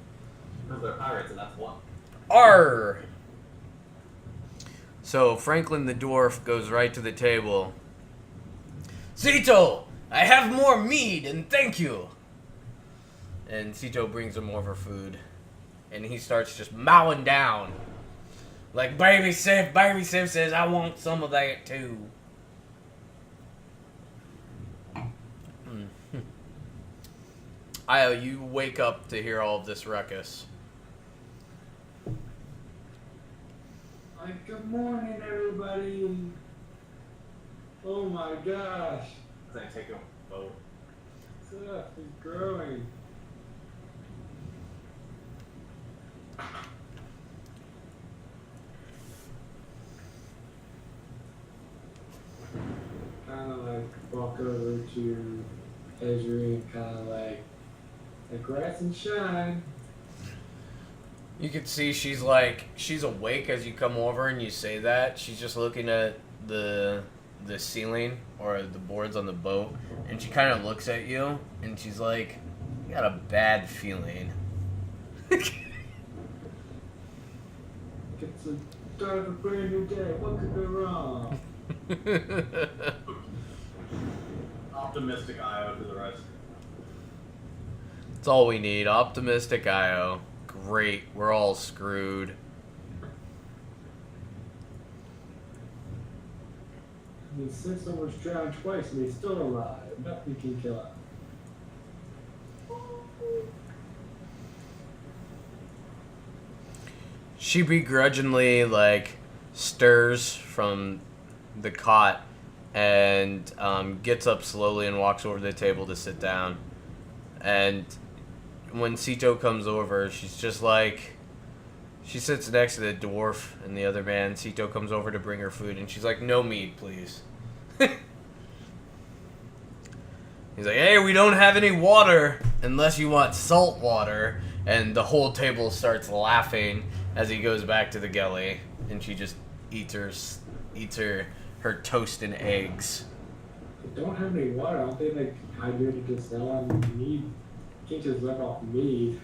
Because they're pirates, and that's one. Arr! So Franklin the dwarf goes right to the table. Sito, I have more mead and thank you. And Sito brings him more of her food, and he starts just mowing down. Like, Baby Sif says, I want some of that too. Io, you wake up to hear all of this ruckus. Like, good morning, everybody. Oh my gosh. Then I take him. Oh. What's up? He's growing. Kind of like walk over to Esri and kind of like rise and shine. You can see she's awake as you come over and you say that. She's just looking at the ceiling or the boards on the boat, and she kind of looks at you and she's like, "I got a bad feeling." It's the start of a brand new day. What could go wrong? Optimistic IO to the rest. That's all we need. Optimistic IO. Great. We're all screwed. I mean, since someone's drowned twice and he's still alive, nothing can kill him. She begrudgingly, like, stirs from the cot and gets up slowly and walks over to the table to sit down. And when Sito comes over, she's just like... She sits next to the dwarf and the other man. Sito comes over to bring her food, and she's like, no meat, please. He's like, hey, we don't have any water unless you want salt water. And the whole table starts laughing as he goes back to the galley, and she just eats her toast and eggs. They don't have any water. Aren't they like hydrated as hell on mead? Can't just live off mead.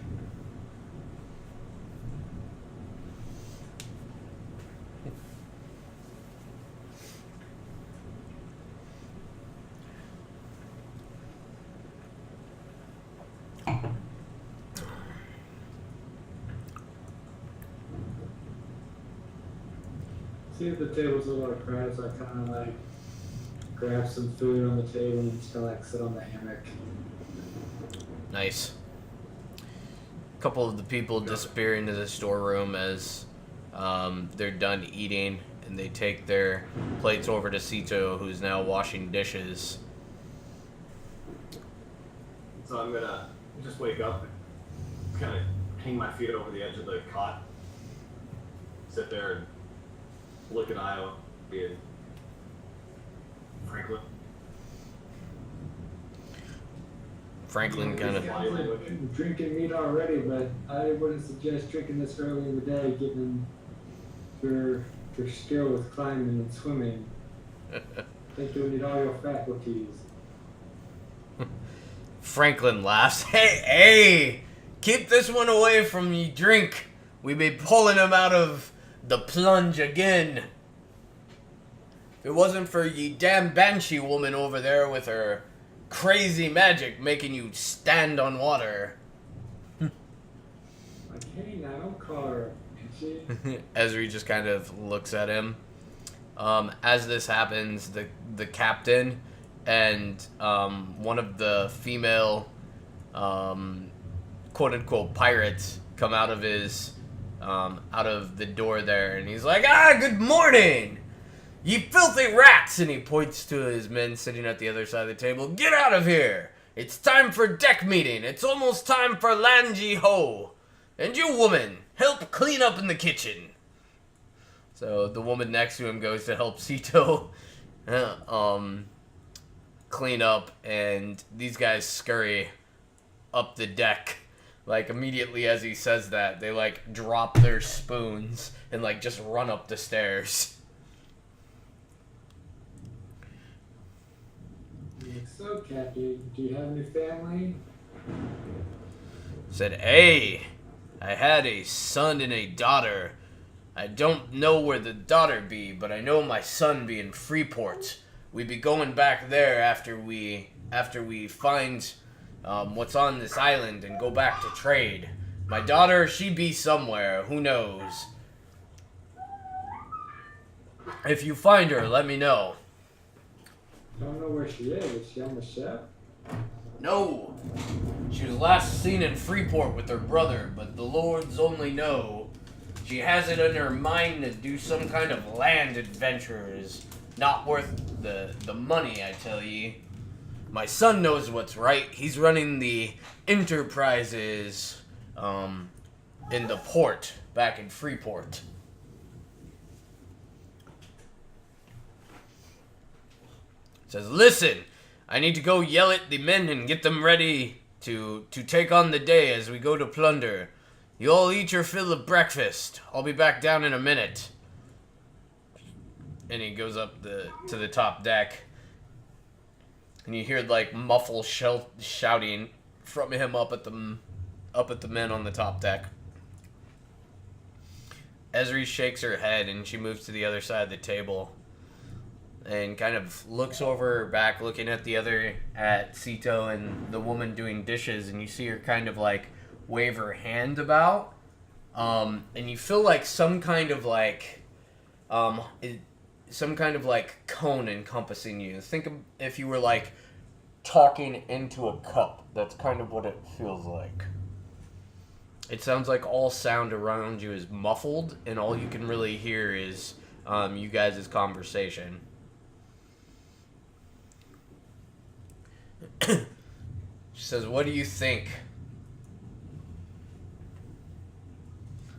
See if the table's a little crowded, so I kind of like grab some food on the table and just kind of like sit on the hammock. Nice. A couple of the people disappear into the storeroom as they're done eating, and they take their plates over to Sito, who's now washing dishes. So I'm gonna just wake up and kind of hang my feet over the edge of the cot, sit there and look at Io and Franklin. Franklin kind of... Sounds like drinking meat already, but I wouldn't suggest drinking this early in the day, given your skill with climbing and swimming. I think you'll need all your faculties. Franklin laughs. Hey, keep this one away from me drink. We be pulling him out of the plunge again. If it wasn't for ye damn banshee woman over there with her crazy magic making you stand on water. Like, hey, now don't call her banshee. Ezri just kind of looks at him. As this happens, the captain and one of the female quote-unquote pirates come out of the door there, and he's like, good morning, ye filthy rats, and he points to his men sitting at the other side of the table. Get out of here, it's time for deck meeting, it's almost time for land ye ho, and you woman, help clean up in the kitchen. So the woman next to him goes to help Sito clean up, and these guys scurry up the deck. Like, immediately as he says that, they, like, drop their spoons and, like, just run up the stairs. So, Captain, do you have any family? Said, hey, I had a son and a daughter. I don't know where the daughter be, but I know my son be in Freeport. We be going back there after we find what's on this island and go back to trade. My daughter, she be somewhere, who knows. If you find her, let me know. Don't know where she is. Is she on the ship? No. She was last seen in Freeport with her brother, but the lords only know. She has it in her mind to do some kind of land adventures. Not worth the money, I tell ye. My son knows what's right. He's running the enterprises in the port back in Freeport. Says, listen, I need to go yell at the men and get them ready to take on the day as we go to plunder. You all eat your fill of breakfast. I'll be back down in a minute. And he goes up to the top deck. And you hear, like, muffled shouting from him up at the up at the men on the top deck. Ezri shakes her head and she moves to the other side of the table and kind of looks over her back, looking at Sito and the woman doing dishes, and you see her kind of like wave her hand about, and you feel like some kind of like cone encompassing you. Think of if you were like talking into a cup. That's kind of what it feels like. It sounds like all sound around you is muffled, and all you can really hear is you guys' conversation. She says, "What do you think?"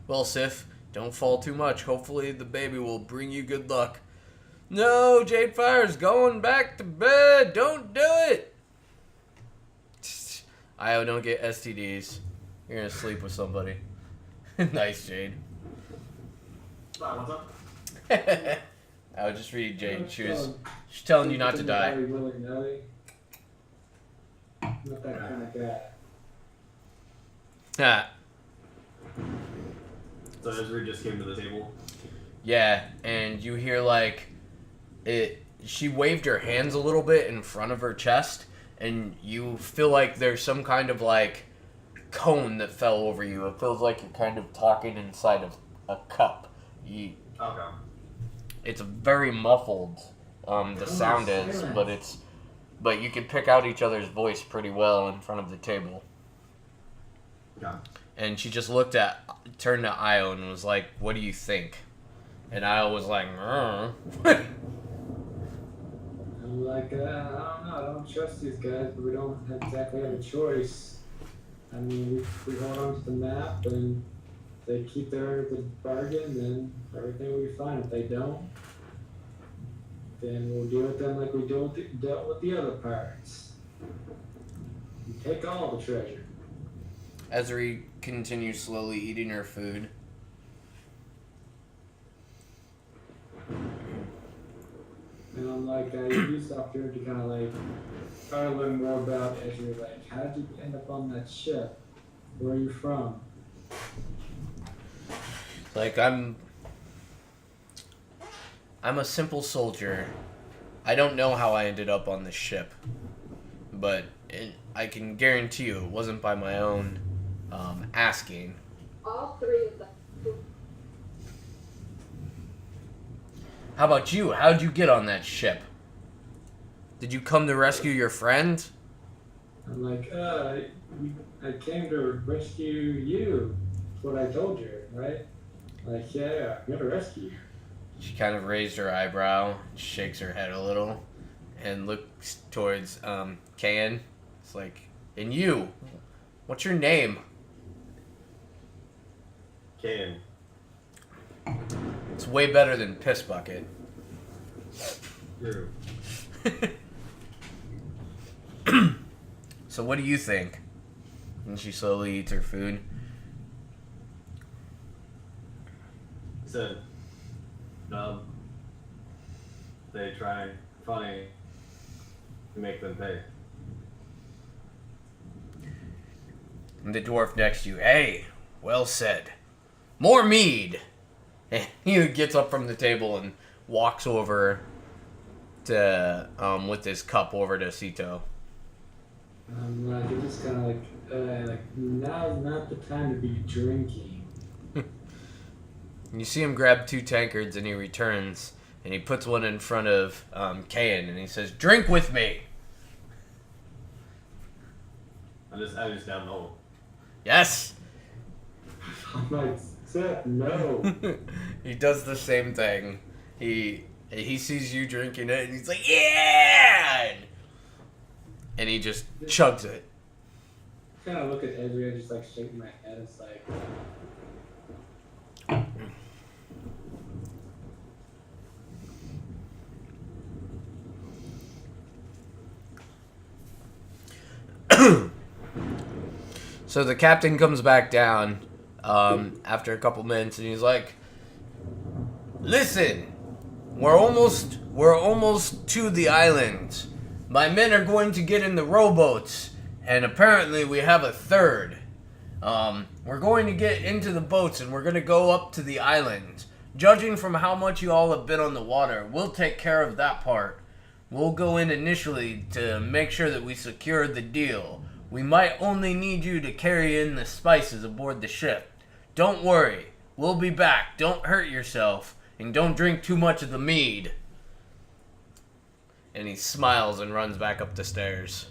"Well, Sif, don't fall too much. Hopefully the baby will bring you good luck." "No, Jadefire's going back to bed. Don't do it." "Io, don't get STDs. You're gonna sleep with somebody." Nice, Jade. What's up? I would just read Jade. She's telling you not to die. Not that kind of guy. Ah. So Ezra just came to the table. Yeah, and you hear like it. She waved her hands a little bit in front of her chest, and you feel like there's some kind of like cone that fell over you. It feels like you're kind of talking inside of a cup. Okay. It's very muffled. The sound is, but you can pick out each other's voice pretty well in front of the table. Okay. And she just turned to Io and was like, "What do you think?" And Io was like, I'm like, I don't know, I don't trust these guys, but we don't exactly have a choice. I mean, we hold on to the map, and if they keep the bargain, then everything will be fine. If they don't, then we'll deal with them like we dealt with the other pirates. We take all the treasure. Ezri continues slowly eating her food. And I'm like, I used up here to kind of like try to learn more about Ezra. Like, how did you end up on that ship? Where are you from? Like, I'm a simple soldier. I don't know how I ended up on this ship, but I can guarantee you it wasn't by my own asking. All three of them. How about you? How'd you get on that ship? Did you come to rescue your friend? I'm like, I came to rescue you. That's what I told you, right? Like, yeah, I'm gonna rescue you. She kind of raised her eyebrow, shakes her head a little, and looks towards Kayan. It's like, "And you? What's your name?" Kayan. It's way better than Piss Bucket. True. So what do you think? And she slowly eats her food. He said, they try funny to make them pay. And the dwarf next to you, "Hey, well said. More mead!" And he gets up from the table and walks over to, with his cup over to Sito. I'm like, it's just kind of like now's not the time to be drinking. And you see him grab 2 tankards, and he returns, and he puts one in front of Kayan, and he says, "Drink with me." I just down the hole. Yes. I'm like, Seth, no. He does the same thing. He sees you drinking it, and he's like, "Yeah!" And he just chugs it. Kind of look at Ezra, just like shaking my head. It's like, So the captain comes back down after a couple minutes, and he's like, "Listen, we're almost to the island. My men are going to get in the rowboats, and apparently we have a third. We're going to get into the boats and we're going to go up to the island. Judging from how much you all have been on the water, we'll take care of that part. We'll go in initially to make sure that we secure the deal. We might only need you to carry in the spices aboard the ship. Don't worry. We'll be back. Don't hurt yourself. And don't drink too much of the mead. And he smiles and runs back up the stairs.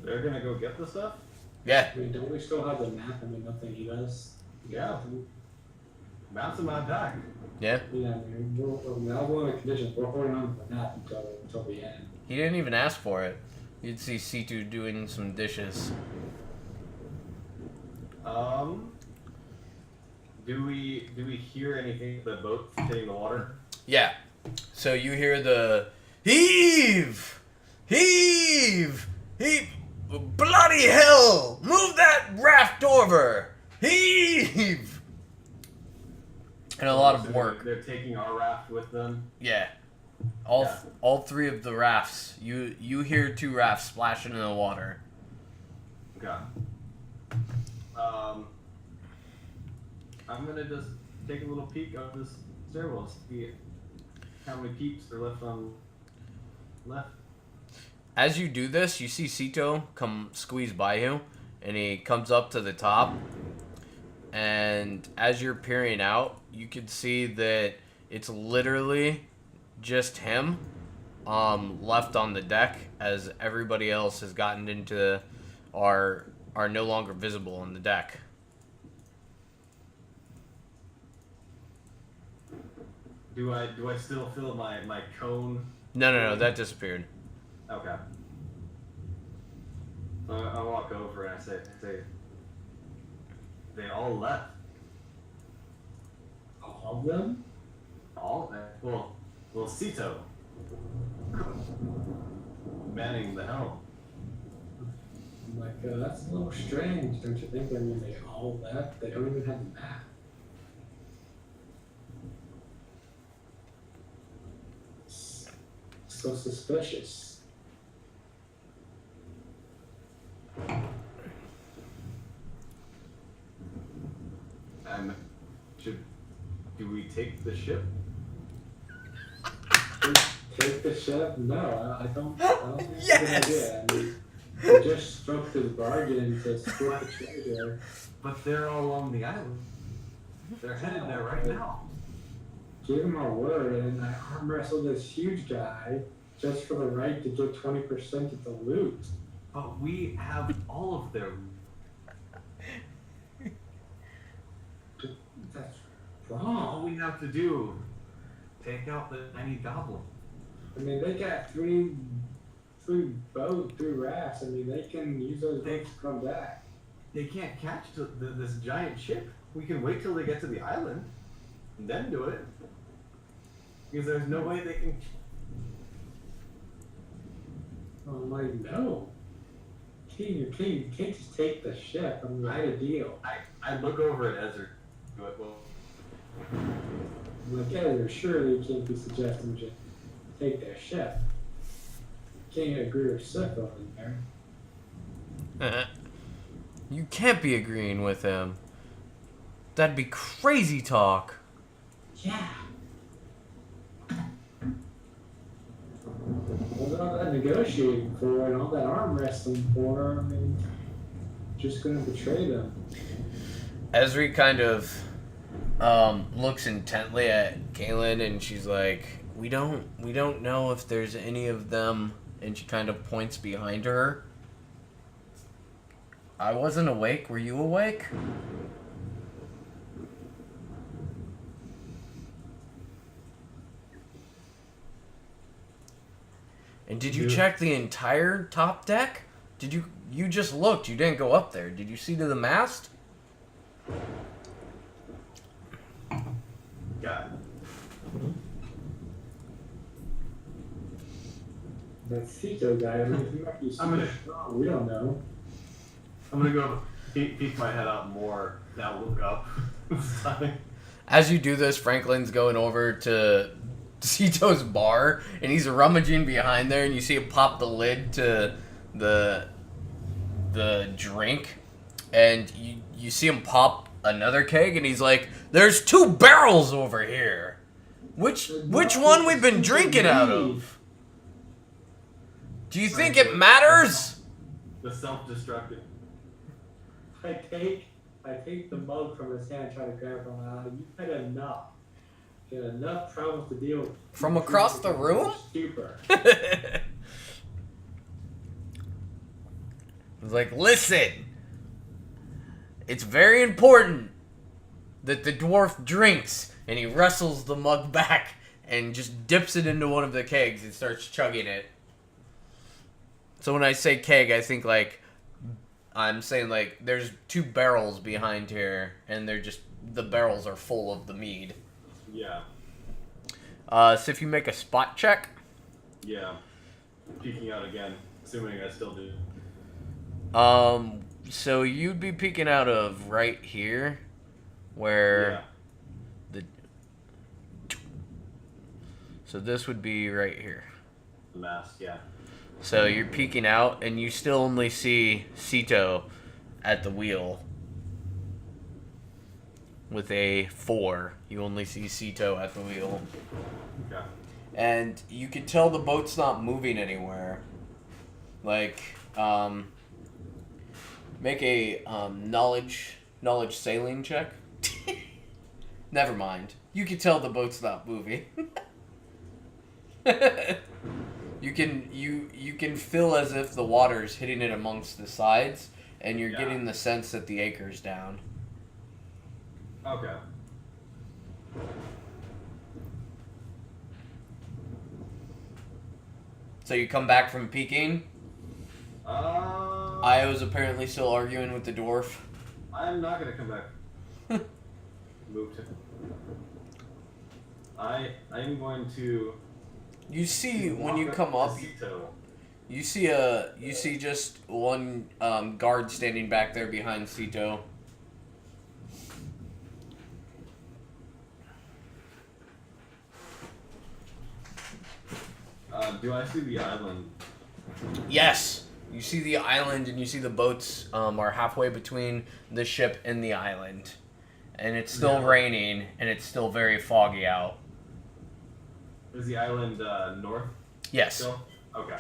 They're gonna go get the stuff? Yeah. I mean, don't we still have the map? I mean, nothing he does. Yeah. Map's in my bag. Yeah. Yeah, I mean, we're all going to conditions. We're holding on to the map until the end. He didn't even ask for it. You'd see C2 doing some dishes. Do we hear anything? The boat hitting the water? Yeah. So you hear the heave! Heave! Heave! Bloody hell! Move that raft over! Heave! And a lot of work. They're taking our raft with them. Yeah. All three of the rafts. You hear 2 rafts splashing in the water. Okay. I'm gonna just take a little peek up this stairwell, see how many peeps are left. As you do this, you see Sito come squeeze by you, and he comes up to the top. And as you're peering out, you can see that it's literally just him left on the deck, as everybody else has gotten into are no longer visible on the deck. Do I still feel my cone? No, that disappeared. Okay. I walk over and I say, they all left. All of them? All? Well, Sito. Manning the helm. I'm like, that's a little strange, don't you think? I mean, they all left. They don't even have a map. So suspicious. And do we take the ship? Take the ship? No, I don't think Yes! it's a good idea. I mean, we just struck this bargain to split the treasure. But they're all on the island. They're headed there right now. Give him our word, and I arm wrestled this huge guy just for the right to get 20% of the loot. But we have all of their. That's All wrong. we have to do, take out the tiny goblin. I mean, they got three rafts. I mean, they can use those boats to come back. They can't catch this giant ship. We can wait till they get to the island, and then do it. Because there's no way they can. I'm like, no. You can't just take the ship. I mean, I had a deal. I look over at Ezra. Well, I'm like, yeah, surely you can't be suggesting to take their ship. Can't agree with Sith over there. You can't be agreeing with him. That'd be crazy talk. Yeah. All that negotiating for and all that arm wrestling for, I mean, just gonna betray them. Ezri kind of looks intently at Kaylin, and she's like, we don't know if there's any of them, and she kind of points behind her. I wasn't awake. Were you awake? And did you check the entire top deck? Did you just looked, you didn't go up there. Did you see to the mast? God. That Sito guy, I mean, he might be super strong. We don't know. I'm gonna go peek my head out more. Now look up. As you do this, Franklin's going over to Sito's bar, and he's rummaging behind there, and you see him pop the lid to the drink, and you see him pop another keg, and he's like, "There's 2 barrels over here. Which one we've been drinking out of? Do you think it matters?" The self-destructive. I take the mug from his hand and try to grab it from him. You've had enough. You had enough problems to deal with. From across the room? Stupor. He's like, "Listen, it's very important that the dwarf drinks," and he wrestles the mug back and just dips it into one of the kegs and starts chugging it. So when I say keg, I think like, I'm saying like there's 2 barrels behind here, and the barrels are full of the mead. Yeah. So if you make a spot check. Yeah. Peeking out again, assuming I still do. So you'd be peeking out of right here, where so this would be right here. The mask, yeah. So you're peeking out, and you still only see Sito at the wheel with a 4. You only see Sito at the wheel. Okay. And you can tell the boat's not moving anywhere. Like, make a knowledge sailing check. Never mind. You can tell the boat's not moving. You can feel as if the water's hitting it amongst the sides, and you're getting the sense that the anchor's down. Okay. So you come back from peeking. Io's apparently still arguing with the dwarf. I'm not gonna come back. Move to. I'm going to. You see when you come up, you see just one guard standing back there behind Sito. Do I see the island? Yes, you see the island, and you see the boats are halfway between the ship and the island, and it's still raining, and it's still very foggy out. Is the island north? Yes. Still? Okay.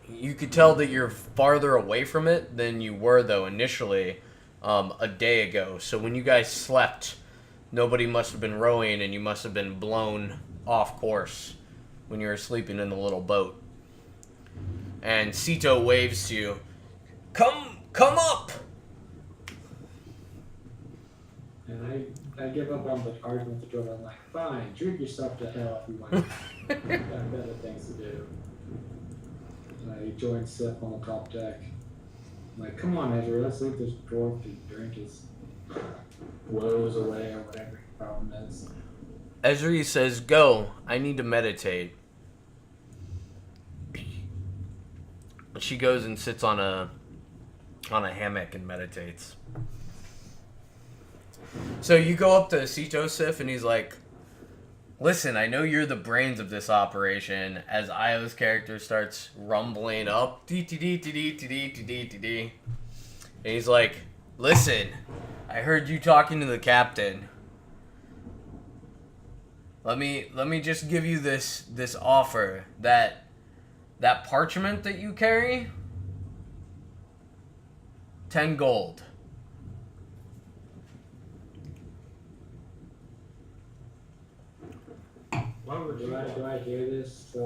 You could tell that you're farther away from it than you were, though, initially a day ago. So when you guys slept, nobody must have been rowing, and you must have been blown off course when you were sleeping in the little boat. And Sito waves to you. Come up! And I give up on the argument with the dwarf. I'm like, fine, drink yourself to hell if you want. I've got better things to do. And I join Sip on the top deck. I'm like, come on, Ezra, let's leave this dwarf to drink his woes away or whatever his problem is. Ezri says, "Go. I need to meditate." She goes and sits on a hammock and meditates. So you go up to Sito Sif, and he's like, "Listen, I know you're the brains of this operation." As Io's character starts rumbling up, and he's like, "Listen, I heard you talking to the captain. Let me just give you this offer. That parchment that you carry, 10 gold. Do I hear this?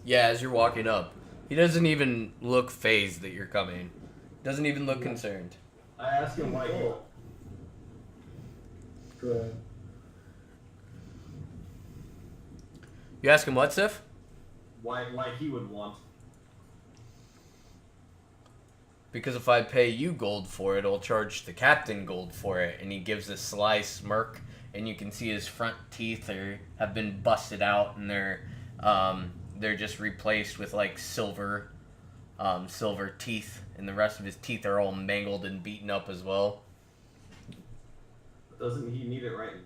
Yeah, as you're walking up. He doesn't even look phased that you're coming. Doesn't even look concerned. I ask him why he. Good. You ask him what, Sif? Why he would want. Because if I pay you gold for it, I'll charge the captain gold for it. And he gives a sly smirk, and you can see his front teeth have been busted out, and they're just replaced with like silver teeth, and the rest of his teeth are all mangled and beaten up as well. Doesn't he need it right?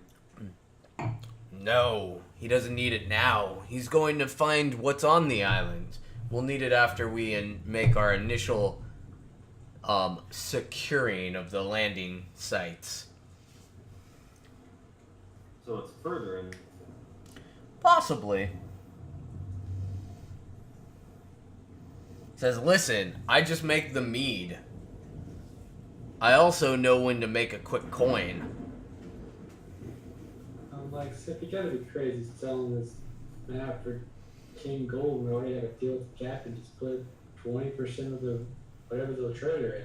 No, he doesn't need it now. He's going to find what's on the island. We'll need it after we make our initial securing of the landing sites. So it's further in. Possibly. It says, listen, I just make the mead. I also know when to make a quick coin. I'm like, Sip, you gotta be crazy selling this map for 10 gold and we already have a deal with the captain. Just put 20% of the whatever the treasure in.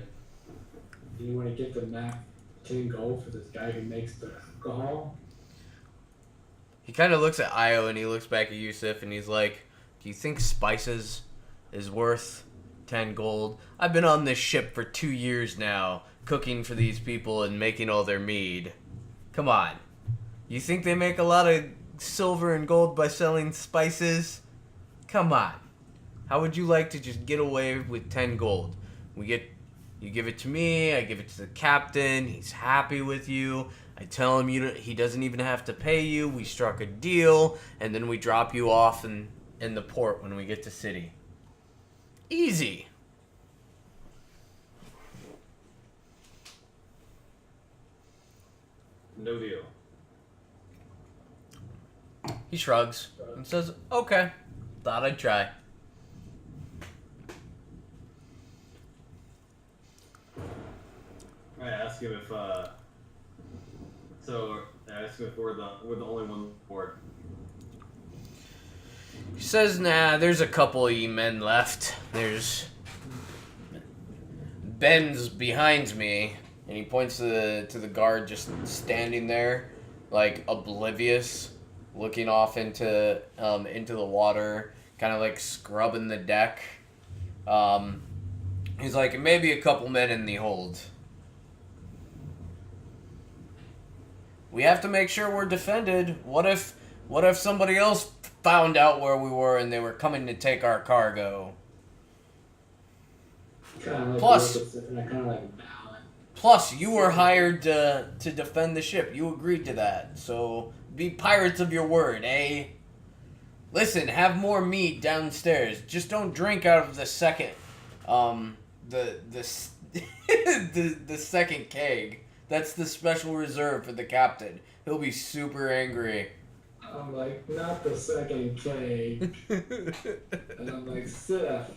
Do you want to get the map 10 gold for this guy who makes the alcohol? He kind of looks at Io and he looks back at Yusuf and he's like, do you think spices is worth 10 gold? I've been on this ship for 2 years now, cooking for these people and making all their mead. Come on. You think they make a lot of silver and gold by selling spices? Come on. How would you like to just get away with 10 gold? You give it to me, I give it to the captain, he's happy with you. I tell him he doesn't even have to pay you. We struck a deal, and then we drop you off in the port when we get to city. Easy. No deal. He shrugs and says, okay, thought I'd try. I ask him if so I ask him if we're the only one for He says, nah, there's a couple of you men left. There's Ben's behind me, and he points to the guard just standing there, like oblivious, looking off into the water, kind of like scrubbing the deck. He's like, maybe a couple men in the hold. We have to make sure we're defended. What if somebody else found out where we were and they were coming to take our cargo? Plus, you were hired to defend the ship. You agreed to that. So, be pirates of your word, eh? Listen, have more meat downstairs. Just don't drink out of the second, the second keg. That's the special reserve for the captain. He'll be super angry. I'm like, not the second keg. And I'm like, Sif,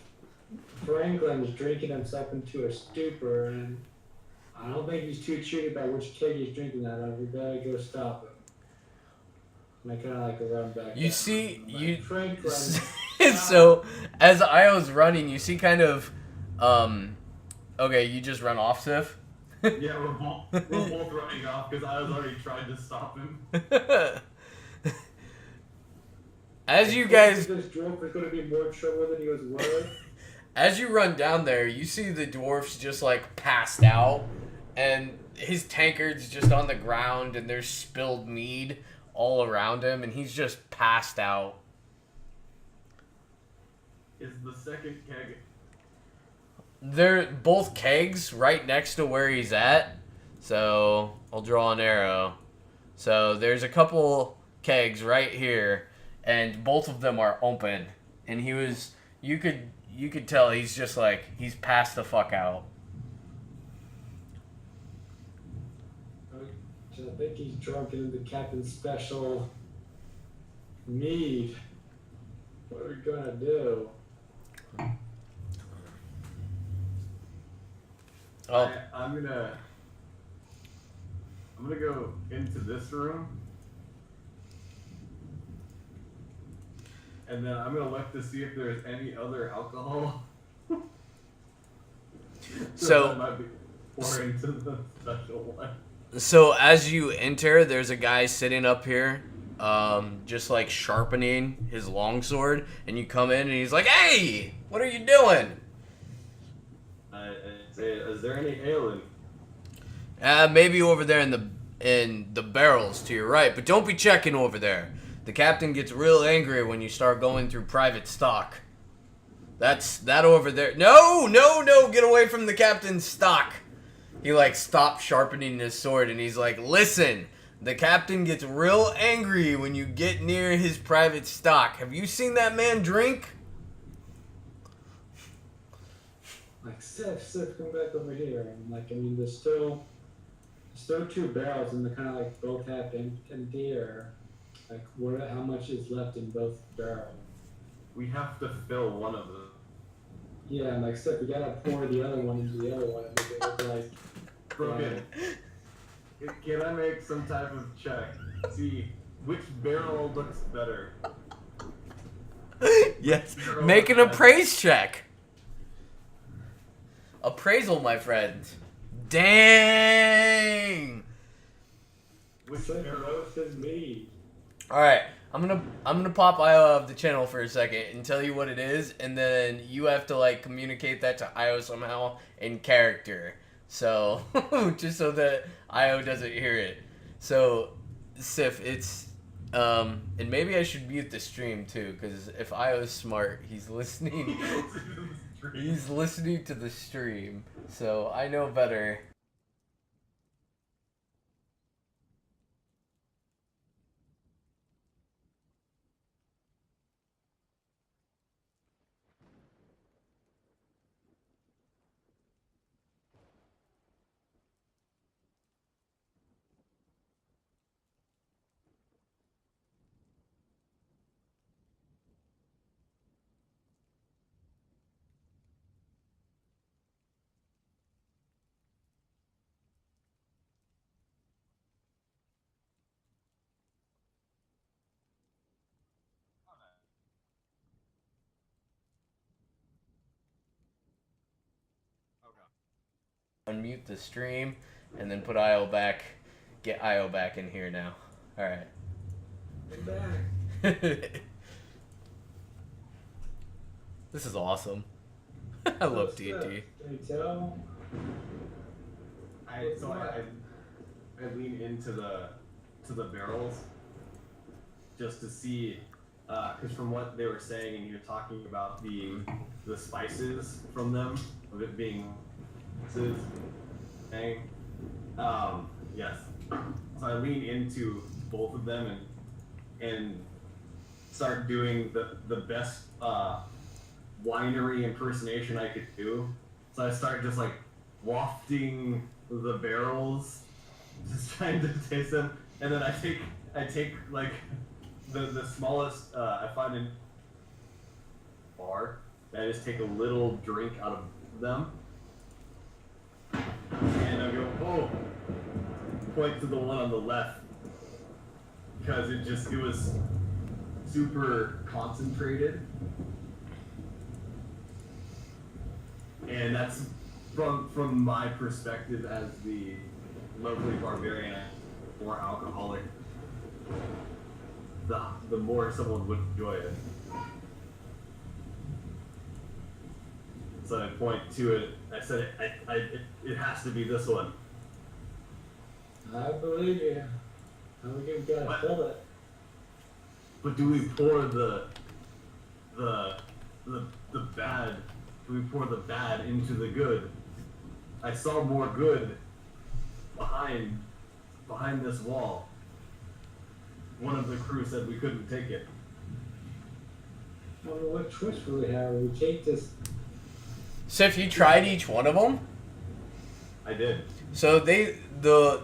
Franklin's drinking himself into a stupor, and I don't think he's too cheated about which keg he's drinking out of. We better go stop him. And I kind of like run back. You see, like, Franklin. So as I was running, you see kind of, okay, you just run off, Sif. Yeah, we're both running off because I was already trying to stop him. As you guys, this dwarf is going to be more trouble than he was worth. As you run down there, you see the dwarf's just like passed out, and his tankard's just on the ground, and there's spilled mead all around him, and he's just passed out. Is the second keg? They're both kegs right next to where he's at, so I'll draw an arrow. So there's a couple kegs right here, and both of them are open. And you could tell he's just like, he's passed the fuck out. I think he's drunk in the captain's special mead. What are we gonna do? Oh. I'm gonna go into this room, and then I'm gonna look to see if there's any other alcohol. So that might be pouring to the special one. So as you enter, there's a guy sitting up here, just like sharpening his longsword, and you come in and he's like, "Hey, what are you doing?" Is there any ale in? Maybe over there in the barrels to your right, but don't be checking over there. The captain gets real angry when you start going through private stock. That over there. No, get away from the captain's stock. He like stops sharpening his sword and he's like, listen, the captain gets real angry when you get near his private stock. Have you seen that man drink? like, Sif, come back over here. And like, I mean, there's still 2 barrels, and they're kind of like both half empty, or like, how much is left in both barrels? We have to fill one of them. Yeah, and like, Sif, we gotta pour the other one into the other one and make it look like. Broken. Can I make some type of check? See which barrel looks better. Yes. Make an appraise check. Appraisal, my friend. Dang. Which Sif barrel? roasted me. All right. I'm gonna pop Io off the channel for a second and tell you what it is, and then you have to like communicate that to Io somehow in character. So just so that Io doesn't hear it. So Sif, it's and maybe I should mute the stream too, because if Io's smart, he's listening. He's listening to the stream, so I know better. Unmute the stream, and then put Io back. Get Io back in here now. All right. I'm back. This is awesome. I love D&D. Can you tell? I lean into the barrels just to see, because from what they were saying, and you're talking about the spices from them, of it being yes. So I lean into both of them and start doing the best winery impersonation I could do. So I start just like wafting the barrels, just trying to taste them, and then I take like the smallest I find in bar. I just take a little drink out of them, and I go, oh, point to the one on the left, because it was super concentrated, and that's from my perspective as the lovely barbarian, more alcoholic, the more someone would enjoy it. So I point to it. I said, it has to be this one. I believe you. How we gotta fill it? But do we pour the bad? Do we pour the bad into the good? I saw more good behind this wall. One of the crew said we couldn't take it. Well, what choice will we have? We take this. So if you tried each one of them, I did. so the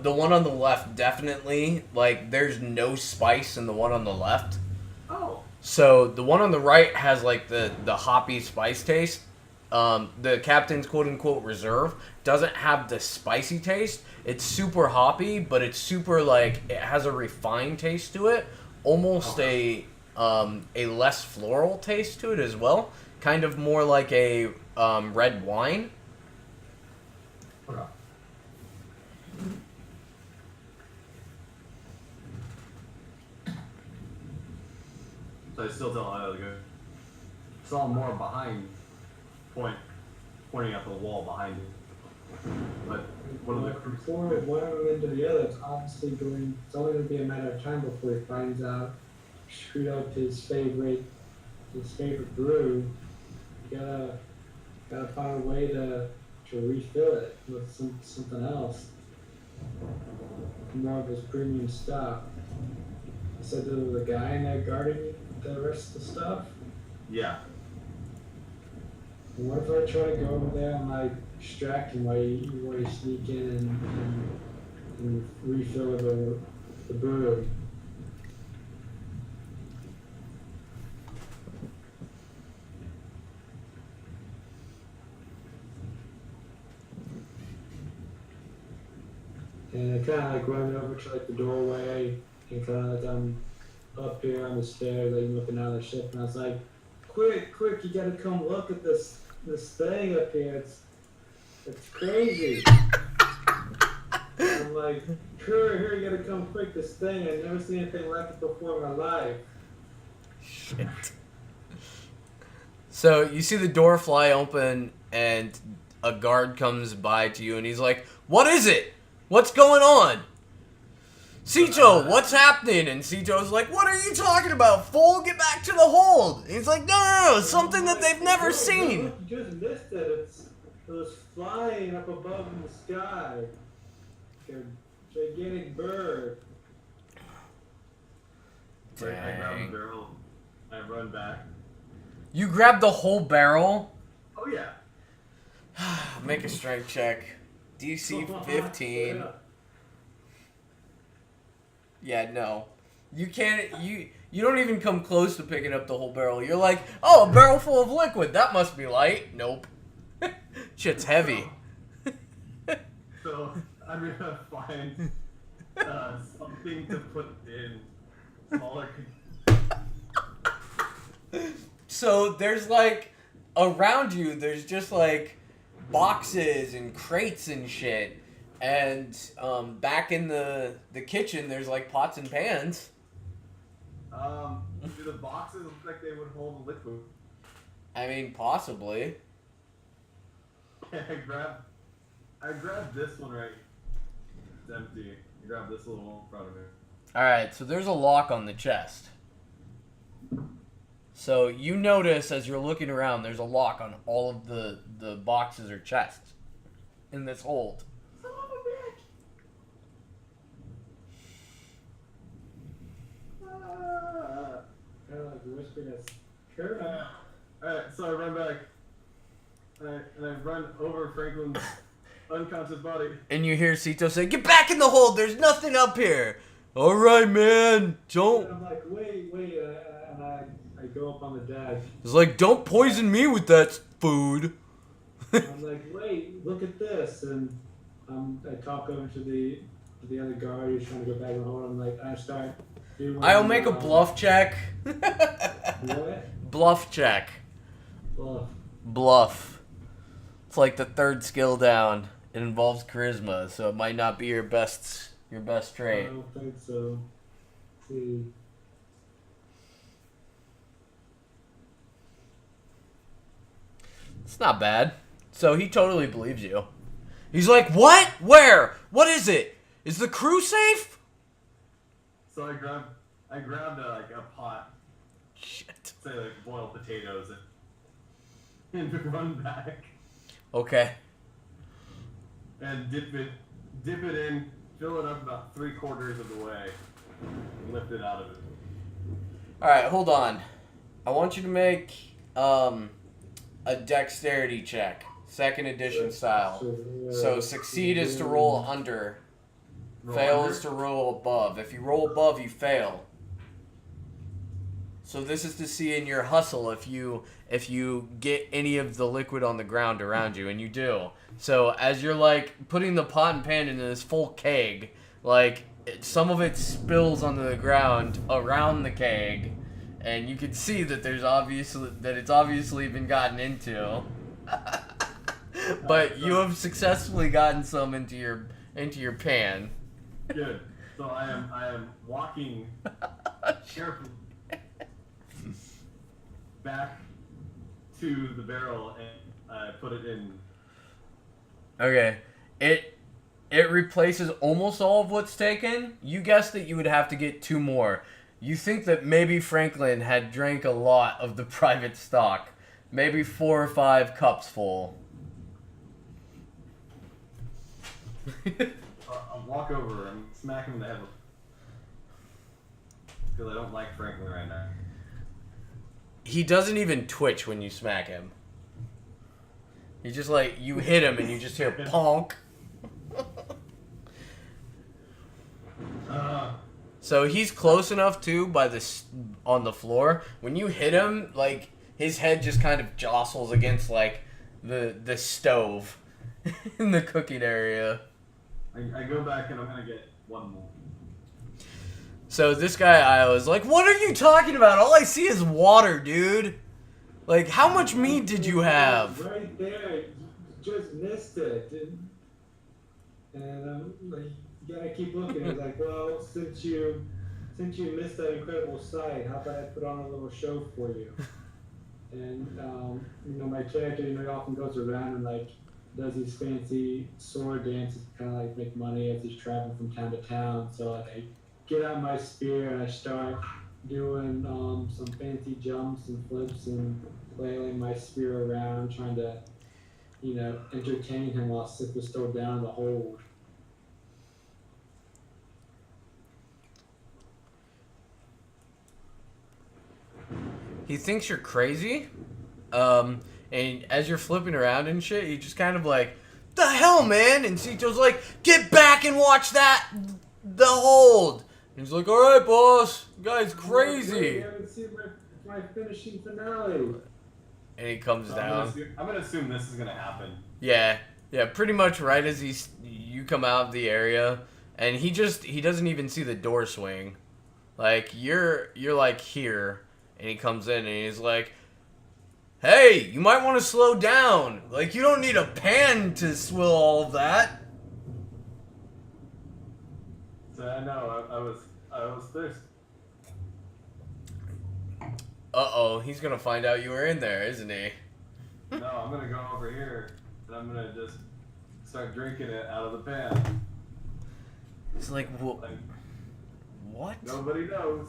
one on the left definitely, like, there's no spice in the one on the left. Oh. So the one on the right has like the hoppy spice taste. The Captain's quote unquote reserve doesn't have the spicy taste. It's super hoppy, but it's super like it has a refined taste to it, almost a less floral taste to it as well. Kind of more like a red wine. Okay. So I still tell Io to go. Saw more behind, pointing at the wall behind you. But one of the crew. Before one of them into the other, it's obviously going. It's only going to be a matter of time before he finds out, screwed up his favorite brew. You gotta find a way to refill it with something else, more of his premium stuff. You said there was a guy in there guarding the rest of the stuff. Yeah. What if I try to go over there and like distract him while you sneak in and refill the brew? And I kind of like run over to like the doorway and kind of like I'm up here on the stairs, like looking out of the ship, and I was like, "Quick, you gotta come look at this thing up here. It's crazy." I'm like, "Here, you gotta come quick. This thing, I've never seen anything like it before in my life." Shit. So you see the door fly open, and a guard comes by to you, and he's like, "What is it? What's going on? Cito, what's happening?" And Cito's like, "What are you talking about, fool? Get back to the hold." And he's like, no, something that they've never seen. Look, you just missed it. It was flying up above in the sky. Like a gigantic bird. Like, I grab the barrel, I run back. You grabbed the whole barrel? Oh yeah. Make a strength check. DC 15. Yeah, no. You can't, you don't even come close to picking up the whole barrel. You're like, oh, a barrel full of liquid. That must be light. Nope. Shit's heavy. So I'm gonna find something to put in smaller. So there's like, around you, there's just like boxes and crates and shit. And back in the kitchen, there's like pots and pans. Do the boxes look like they would hold the liquid? I mean, possibly. I grab this one right. It's empty. I grab this little one in front of me. Alright, so there's a lock on the chest. So you notice as you're looking around, there's a lock on all of the boxes or chests in this hold. Kind of like whispering as Kurt. Alright, so I run back. And I run over Franklin's unconscious body. And you hear Cito say, "Get back in the hold, there's nothing up here." "Alright, man, don't." And I'm like, wait, and I go up on the deck. It's like, "Don't poison me with that food." I'm like, wait, look at this. And I talk over to the other guard who's trying to go back in the hold. I'm like, I start doing I'll make a bluff check. What? Bluff check. Bluff. It's like the third skill down. It involves charisma, so it might not be your best I trait. don't think so. Let's see. It's not bad. So he totally believes you. He's like, "What? Where? What is it? Is the crew safe?" So I grabbed like a pot, Shit. say like boiled potatoes, and run back Okay. and dip it in, fill it up about 3/4 of the way, and lift it out of it. Alright, hold on. I want you to make a dexterity check. 2nd edition style. So succeed is to roll under. Fail is to roll above. If you roll above, you fail. So this is to see in your hustle if you get any of the liquid on the ground around you, and you do. So as you're like putting the pot and pan into this full keg, like some of it spills onto the ground around the keg, and you can see that it's obviously been gotten into. But you have successfully gotten some into your pan. Good. So I am walking carefully back to the barrel and I put it in. Okay. It replaces almost all of what's taken. You guessed that you would have to get 2 more. You think that maybe Franklin had drank a lot of the private stock. Maybe 4 or 5 cups full. I'll walk over and smack him in the head because I don't like Franklin right now. He doesn't even twitch when you smack him. He just like, you hit him and you just hear ponk. So he's close enough too by this on the floor. When you hit him, like his head just kind of jostles against like the stove in the cooking area. I go back and I'm gonna get one more. So this guy I was like, "What are you talking about? All I see is water, dude. Like, how much meat did you have?" Right there, you just missed it. And like, you gotta keep looking. It's like, well, since you missed that incredible sight, how about I put on a little show for you? And you know, my character, you know, he often goes around and like does these fancy sword dances, kind of like make money as he's traveling from town to town. So like, I get out my spear and I start doing some fancy jumps and flips and flailing my spear around, trying to, you know, entertain him while Sif was still down in the hold. He thinks you're crazy. And as you're flipping around and shit, you just kind of like, "The hell, man?" And Sito's like, "Get back and watch the hold." And he's like, "All right, boss. You guy's crazy." I haven't seen my finishing finale. And he comes down. I'm gonna assume this is gonna happen. Yeah, pretty much right as you come out of the area, and he doesn't even see the door swing. Like you're like here, and he comes in and he's like, "Hey, you might want to slow down. Like you don't need a pan to swill all of that." So I know I was thirsty. Uh-oh, he's gonna find out you were in there, isn't he? No, I'm gonna go over here and I'm gonna just start drinking it out of the pan. It's like, Like, what? nobody knows.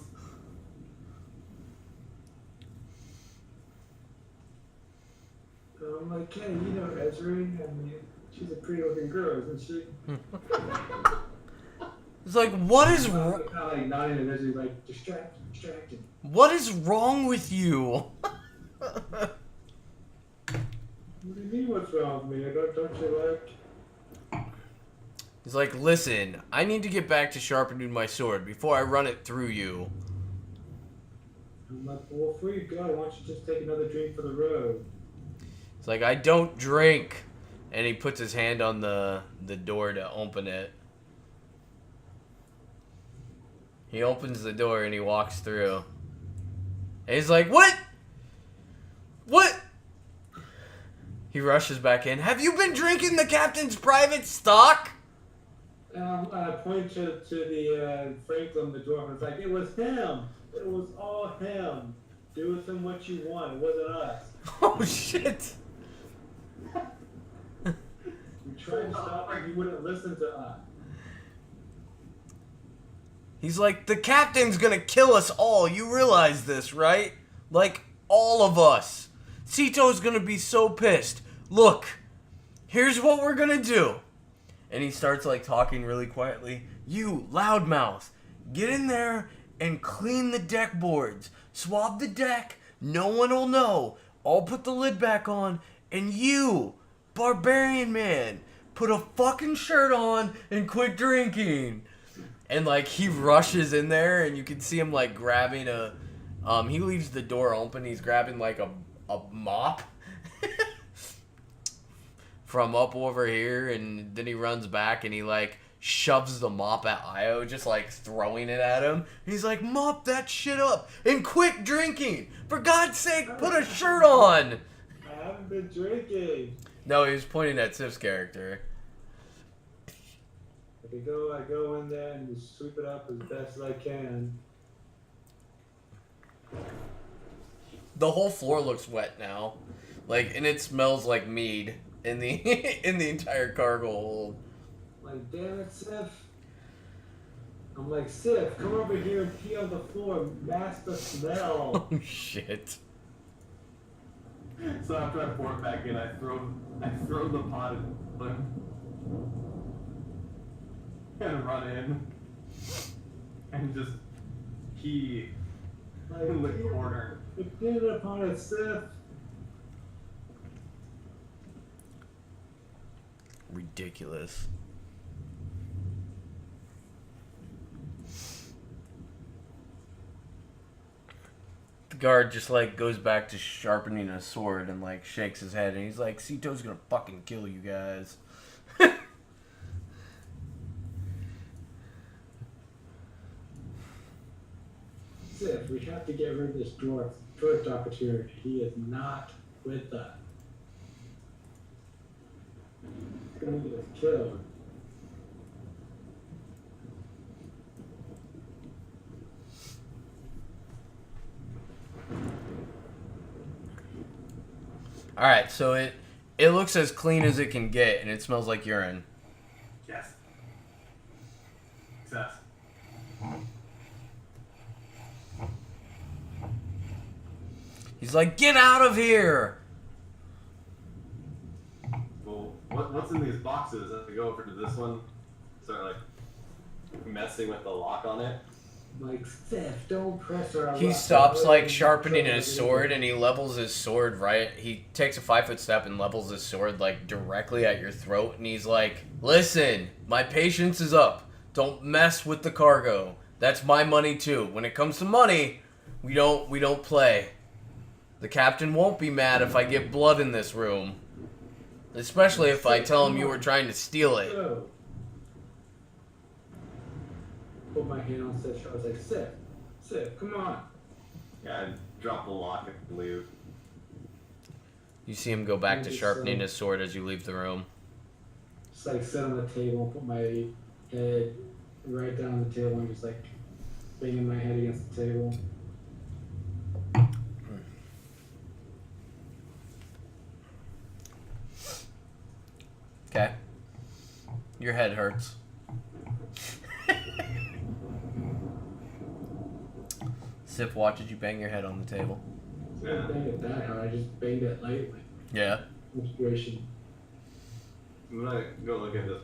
I'm like, Kenny, you know Ezri? I mean, she's a pretty looking girl, isn't she? It's like, what is Kind of like nodding at Ezri, like, distracted. what is wrong with you? What do you mean what's wrong with me? Don't you like... He's like, "Listen, I need to get back to sharpening my sword before I run it through you." I'm like, well, before you go, why don't you just take another drink for the road? It's like, "I don't drink." And he puts his hand on the door to open it. He opens the door and he walks through. And he's like, "What? What?" He rushes back in. "Have you been drinking the captain's private stock?" I point to the Franklin, the dwarf, and it's like, it was him. It was all him. Do with him what you want. It wasn't us. Oh, shit. We tried to stop him. He wouldn't listen to us. He's like, "The captain's gonna kill us all. You realize this, right? Like, all of us. Sito's gonna be so pissed. Look, here's what we're gonna do." And he starts like talking really quietly. "You, loudmouth, get in there and clean the deck boards. Swab the deck. No one will know. I'll put the lid back on. And you, barbarian man, put a fucking shirt on and quit drinking." And like he rushes in there, and you can see him like grabbing a. He leaves the door open. He's grabbing like a mop from up over here, and then he runs back and he like shoves the mop at Io, just like throwing it at him. He's like, "Mop that shit up and quit drinking. For God's sake, put a shirt on." I haven't been drinking. No, he was pointing at Sif's character. I go in there and just sweep it up as best as I can. The whole floor looks wet now, like, and it smells like mead in the in the entire cargo hold. Like, damn it, Sif. I'm like, Sif, come over here and pee on the floor, mask the smell. Oh shit. So after I pour it back in, I throw the pot and run in and just pee Like, in the corner. Depending upon it, Sif. ridiculous. The guard just like goes back to sharpening a sword and like shakes his head and he's like, Sito's gonna fucking kill you guys. Sif, we have to get rid of this dwarf. Dwarf opportunity. He is not with us. He's gonna get us killed. Alright, so it looks as clean as it can get and it smells like urine. Yes. Success. He's like, get out of here! Well, what's in these boxes? As we go over to this one, start like messing with the lock on it. Like, Sif, don't press her. He stops like sharpening his sword and he levels his sword right. He takes a 5-foot step and levels his sword like directly at your throat and he's like, listen, my patience is up. Don't mess with the cargo. That's my money too. When it comes to money, we don't play. The captain won't be mad if I get blood in this room. Especially if I tell him you were trying to steal it. Put my hand on Sif's shoulder. I was like, Sif, come on. Yeah, I drop the lock and leave. You see him go back to sharpening his sword as you leave the room. Just like sit on the table and put my head right down on the table and just like banging my head against the table. Okay. Your head hurts. Sif watches you bang your head on the table. I didn't bang it that hard, I just banged it lightly. Yeah. Inspiration. I'm gonna go look at this.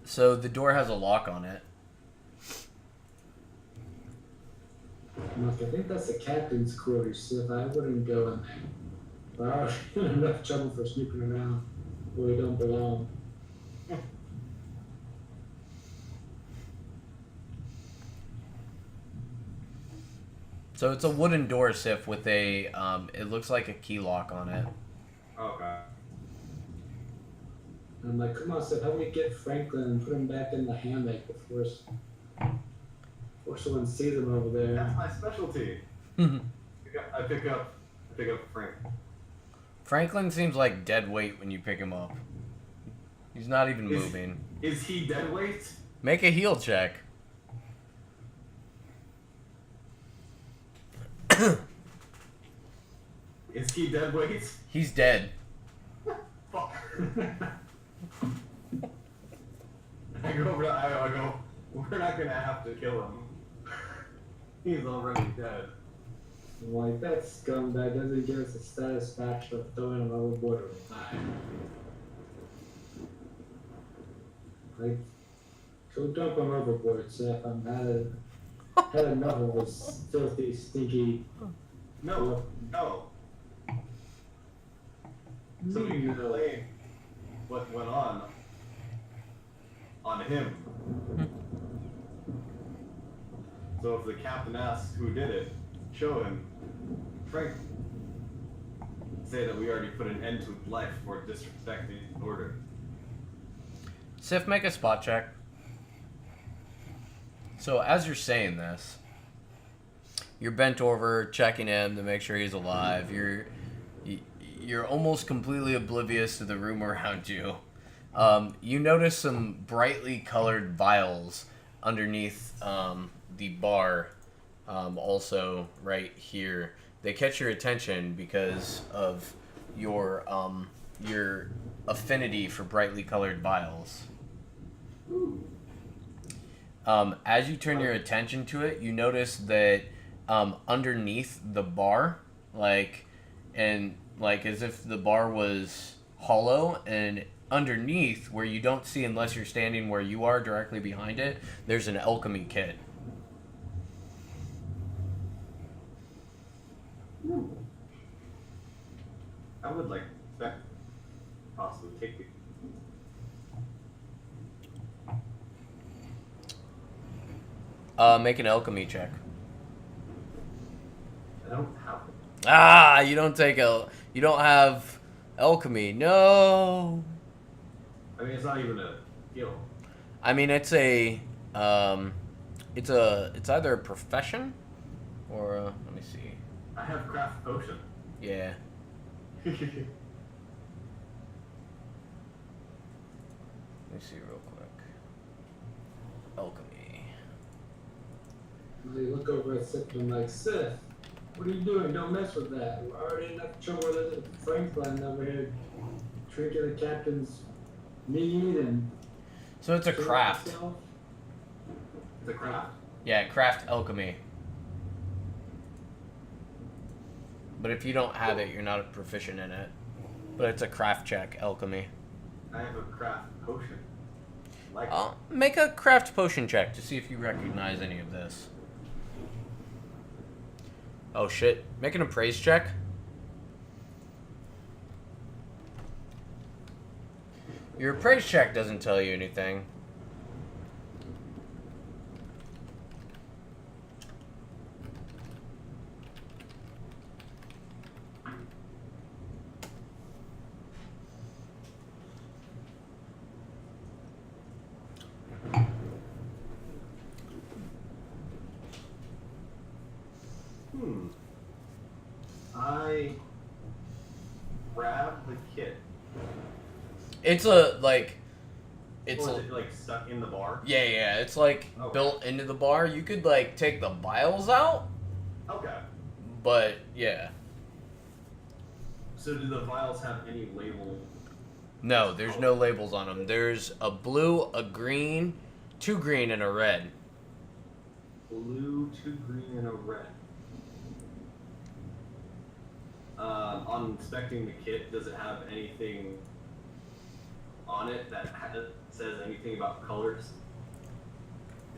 So the door has a lock on it. I think that's the captain's quarters, Sif. I wouldn't go in there. But I was in enough trouble for snooping around where we don't belong. So it's a wooden door, Sif, with a, it looks like a key lock on it. Okay. And I'm like, come on, Sif, help me get Franklin and put him back in the hammock before someone sees him over there. That's my specialty. I pick up Frank. Franklin seems like dead weight when you pick him up. He's not even moving. Is he dead weight? Make a heal check. Is he dead weight? He's dead. Fuck. I go over to Io, I go, we're not gonna have to kill him. He's already dead. I'm like, that scumbag doesn't give us the satisfaction of throwing him overboard or alive. Like, go dump him overboard, Seth. I'm had enough of this filthy, stinky. No. Somebody can blame what went on him. So if the captain asks who did it, show him. Frank, say that we already put an end to life for disrespecting order. Sif, make a spot check. So as you're saying this, you're bent over, checking him to make sure he's alive. You're almost completely oblivious to the room around you. You notice some brightly colored vials underneath the bar, also right here. They catch your attention because of your affinity for brightly colored vials. As you turn your attention to it, you notice that underneath the bar, as if the bar was hollow, and underneath, where you don't see unless you're standing where you are directly behind it, there's an alchemy kit. I would like that. possibly take it. Make an alchemy check. I don't have it. Ah, you don't have alchemy. No. I mean, it's not even a skill. I mean, it's either a profession or let me see. I have craft potion. Yeah. Let me see real quick. Alchemy. They look over at Sith and I'm like, Sith, what are you doing? Don't mess with that. We're already enough trouble with Franklin over here drinking the captain's mead and. So it's a craft. It's a craft. Yeah, craft alchemy. But if you don't have it, you're not proficient in it. But it's a craft check, alchemy. I have a craft potion. Like Make a craft potion check to see if you recognize any of this. Oh shit. Make an appraise check. Your appraise check doesn't tell you anything. I grab the kit. It's Is it like stuck in the bar? yeah, it's like Okay. built into the bar. You could like take the vials out, Okay. but yeah. So do the vials have any label? No, there's no labels on them. There's a blue, a green, 2 green, and a red. Blue, 2 green, and a red. On inspecting the kit, does it have anything on it that says anything about colors?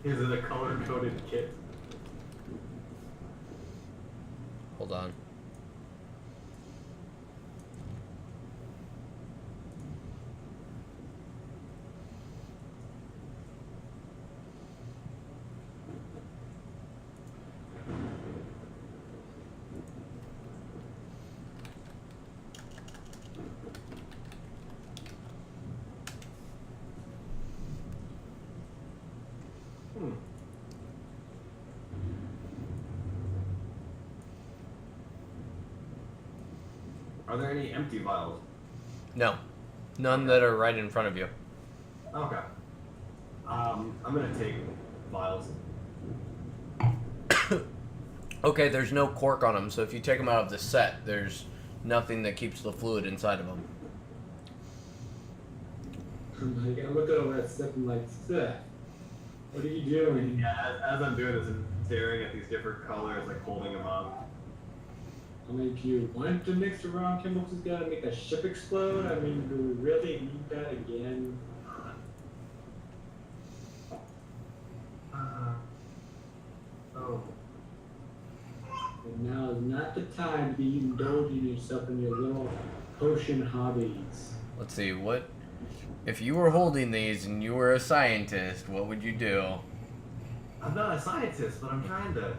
Is it a color-coded kit? Hold on. Are there any empty vials? No. None that are right in front of you. Okay. I'm gonna take vials. Okay, there's no cork on them, so if you take them out of the set, there's nothing that keeps the fluid inside of them. I'm like, I look over at Sith and I'm like, Sith, what are you doing? Yeah, as I'm doing this, I'm staring at these different colors, like holding them up. I'm like, you want to mix around chemicals is gonna make a ship explode? I mean, do we really need that again? Oh. And now is not the time to be indulging yourself in your little potion hobbies. Let's see, if you were holding these and you were a scientist, what would you do? I'm not a scientist, but I'm trying to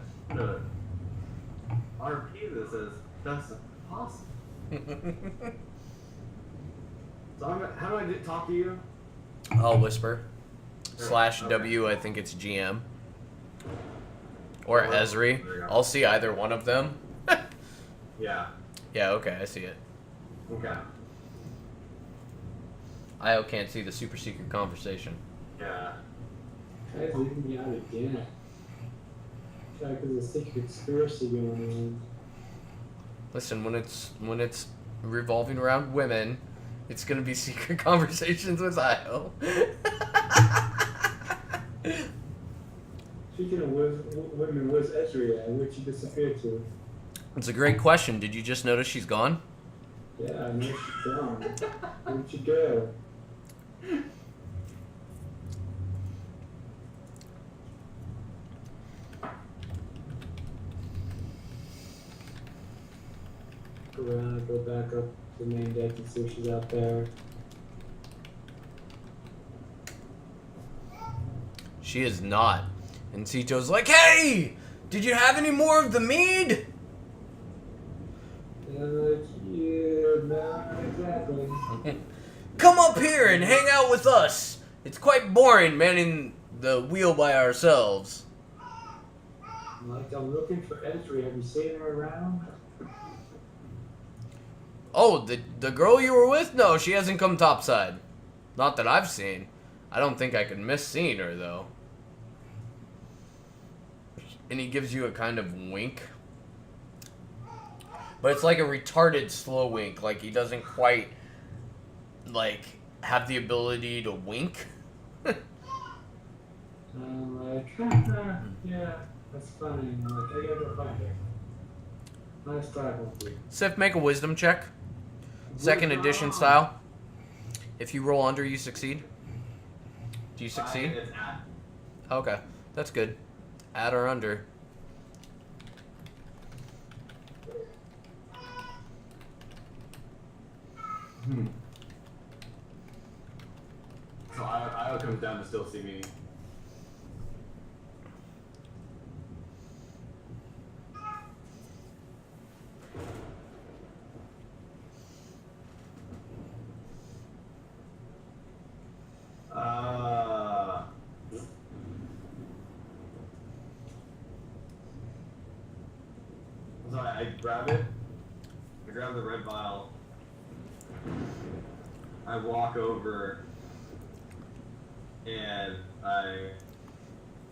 RP this as best as possible. So how do I talk to you? I'll whisper. /W, I think it's GM. Or Esri. I'll see either one of them. Yeah. Yeah, okay, I see it. Okay. I can't see the super secret conversation. Yeah. Guys leaving me out again. I feel like there's a secret conspiracy going on. Listen, when it's revolving around women, it's gonna be secret conversations with Io. Speaking of women, where's Ezri at? Where'd she disappear to? It's a great question. Did you just notice she's gone? Yeah, I know she's gone. Where'd she go? around and go back up to the main deck and see if she's out there. She is not. And Sito's like, hey! Did you have any more of the mead? And I'm like, yeah, not exactly. Come up here and hang out with us. It's quite boring manning the wheel by ourselves. I'm like, I'm looking for Esri. Have you seen her around? Oh, the girl you were with? No, she hasn't come topside. Not that I've seen. I don't think I could miss seeing her, though. And he gives you a kind of wink. But it's like a retarded slow wink. Like, he doesn't quite, like, have the ability to wink. I'm like, yeah, that's funny. I'm like, I gotta go find her. Nice talking with you. Sif, make a wisdom check. Second edition style. If you roll under, you succeed. Do you succeed? It's at. Okay, that's good. Add or under. So Io comes down to still see me. So I grab it. I grab the red vial. I walk over and I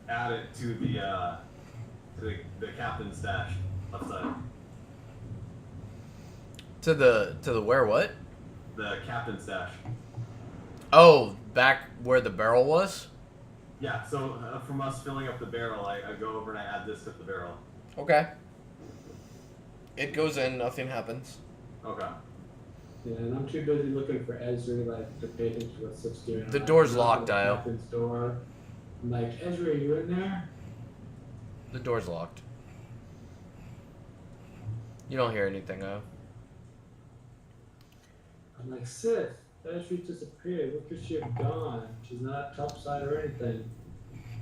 add it to the captain's stash left side. To the where what? The captain's stash. Oh, back where the barrel was? Yeah, so from us filling up the barrel, I go over and I add this to the barrel. Okay. It goes in, nothing happens. Okay. Yeah, and I'm too busy looking for Esri, like, to pay attention to what Sif's doing. The door's locked, Io. Captain's door. I'm like, Esri, are you in there? The door's locked. You don't hear anything, Io. I'm like, Sif, Esri disappeared. Where could she have gone? She's not topside or anything.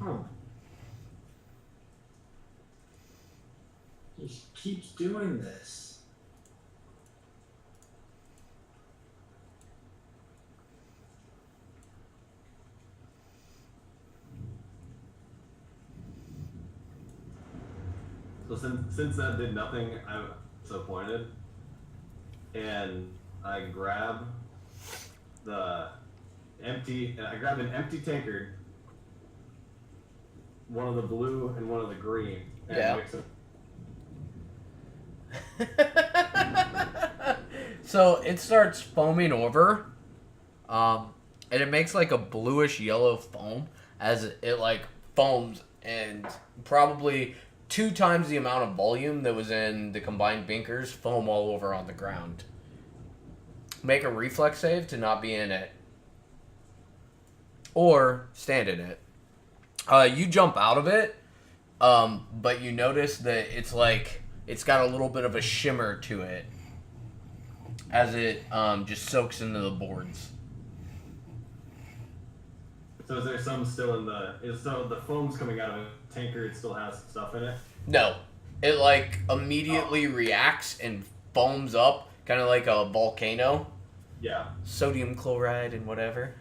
Huh. He keeps doing this. So since that did nothing, I'm disappointed. And I grab an empty tankard, one of the blue and one of the green, and Yeah. mix them. So it starts foaming over, and it makes like a bluish yellow foam as it like foams, and probably 2 times the amount of volume that was in the combined binkers foam all over on the ground. Make a reflex save to not be in it, or stand in it. You jump out of it, but you notice that it's got a little bit of a shimmer to it as it just soaks into the boards. So is there some still in so the foam's coming out of a tankard, it still has stuff in it? No, it like immediately reacts and foams up, kind of like a volcano. Yeah. Sodium chloride and whatever.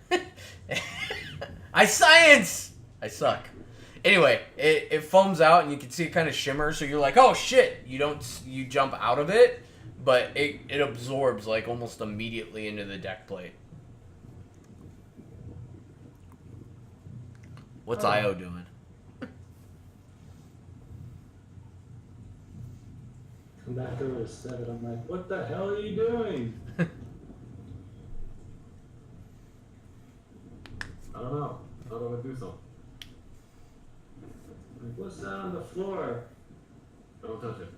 I suck. Anyway, it foams out and you can see it kind of shimmer, so you're like, oh shit! You jump out of it, but it absorbs like almost immediately into the deck plate. What's Io doing? Come back over to 7. I'm like, what the hell are you doing? I don't know. I thought I would do something. Like, what's that on the floor? Don't touch it.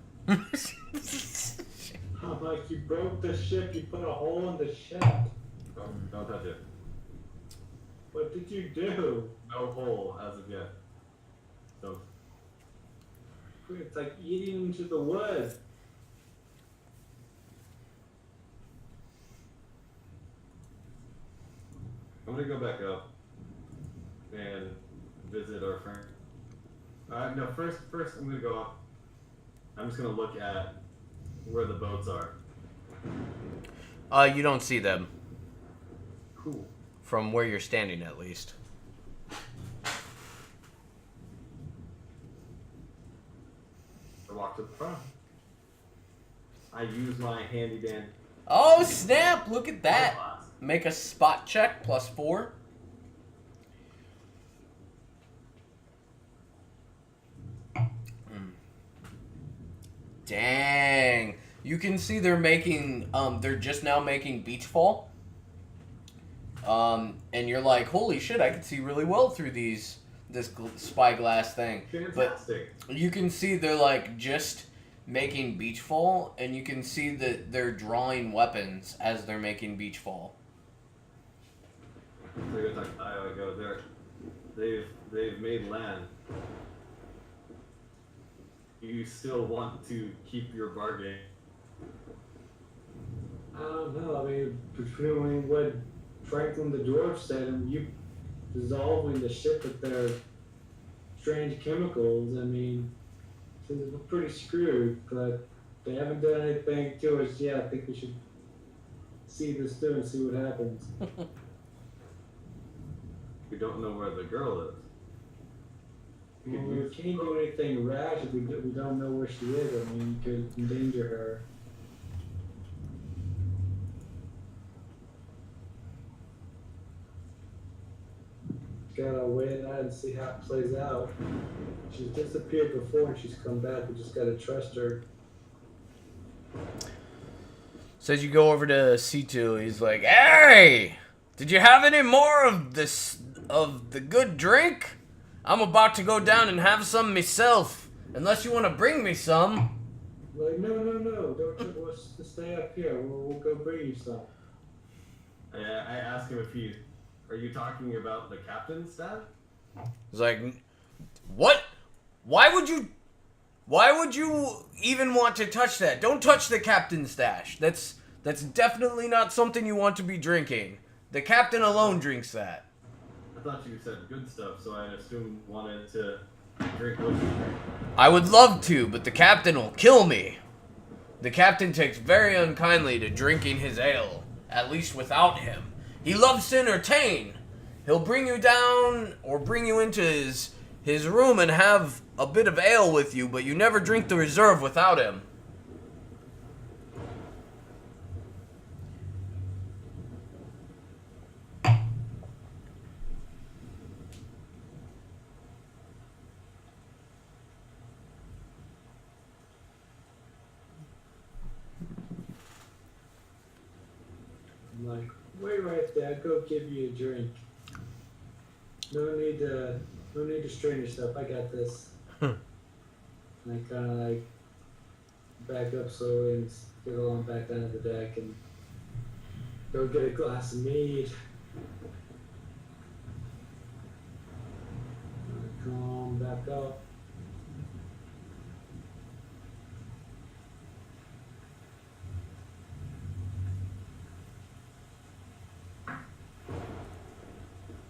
I'm like, you broke the ship. You put a hole in the ship. Don't touch it. What did you do? No hole as of yet. So It's like eating into the wood. I'm gonna go back up and visit our friend. No, first I'm gonna go up. I'm just gonna look at where the boats are. You don't see them. Cool. From where you're standing, at least. I walk to the front. I use my handy dandy. Oh, snap! Look at that. Make a spot check, +4. Dang. You can see they're making, they're just now making Beachfall. And you're like, holy shit, I can see really well through this spyglass thing. Fantastic. But you can see they're like just making Beachfall, and you can see that they're drawing weapons as they're making Beachfall. So I talk to Io, I go there. They've made land. You still want to keep your bargain? I don't know. I mean, between what Franklin the dwarf said and you dissolving the ship with their strange chemicals, I mean, we're pretty screwed, but they haven't done anything to us yet. I think we should see this through and see what happens. We don't know where the girl is. Well, we can't do anything rash if we don't know where she is. I mean, you could endanger her. Gotta wait it out and see how it plays out. She's disappeared before and she's come back. We just gotta trust her. Says you go over to C2, he's like, hey! Did you have any more of the good drink? I'm about to go down and have some myself. Unless you want to bring me some. Like, no. Don't we'll stay up here. We'll go bring you some. I ask him if are you talking about the captain's staff? He's like, what? Why would you even want to touch that? Don't touch the captain's stash. That's definitely not something you want to be drinking. The captain alone drinks that. I thought you said good stuff, so I assumed wanted to drink what you drink. I would love to, but the captain will kill me. The captain takes very unkindly to drinking his ale, at least without him. He loves to entertain. He'll bring you down or bring you into his room and have a bit of ale with you, but you never drink the reserve without him. I'm like, wait right there. I'll go give you a drink. No need to strain yourself. I got this. And I kind of like back up slowly and get along back down to the deck and go get a glass of mead. Come back up.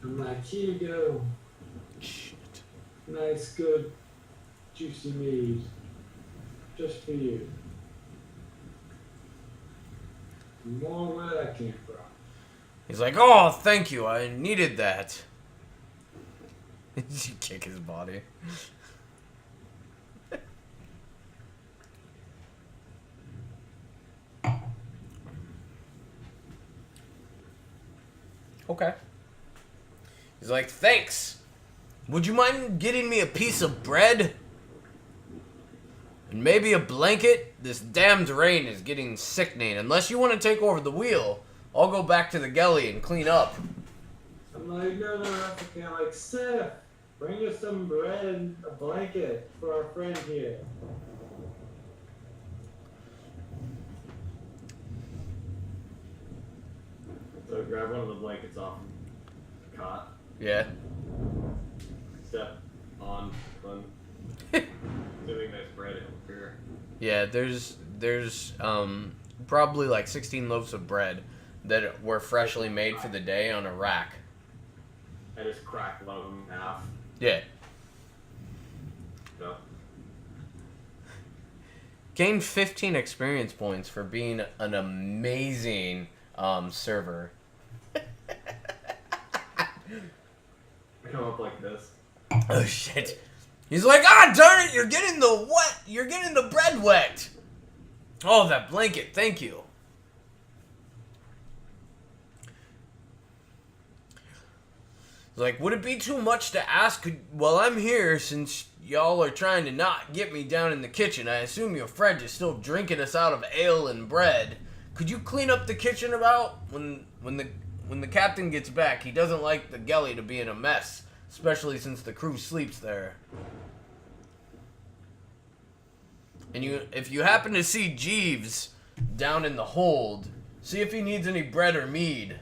I'm like, here you go. Shit. Nice, good, juicy mead. Just for you. More where that came from. He's like, oh, thank you. I needed that. You kick his body. Okay. He's like, thanks. Would you mind getting me a piece of bread? And maybe a blanket? This damned rain is getting sickening. Unless you want to take over the wheel, I'll go back to the galley and clean up. I'm like, no, that's okay. I'm like, Seth, bring us some bread and a blanket for our friend here. So grab one of the blankets off the cot. Yeah. Step on one. Doing nice bread over here. Yeah, there's probably like 16 loaves of bread that were freshly made for the day on a rack. I just cracked one of them in half. Yeah. So. Gained 15 experience points for being an amazing server. I come up like this. Oh shit. He's like, ah, darn it, you're getting the bread wet. Oh, that blanket, thank you. Like, would it be too much to ask while I'm here, since y'all are trying to not get me down in the kitchen? I assume your friend is still drinking us out of ale and bread. Could you clean up the kitchen about when the captain gets back? He doesn't like the galley to be in a mess, especially since the crew sleeps there. And if you happen to see Jeeves down in the hold, see if he needs any bread or mead.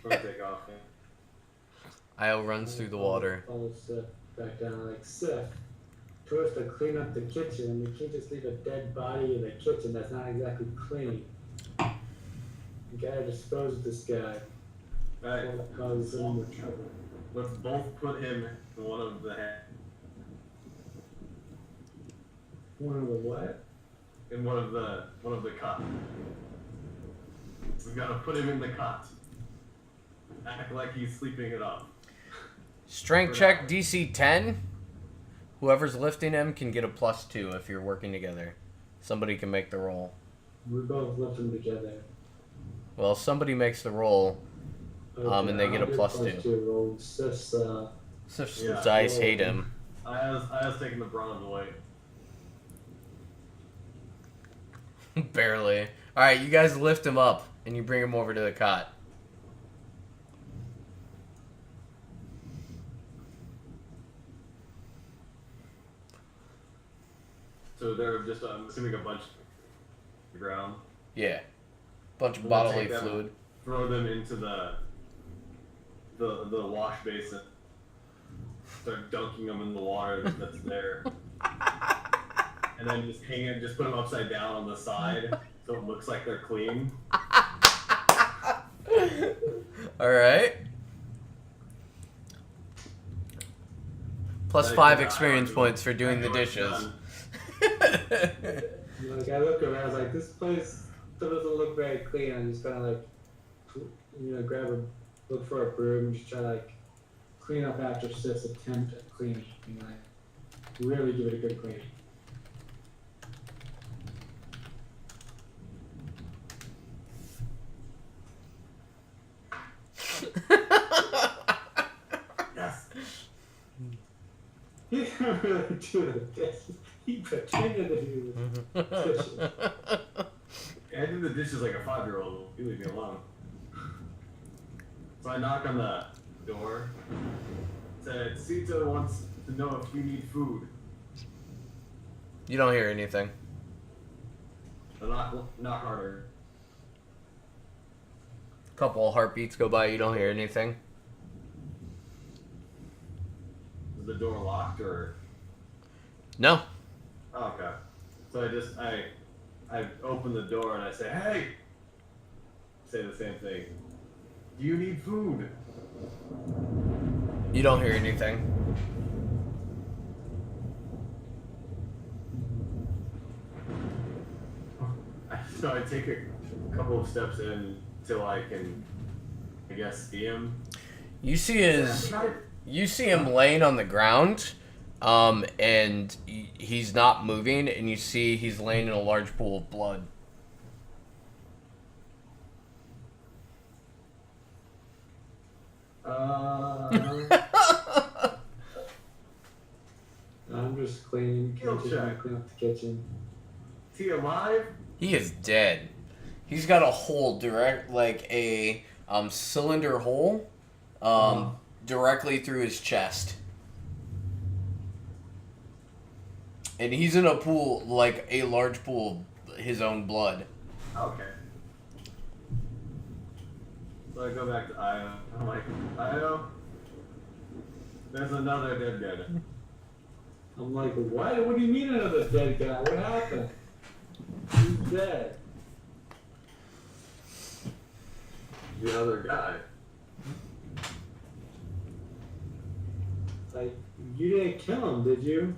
Take off. Io runs through the water. Follow Sif back down, like, Sif, first to clean up the kitchen. You can't just leave a dead body in the kitchen. That's not exactly clean. You gotta dispose of this guy. Alright, Cause him more trouble. let's both put him in one of the One of the what? in one of the cot. We gotta put him in the cot. Act like he's sleeping it off. Strength check DC 10. Whoever's lifting him can get a +2 if you're working together. Somebody can make the roll. We both lift him together. Well, somebody makes the roll, Okay, and they get a I'll +2. Roll. Sif's, Sif's Yeah. dice hate him. I was taking the brunt of the weight. Barely. Alright, you guys lift him up, and you bring him over to the cot. So they're just, I'm assuming, a bunch on the ground. Yeah. Bunch of We'll bodily take them, fluid. Throw them into the wash basin. Start dunking them in the water that's there. And then just hang it, just put them upside down on the side so it looks like they're clean. Alright. +5 experience points for doing the dishes. like, I look around, I was like, this place doesn't look very clean. I'm just gonna, like, look for a broom and just try to, like, clean up after Sif's attempt at cleaning. And, like, really give it a good cleaning. Yes. He didn't really do the dishes. He pretended to do the dishes. I do the dishes like a 5-year-old. You leave me alone. So I knock on the door. Said, Sita wants to know if you need food. You don't hear anything. I knock harder. Couple of heartbeats go by, you don't hear anything. Is the door locked or? No. Oh, okay. So I open the door and I say, hey! Say the same thing. Do you need food? You don't hear anything. So I take a couple of steps in till I can, I guess, see him. You see him laying on the ground, and he's not moving, and you see he's laying in a large pool of blood. I'm just cleaning. Kill Clean check. up the kitchen. Is he alive? He is dead. He's got a hole like a cylinder hole, directly through his chest. And he's in a pool, like a large pool of his own blood. Okay. So I go back to Io. I'm like, Io, there's another dead guy. I'm like, what? What do you mean another dead guy? What happened? He's dead. The other guy. Like, you didn't kill him, did you?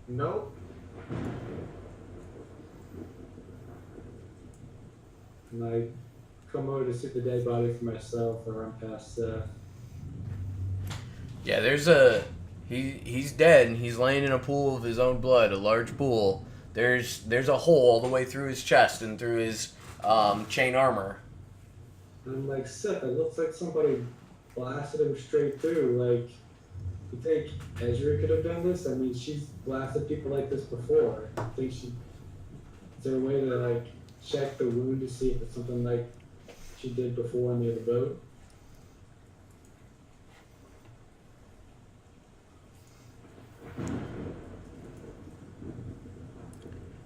Nope. And I come over to see the dead body for myself or run past Seth. Yeah, there's a he's dead and he's laying in a pool of his own blood, a large pool. There's a hole all the way through his chest and through his chain armor. And I'm like, Seth, it looks like somebody blasted him straight through. Like, you think Ezra could have done this? I mean, she's blasted people like this before. I think she. Is there a way to like check the wound to see if it's something like she did before near the boat?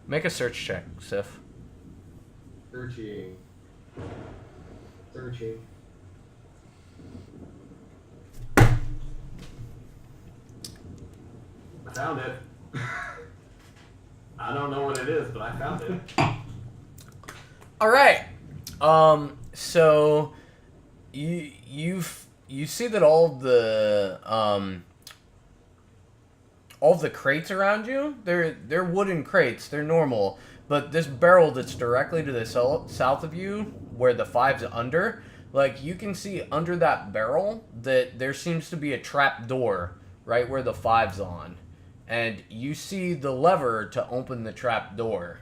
Make a search check, Sif. Searching. Searching. I found it. I don't know what it is, but I found it. All right. So you see that all of the crates around you, they're wooden crates. They're normal, but this barrel that's directly to the south of you, where the 5's under, like you can see under that barrel that there seems to be a trap door right where the 5's on, and you see the lever to open the trap door.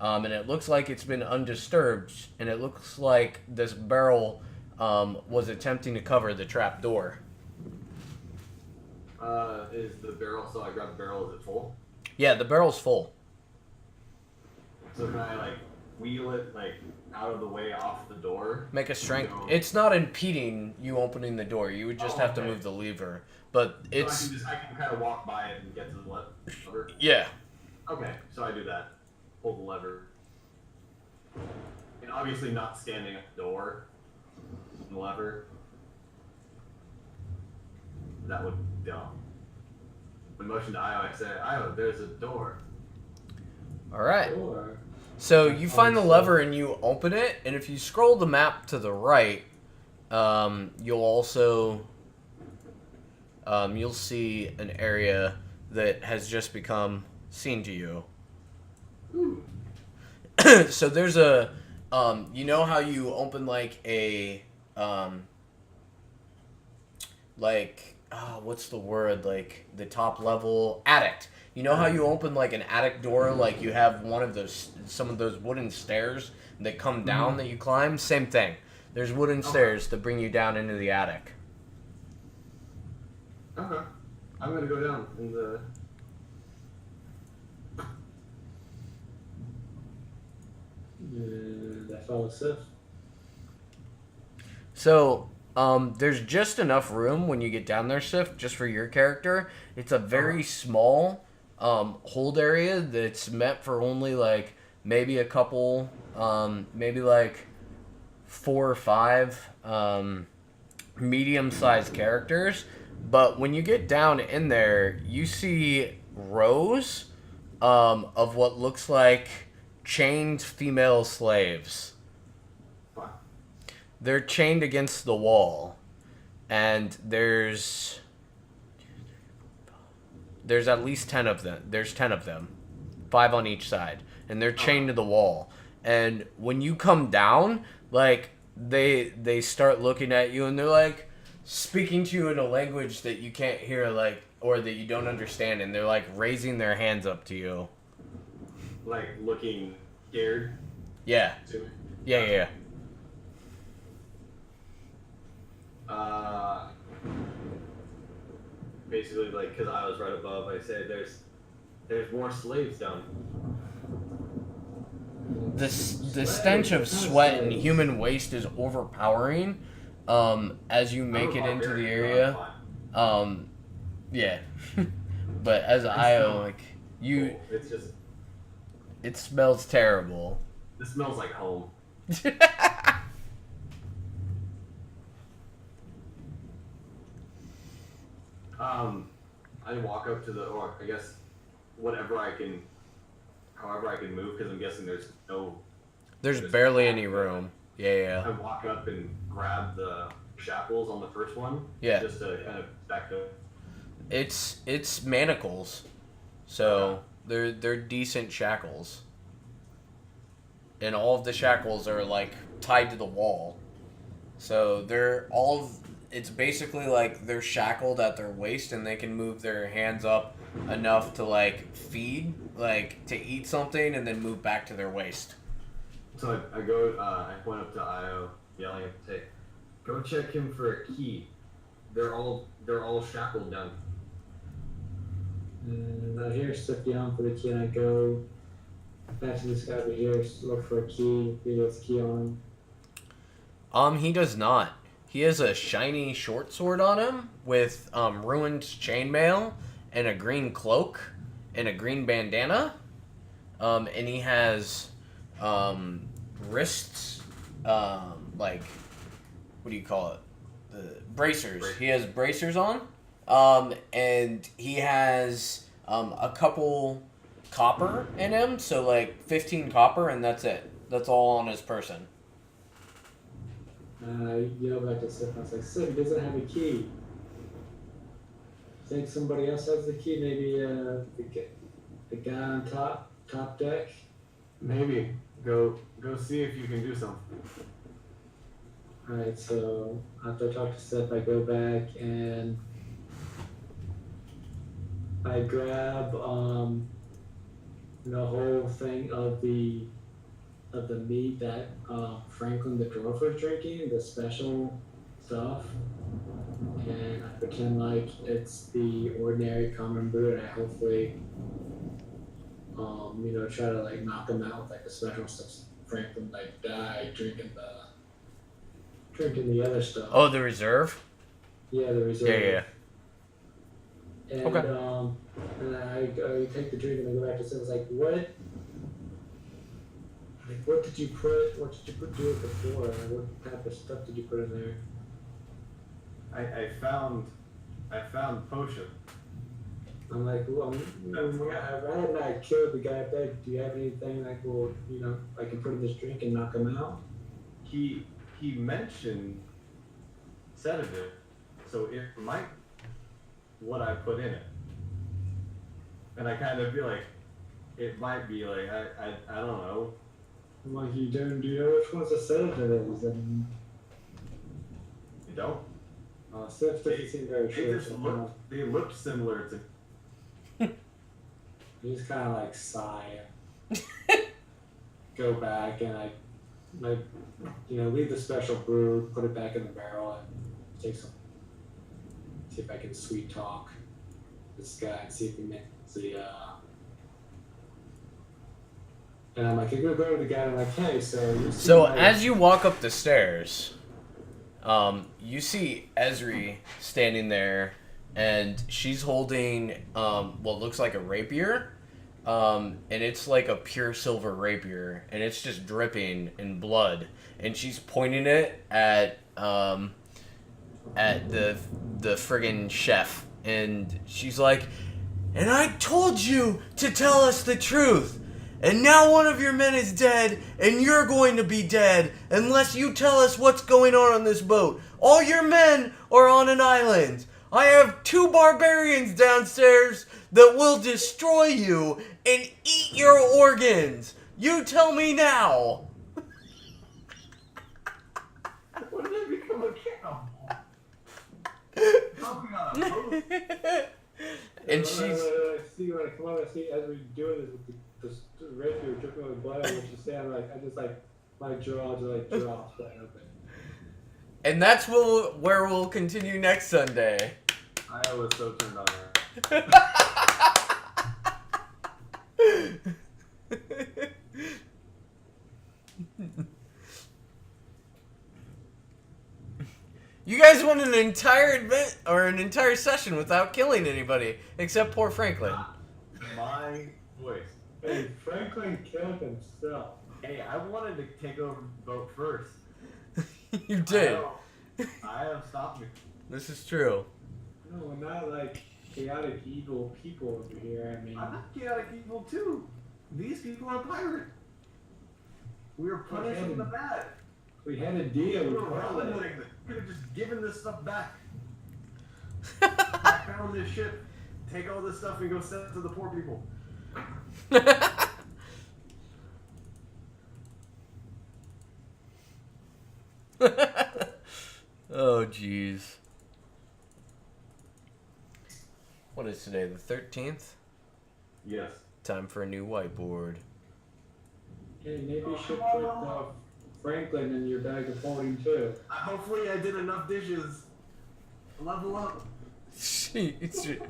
And it looks like it's been undisturbed, and it looks like this barrel was attempting to cover the trap door. Is the barrel, so I grab the barrel, is it full? Yeah, the barrel's full. So can I, like, wheel it, like, out of the way off the door? Make a strength. No. It's not impeding you opening the door. You would just have to move the lever. But it's... So I can kind of walk by it and get to the lever? Yeah. Okay, so I do that. Pull the lever. And obviously not standing at the door. The lever. That would be dumb. When motion to Io, I say, Io, there's a door. All right. Or So you find the lever and you open it, and if you scroll the map to the right, you'll also you'll see an area that has just become seen to you. Ooh. So there's a you know how you open like a what's the word, like the top level attic. You know how you open like an attic door, like you have some of those wooden stairs that come down that you climb? Same thing. There's wooden stairs that bring you down into the attic. Okay. I'm gonna go down in the... that follows Seth. So, there's just enough room when you get down there, Sif, just for your character. It's a very small hold area that's meant for only like maybe a couple, maybe like 4 or 5 medium-sized characters. But when you get down in there, you see rows of what looks like chained female slaves. They're chained against the wall, and there's at least 10 of them. There's 10 of them, 5 on each side, and they're chained to the wall. And when you come down, like they start looking at you, and they're like speaking to you in a language that you can't hear, like, or that you don't understand, and they're like raising their hands up to you, Like looking scared yeah, to me. yeah. Basically, like, because I was right above, I say, there's more slaves down. The stench of sweat and human waste is overpowering as you make it into the area. Yeah. But as Io, like, you... Cool. It's just... It smells terrible. It smells like home. I walk up to the, or I guess, whatever I can however I can move, because I'm guessing there's no... There's barely any room. Yeah. I walk up and grab the shackles on the first one. Yeah. Just to kind of back up. It's manacles, so they're decent shackles, and all of the shackles are like tied to the wall, so it's basically like they're shackled at their waist, and they can move their hands up enough to like feed, like to eat something, and then move back to their waist. So I go, I point up to Io, yelling at the tape, "Go check him for a key. They're all shackled down." And I hear Sif yelling for the key, and I go back to this guy over here, look for a key, he has a key on him. He does not. He has a shiny short sword on him with ruined chainmail and a green cloak and a green bandana. And he has wrists, like, what do you call it? The bracers. He has bracers on. And he has a couple copper in him, so like 15 copper, and that's it. That's all on his person. I yell back to Sif, I was like, Sif, he doesn't have a key. Think somebody else has the key, maybe the guy on top deck? Maybe. Go see if you can do something. Alright, so after I talk to Sif, I go back and I grab the whole thing of the meat that Franklin the dwarf was drinking, the special stuff, and I pretend like it's the ordinary common brew, and I hopefully try to like knock him out with like the special stuff. Franklin like died drinking the other stuff. Oh, the reserve? Yeah, the reserve. Yeah. And, Okay. And I take the drink and I go back to Sif. I was like, what did you do it before? What type of stuff did you put in there? I found potion. I'm like, well, I'd rather not kill the guy back. Do you have anything like, well, I can put in this drink and knock him out? He mentioned sedative, so it might what I put in it. And I kind of feel like it might be like I don't know. I'm like, do you know which one's a sedative is? And You don't? Sif doesn't seem very sure. They looked similar to. You just kind of like sigh, go back, and I leave the special brew, put it back in the barrel, and take some. See if I can sweet talk this guy and see if he makes the. And I'm like, I go to the guy and I'm like, hey, so you see. So as you walk up the stairs, you see Ezri standing there, and she's holding what looks like a rapier, and it's like a pure silver rapier, and it's just dripping in blood, and she's pointing it at the friggin' chef, and she's like, "And I told you to tell us the truth. And now one of your men is dead, and you're going to be dead unless you tell us what's going on this boat. All your men are on an island. I have 2 barbarians downstairs that will destroy you and eat your organs. You tell me now." When did I become a cannibal? And she's... I see when I come up, I see Ezra doing this with the rapier dripping with blood, and when she say, I'm like, I just like, my jaw just like drops right open. And that's where we'll continue next Sunday. I was so turned on her. You guys went an entire event or an entire session without killing anybody, except poor Franklin. My voice. Hey, Franklin killed himself. Hey, I wanted to take over the boat first. You did. I have stopped me. This is true. No, we're not like chaotic evil people over here. I mean, I'm not chaotic evil too. These people are pirates. We were punished from the bad. We had a deal. We were rolling with it. We could have just given this stuff back. I found this ship. Take all this stuff and go sell it to the poor people. Oh, jeez. What is today, the 13th? Yes. Time for a new whiteboard. Hey, maybe you should put Franklin in your bag of holding too. Hopefully I did enough dishes. Level up. Jeez. You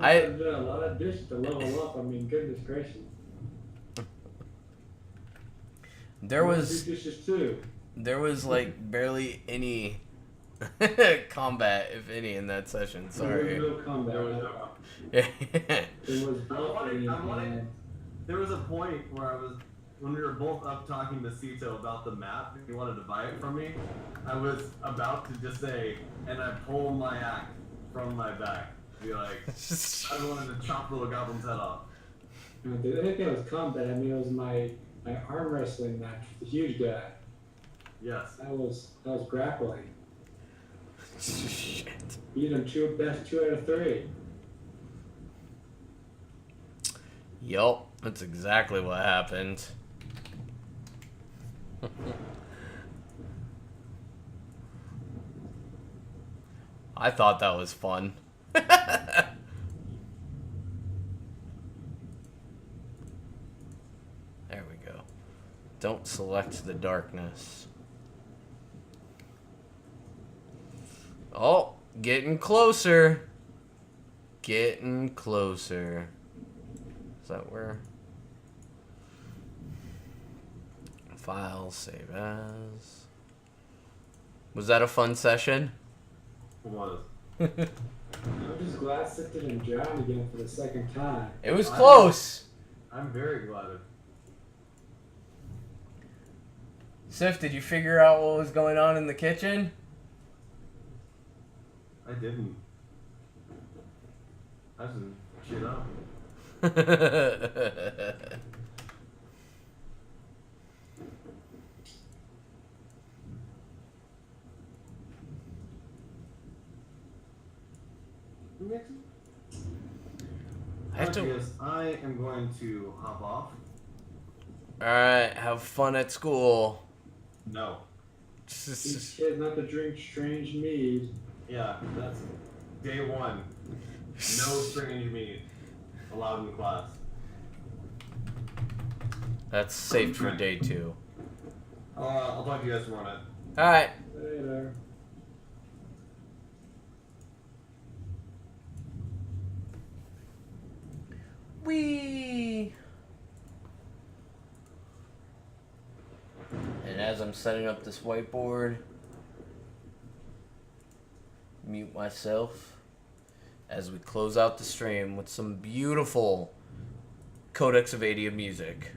I- did a lot of dishes to level up. I mean, goodness gracious. There I wanna was... do dishes too. There was like barely any combat, if any, in that session. Sorry. There was no combat. There was no. There was I bluffing wanted- and There was a point where I was, when we were both up talking to Sito about the map, he wanted to buy it from me. I was about to just say, and I pulled my axe from my back. Be like, I wanted to chop the little goblin's head off. I didn't think it was combat. I mean, it was my arm wrestling match with the huge guy. Yes. That was grappling. Shit. Beat him best 2 out of 3. Yup, that's exactly what happened. I thought that was fun. There we go. Don't select the darkness. Oh, getting closer. Getting closer. Is that where? File, save as. Was that a fun session? It was. I'm just glad Sifted and drowned again for the second time. It was close. I'm very glad. Sif, did you figure out what was going on in the kitchen? I didn't. I just shit up. I have to. Yes, I am going to hop off. Alright, have fun at school. No. These kids not to drink strange mead. Yeah, that's day 1. No strange meat allowed in class. That's safe for day 2. I'll talk to you guys tomorrow night. Alright. Later. Whee! And as I'm setting up this whiteboard, mute myself as we close out the stream with some beautiful Codex of Ada music.